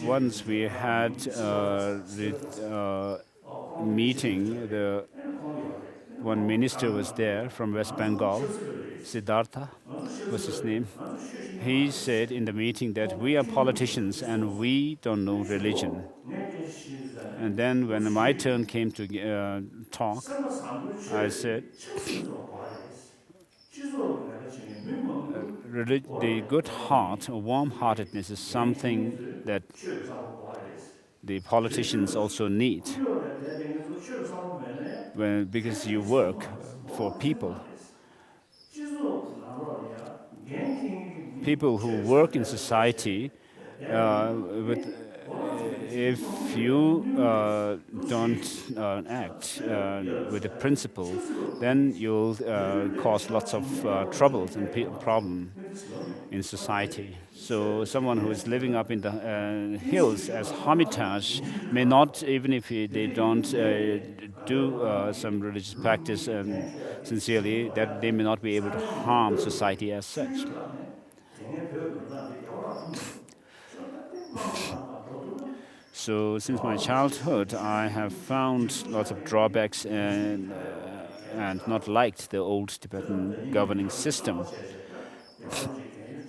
S2: Once we had a meeting, one minister was there from West Bengal, Siddhartha was his name. He said in the meeting that we are politicians and we don't know religion. And then when my turn came to talk, I said, the good heart, or warm-heartedness, is something that the politicians also need, because you work for people. People who work in society, if you don't act with a principle, then you'll cause lots of troubles and problems in society. So someone who is living up in the hills as hermitage may not, even if they don't do some religious practice sincerely, that they may not be able to harm society as such. So since my childhood, I have found lots of drawbacks and not liked the old Tibetan governing system.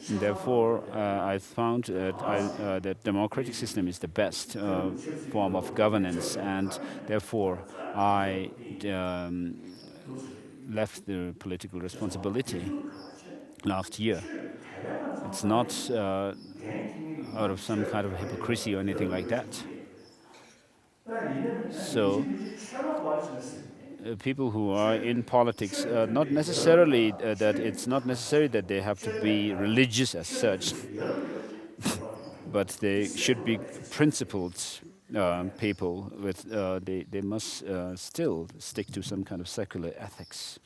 S2: And therefore, I found that democratic system is the best form of governance, and therefore I left the political responsibility last year. It's not out of some kind of hypocrisy or anything like that. So people who are in politics, not necessarily that it's not necessary that they have to be religious as such, but they should be principled people. They must still stick to some kind of secular ethics.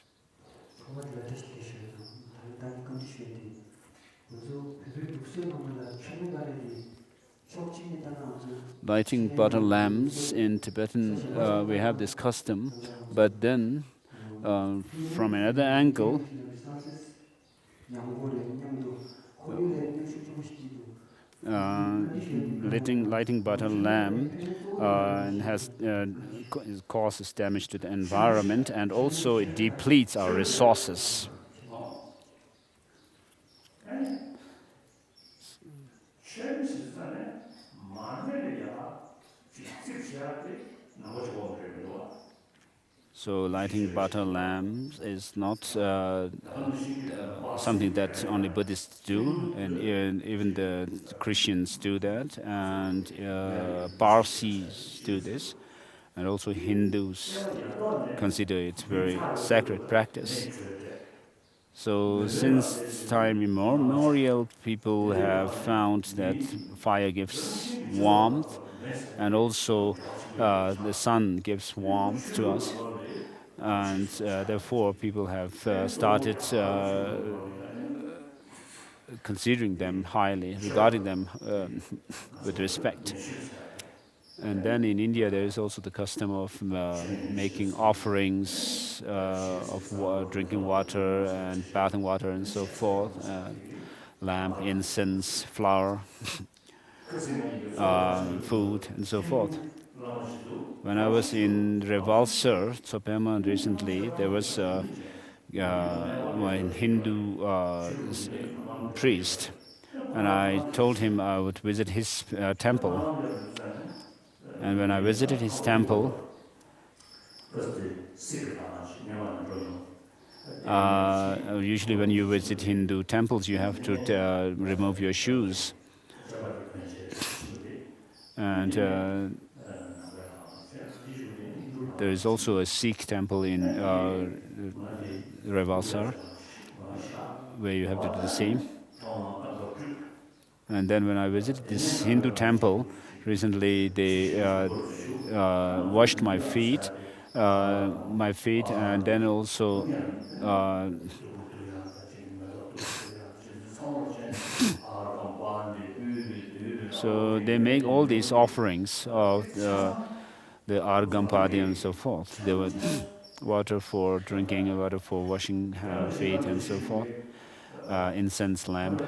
S2: Lighting butter lamps in Tibetan, we have this custom, but then from another angle, lighting butter lamp causes damage to the environment, and also it depletes our resources. So lighting butter lamps is not something that only Buddhists do, and even the Christians do that, and Parsis do this, and also Hindus consider it very sacred practice. So since time immemorial, people have found that fire gives warmth, and also the sun gives warmth to us, and therefore people have started considering them highly, regarding them with respect. And then in India, there is also the custom of making offerings of drinking water and bathing water and so forth, lamp, incense, flour, food, and so forth. When I was in Revalsar, Tsopeman recently, there was one Hindu priest, and I told him I would visit his temple. And when I visited his temple, usually when you visit Hindu temples, you have to remove your shoes. And there is also a Sikh temple in Revalsar, where you have to do the same. And then when I visited this Hindu temple, recently they washed my feet, and then also so they make all these offerings of the argampadi and so forth. There were water for drinking, water for washing feet and so forth, incense lamp.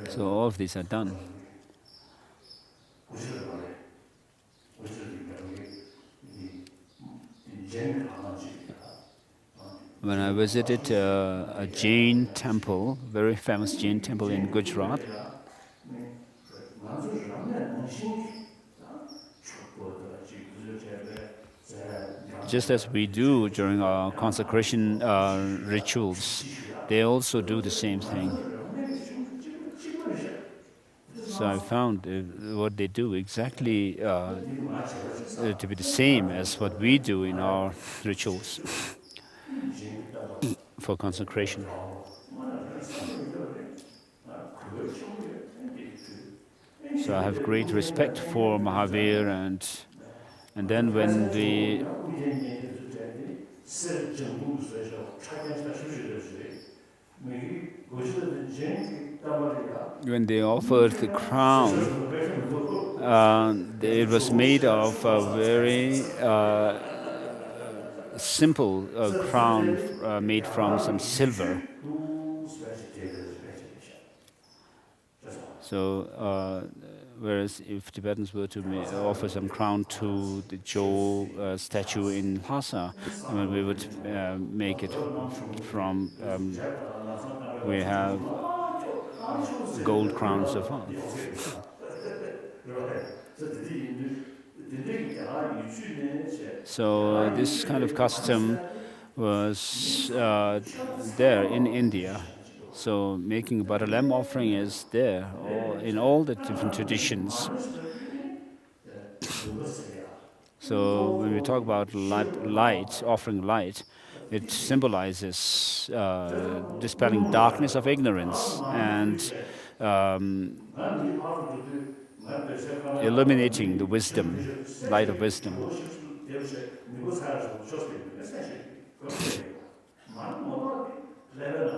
S2: So all of these are done. When I visited a Jain temple, very famous Jain temple in Gujarat, just as we do during our consecration rituals, they also do the same thing. So I found what they do exactly to be the same as what we do in our rituals for consecration. So I have great respect for Mahavir, and then when they offered the crown, it was made of a very simple crown made from some silver. So, whereas if Tibetans were to offer some crown to the Jo statue in Lhasa, we would make it from, we have gold crowns so far. So this kind of custom was there in India. So making a butter lamp offering is there in all the different traditions. So when we talk about light, offering light, it symbolizes dispelling darkness of ignorance and illuminating the wisdom, light of wisdom.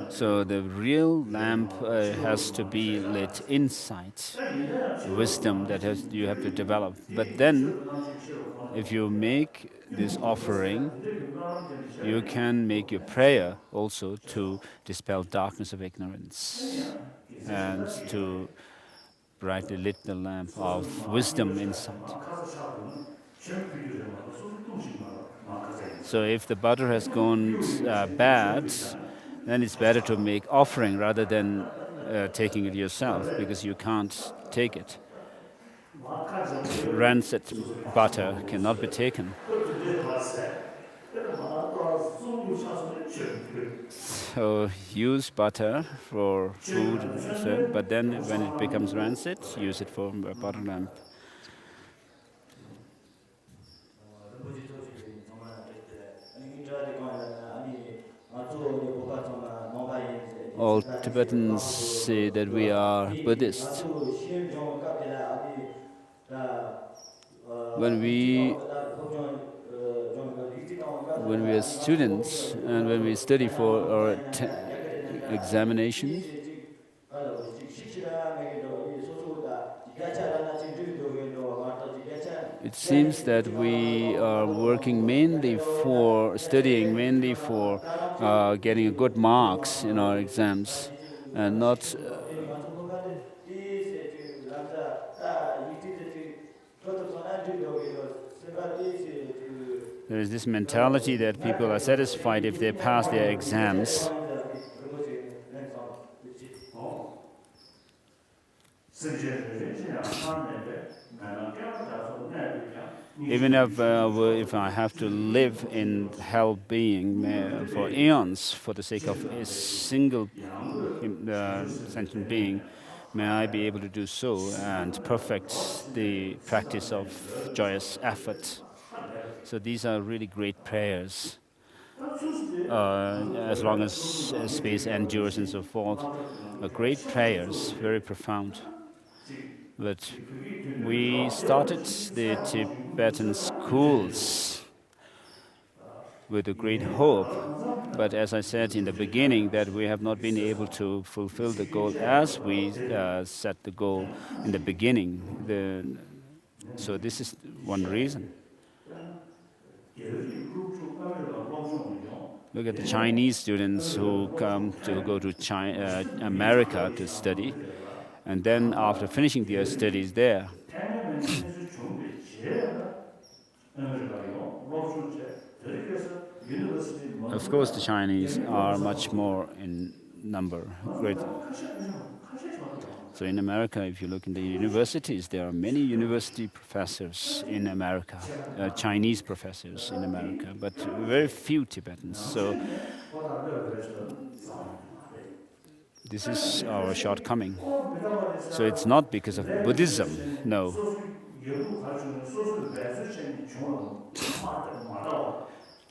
S2: So the real lamp has to be lit inside, wisdom that you have to develop. But then, if you make this offering, you can make your prayer also to dispel darkness of ignorance and to brightly lit the lamp of wisdom inside. So if the butter has gone bad, then it's better to make offering rather than taking it yourself, because you can't take it. rancid butter cannot be taken. So use butter for food, but then when it becomes rancid, use it for a butter lamp. All Tibetans say that we are Buddhists. When we are students and when we study for our examination, it seems that we are working mainly for studying, mainly for getting good marks in our exams, and not. There is this mentality that people are satisfied if they pass their exams. Even if I have to live in hell being for eons for the sake of a single sentient being, may I be able to do so and perfect the practice of joyous effort. So these are really great prayers. As long as space endures and so forth, great prayers, very profound. But we started the Tibetan schools with a great hope. But as I said in the beginning, that we have not been able to fulfill the goal as we set the goal in the beginning. So this is one reason. Look at the Chinese students who come to go to America to study, and then after finishing their studies there, of course the Chinese are much more in number. Great. So in America, if you look in the universities, there are many university professors in America, Chinese professors in America, but very few Tibetans. So this is our shortcoming. So it's not because of Buddhism, no.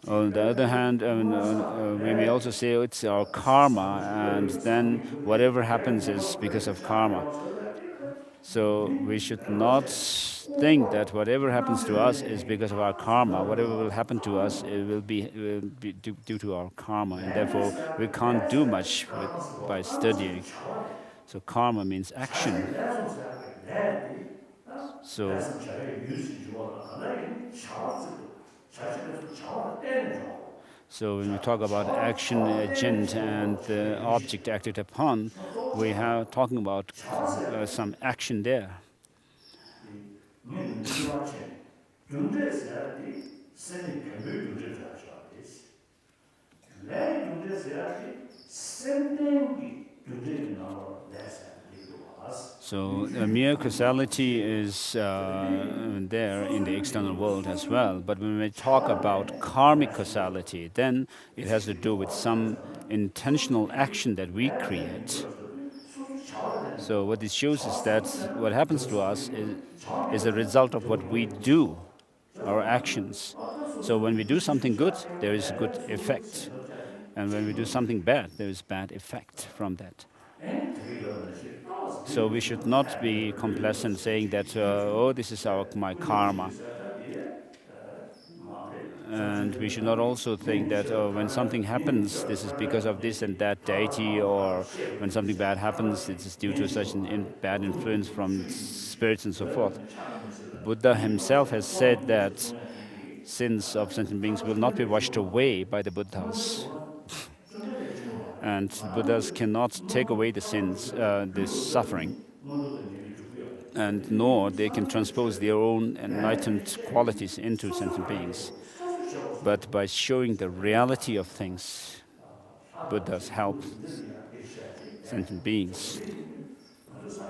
S2: On the other hand, we may also say it's our karma, and then whatever happens is because of karma. So we should not think that whatever happens to us is because of our karma. Whatever will happen to us, it will be due to our karma, and therefore we can't do much by studying. So karma means action. So when we talk about action agent and the object acted upon, we are talking about some action there. So mere causality is there in the external world as well. But when we talk about karmic causality, then it has to do with some intentional action that we create. So what this shows is that what happens to us is a result of what we do, our actions. So when we do something good, there is a good effect. And when we do something bad, there is bad effect from that. So we should not be complacent saying that, oh, this is my karma. And we should not also think that when something happens, this is because of this and that deity, or when something bad happens, it is due to such bad influence from spirits and so forth. Buddha himself has said that sins of sentient beings will not be washed away by the Buddhas. And Buddhas cannot take away the sins, the suffering, and nor they can transpose their own enlightened qualities into sentient beings. But by showing the reality of things, Buddhas help sentient beings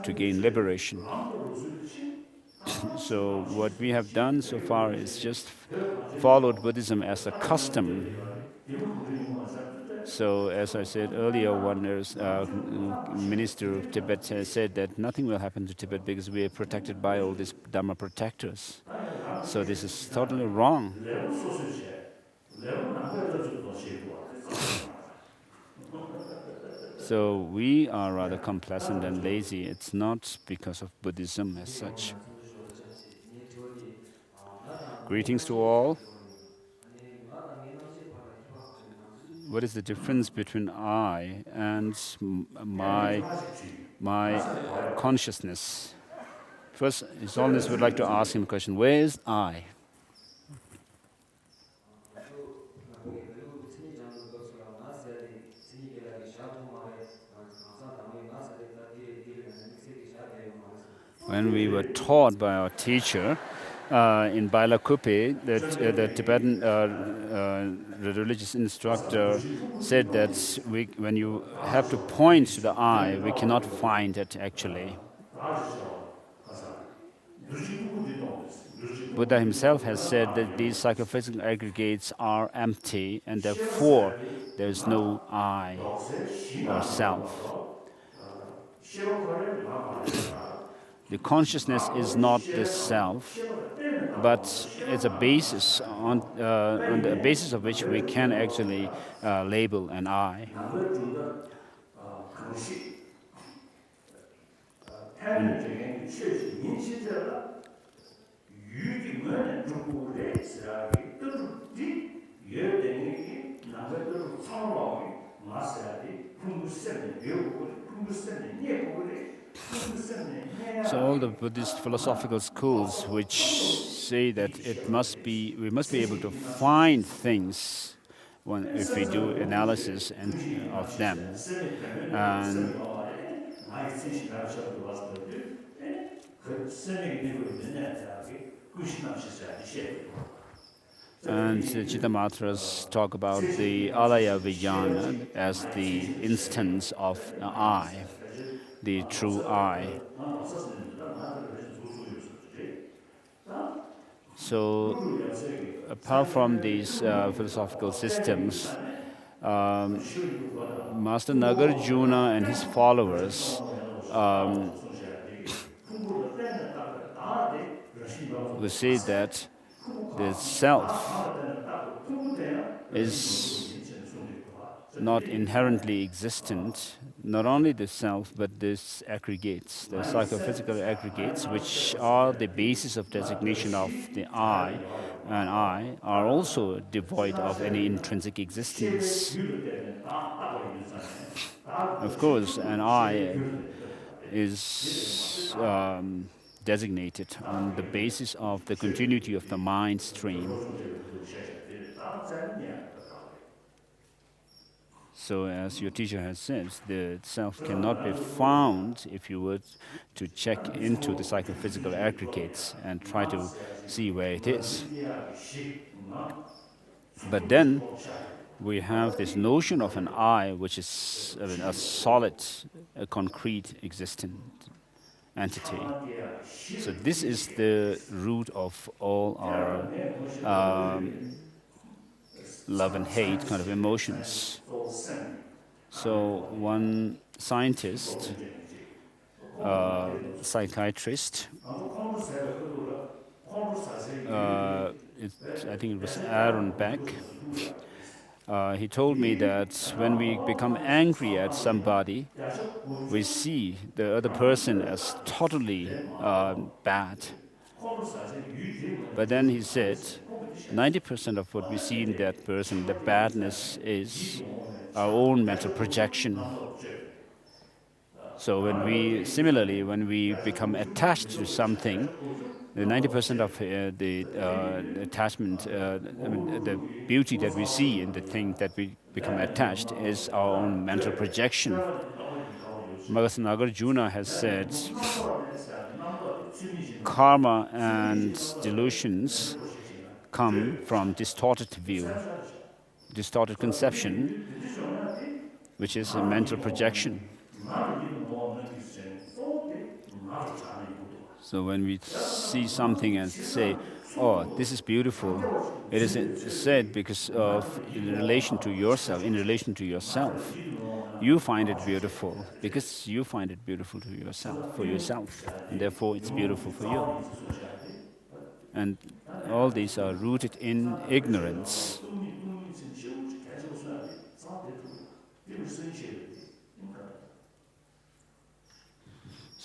S2: to gain liberation. So what we have done so far is just followed Buddhism as a custom. So as I said earlier, one minister of Tibet said that nothing will happen to Tibet because we are protected by all these Dharma protectors. So this is totally wrong. So we are rather complacent and lazy. It's not because of Buddhism as such. Greetings to all. What is the difference between I and my consciousness? First, His Holiness would like to ask him a question. Where is I? When we were taught by our teacher in Bailakuppe, that the Tibetan the religious instructor said that when you have to point to the I, we cannot find it actually. Buddha himself has said that these psychophysical aggregates are empty and therefore there is no I or self. The consciousness is not the self, but it's a basis on the basis of which we can actually label an I. So all the Buddhist philosophical schools which say that we must be able to find things if we do analysis of them. And the Chittamantras talk about the alaya vijnana as the instance of I, the true I. So, apart from these philosophical systems, Master Nagarjuna and his followers will say that the self is not inherently existent. Not only the self, but these aggregates, the psychophysical aggregates, which are the basis of designation of the I, and I are also devoid of any intrinsic existence. Of course, an I is designated on the basis of the continuity of the mind stream. So, as your teacher has said, the self cannot be found if you were to check into the psychophysical aggregates and try to see where it is. But then we have this notion of an I, which is a solid, a concrete, existent entity. So this is the root of all our love and hate kind of emotions. So one scientist, psychiatrist, I think it was Aaron Beck, he told me that when we become angry at somebody, we see the other person as totally bad. But then he said, 90% of what we see in that person, the badness, is our own mental projection. So when we become attached to something, the 90% of the attachment, the beauty that we see in the thing that we become attached is our own mental projection. Master Nagarjuna has said, karma and delusions come from distorted view, distorted conception, which is a mental projection. So when we see something and say, "Oh, this is beautiful," it is said because of in relation to yourself. In relation to yourself, you find it beautiful because you find it beautiful to yourself, for yourself, and therefore it's beautiful for you. And all these are rooted in ignorance.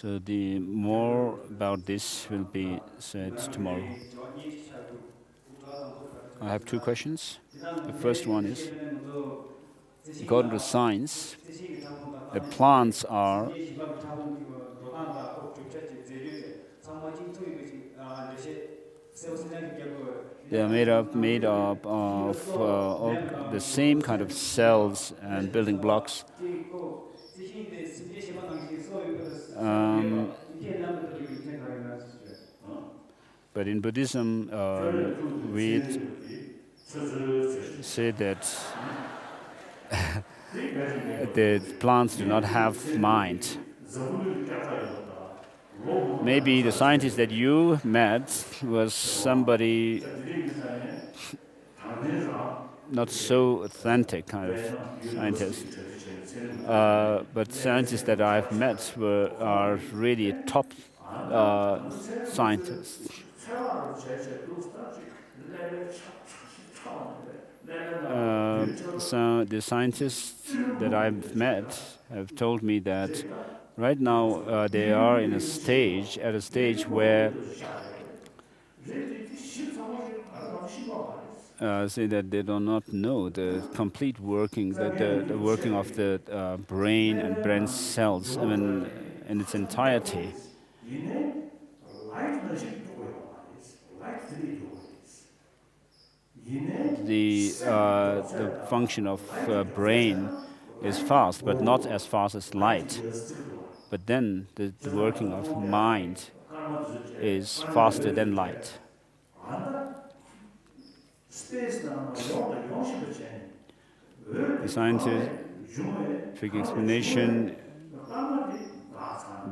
S2: So the more about this will be said tomorrow. I have two questions. The first one is, according to science, the plants are they are made up of all the same kind of cells and building blocks. But in Buddhism, we say that the plants do not have mind. Maybe the scientist that you met was somebody not so authentic kind of scientist. But scientists that I've met are really top scientists. So the scientists that I've met have told me that right now they are at a stage where say that they do not know the complete working, the working of the brain and brain cells, I mean, in its entirety. The function of brain is fast, but not as fast as light. But then the working of mind is faster than light. The scientific explanation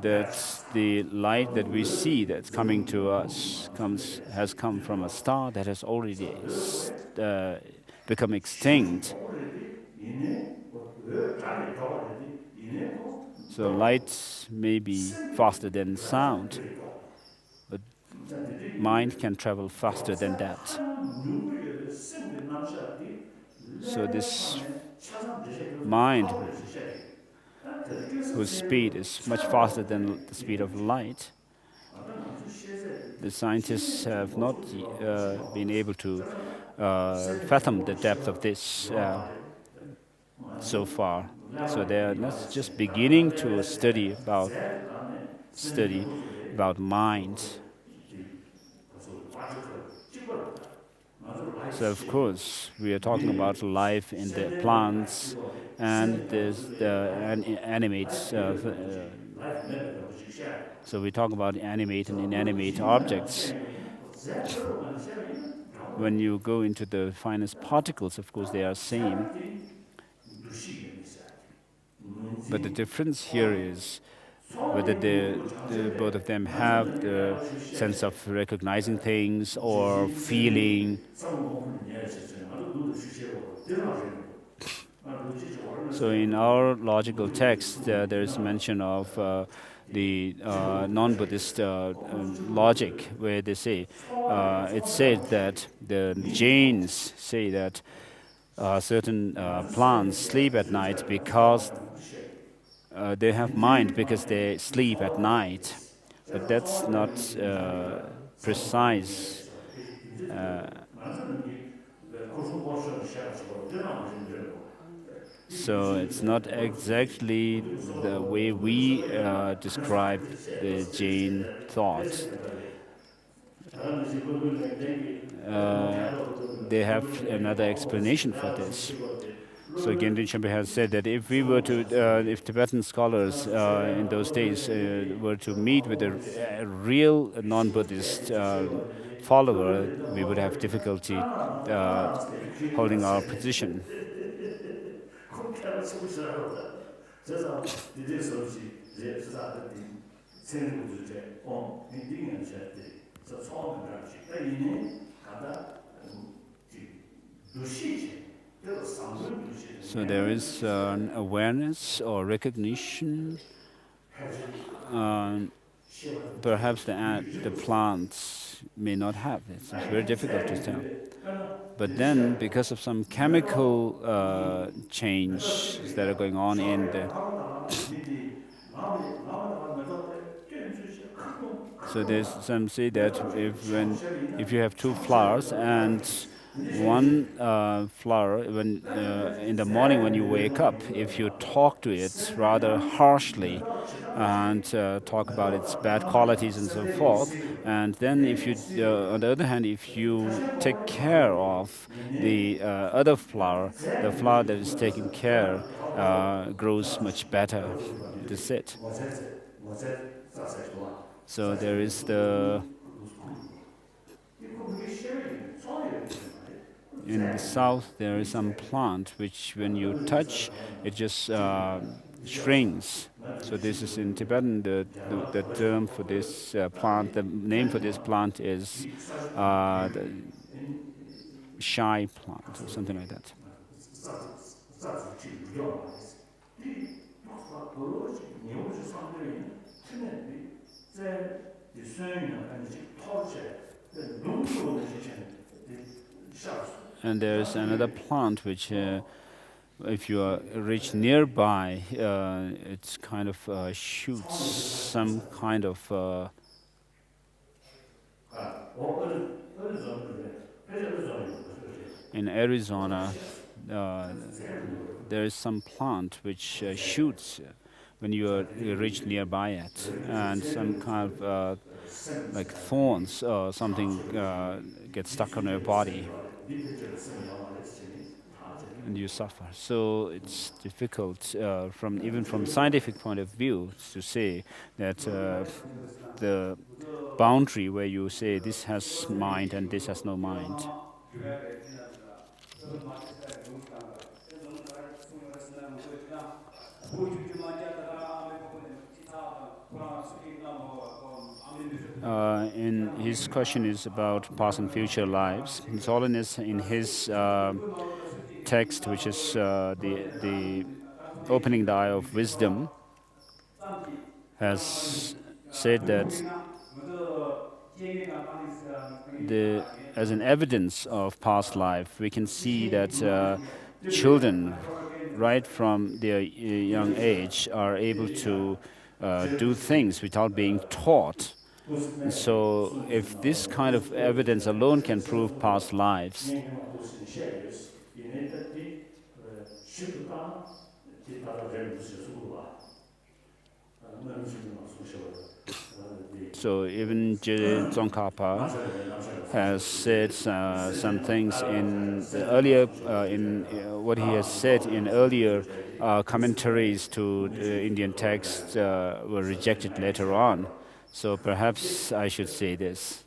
S2: that the light that we see that's coming to us has come from a star that has already become extinct. So light may be faster than sound, but mind can travel faster than that. So this mind, whose speed is much faster than the speed of light, the scientists have not been able to fathom the depth of this so far. So they are not just beginning to study about mind. So of course we are talking about life in the plants and the animates. So we talk about animate and inanimate objects. When you go into the finest particles, of course they are same. But the difference here is whether both of them have the sense of recognizing things or feeling. So in our logical text, there is mention of the non-Buddhist logic, where they say it said that the Jains say that certain plants sleep at night because they have mind because they sleep at night, but that's not precise. So it's not exactly the way we describe the Jain thought. They have another explanation for this. So Genrin Champa has said that if we were to, if Tibetan scholars in those days were to meet with a real non-Buddhist follower, we would have difficulty holding our position. So there is an awareness or recognition. Perhaps the plants may not have it. It's very difficult to tell. But then, because of some chemical changes that are going on in the, so there's some say that if you have two flowers and one flower, when in the morning when you wake up, if you talk to it rather harshly and talk about its bad qualities and so forth, and then if you, on the other hand, if you take care of the other flower, the flower that is taken care grows much better. It is said. So there is in the south there is some plant which when you touch it just shrinks. So this is in Tibetan the term for this plant, the name for this plant is the shy plant or something like that. And there's another plant which, if you reach nearby, it's kind of shoots some kind of. In Arizona, there is some plant which shoots when you reach nearby it, and some kind of like thorns or something get stuck on your body and you suffer. So it's difficult from even from scientific point of view to say that the boundary where you say this has mind and this has no mind. In his question is about past and future lives. His Holiness in his text, which is the opening the eye of wisdom, has said that as an evidence of past life, we can see that children, right from their young age, are able to do things without being taught. And so, if this kind of evidence alone can prove past lives, so even Tsongkhapa has said some things in the earlier, in what he has said in earlier commentaries to Indian texts were rejected later on. So perhaps I should say this.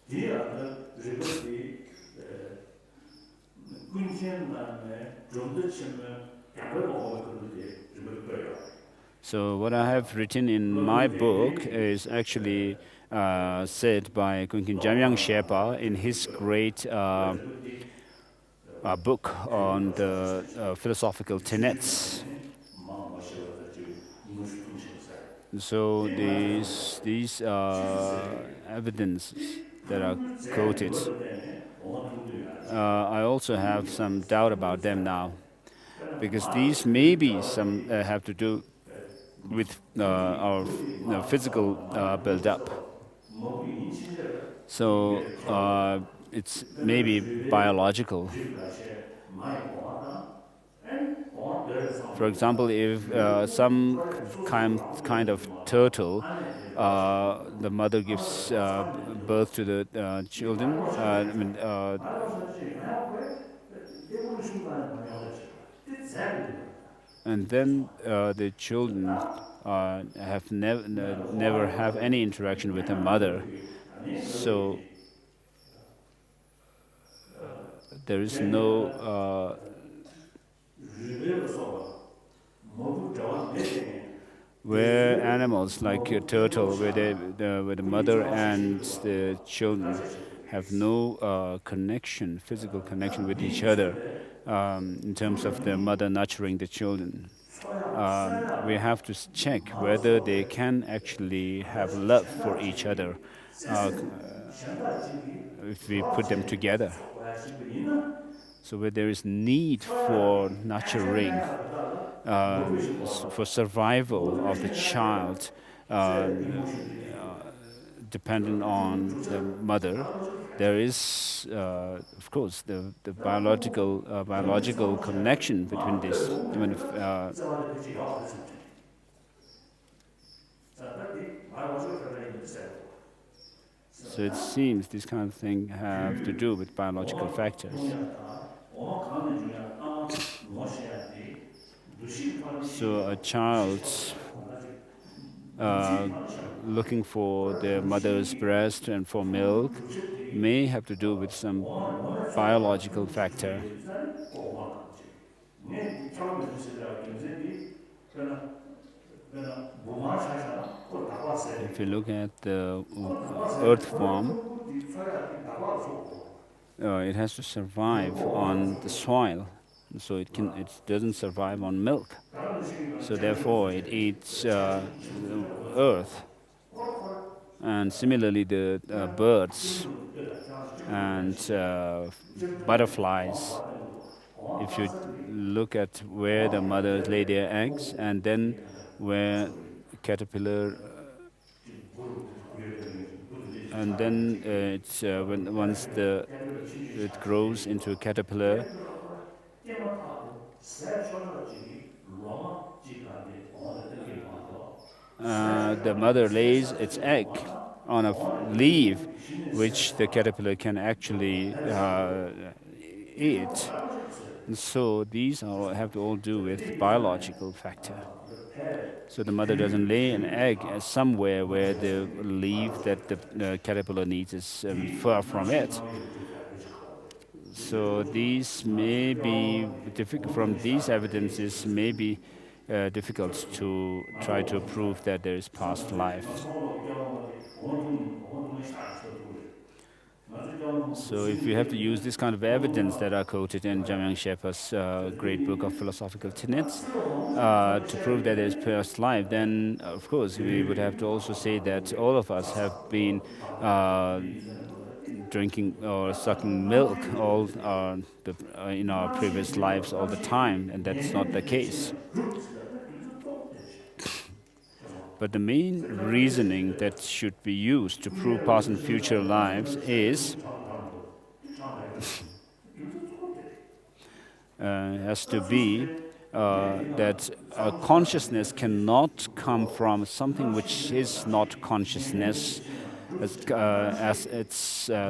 S2: So what I have written in my book is actually said by Kunkin Jamyang Sherpa in his great book on the philosophical tenets. So these evidences that are quoted, I also have some doubt about them now, because these maybe some have to do with our physical build-up. So it's maybe biological. For example, if some kind of turtle, the mother gives birth to the children, and then the children have never have any interaction with the mother. So there is no where animals like a turtle, where where the mother and the children have no connection, physical connection with each other, in terms of the mother nurturing the children. We have to check whether they can actually have love for each other if we put them together. So where there is need for nurturing, for survival of the child, dependent on the mother, there is, of course, the biological connection between this. Even if, so it seems this kind of thing have to do with biological factors. So a child looking for their mother's breast and for milk may have to do with some biological factor. If you look at the earthworm, it has to survive on the soil, so it doesn't survive on milk. So therefore, it eats earth. And similarly, the birds and butterflies, if you look at where the mothers lay their eggs and then where caterpillar, and then once it grows into a caterpillar, the mother lays its egg on a leaf, which the caterpillar can actually eat. And so these have to all do with biological factor. So the mother doesn't lay an egg somewhere where the leaf that the caterpillar needs is far from it. So these may be difficult. From these evidences, may be difficult to try to prove that there is past life. So if you have to use this kind of evidence that are quoted in Jamyang Shepa's great book of philosophical tenets to prove that there is past life, then of course we would have to also say that all of us have been drinking or sucking milk in our previous lives all the time, and that's not the case. But the main reasoning that should be used to prove past and future lives is has to be that consciousness cannot come from something which is not consciousness as its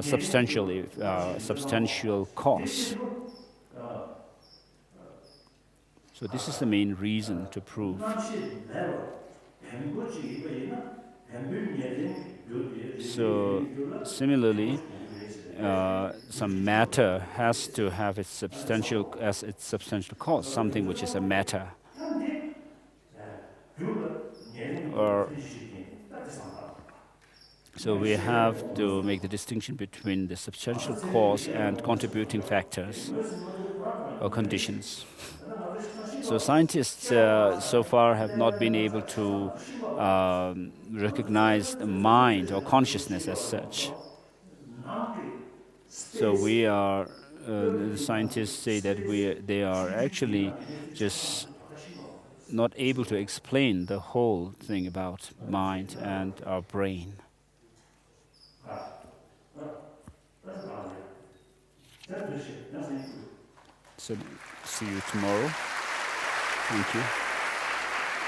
S2: substantial cause. So this is the main reason to prove. So similarly, some matter has to have its substantial cause, something which is a matter. So we have to make the distinction between the substantial cause and contributing factors or conditions. So scientists so far have not been able to recognize the mind or consciousness as such. So the scientists say that they are actually just not able to explain the whole thing about mind and our brain. So see you tomorrow. Thank you.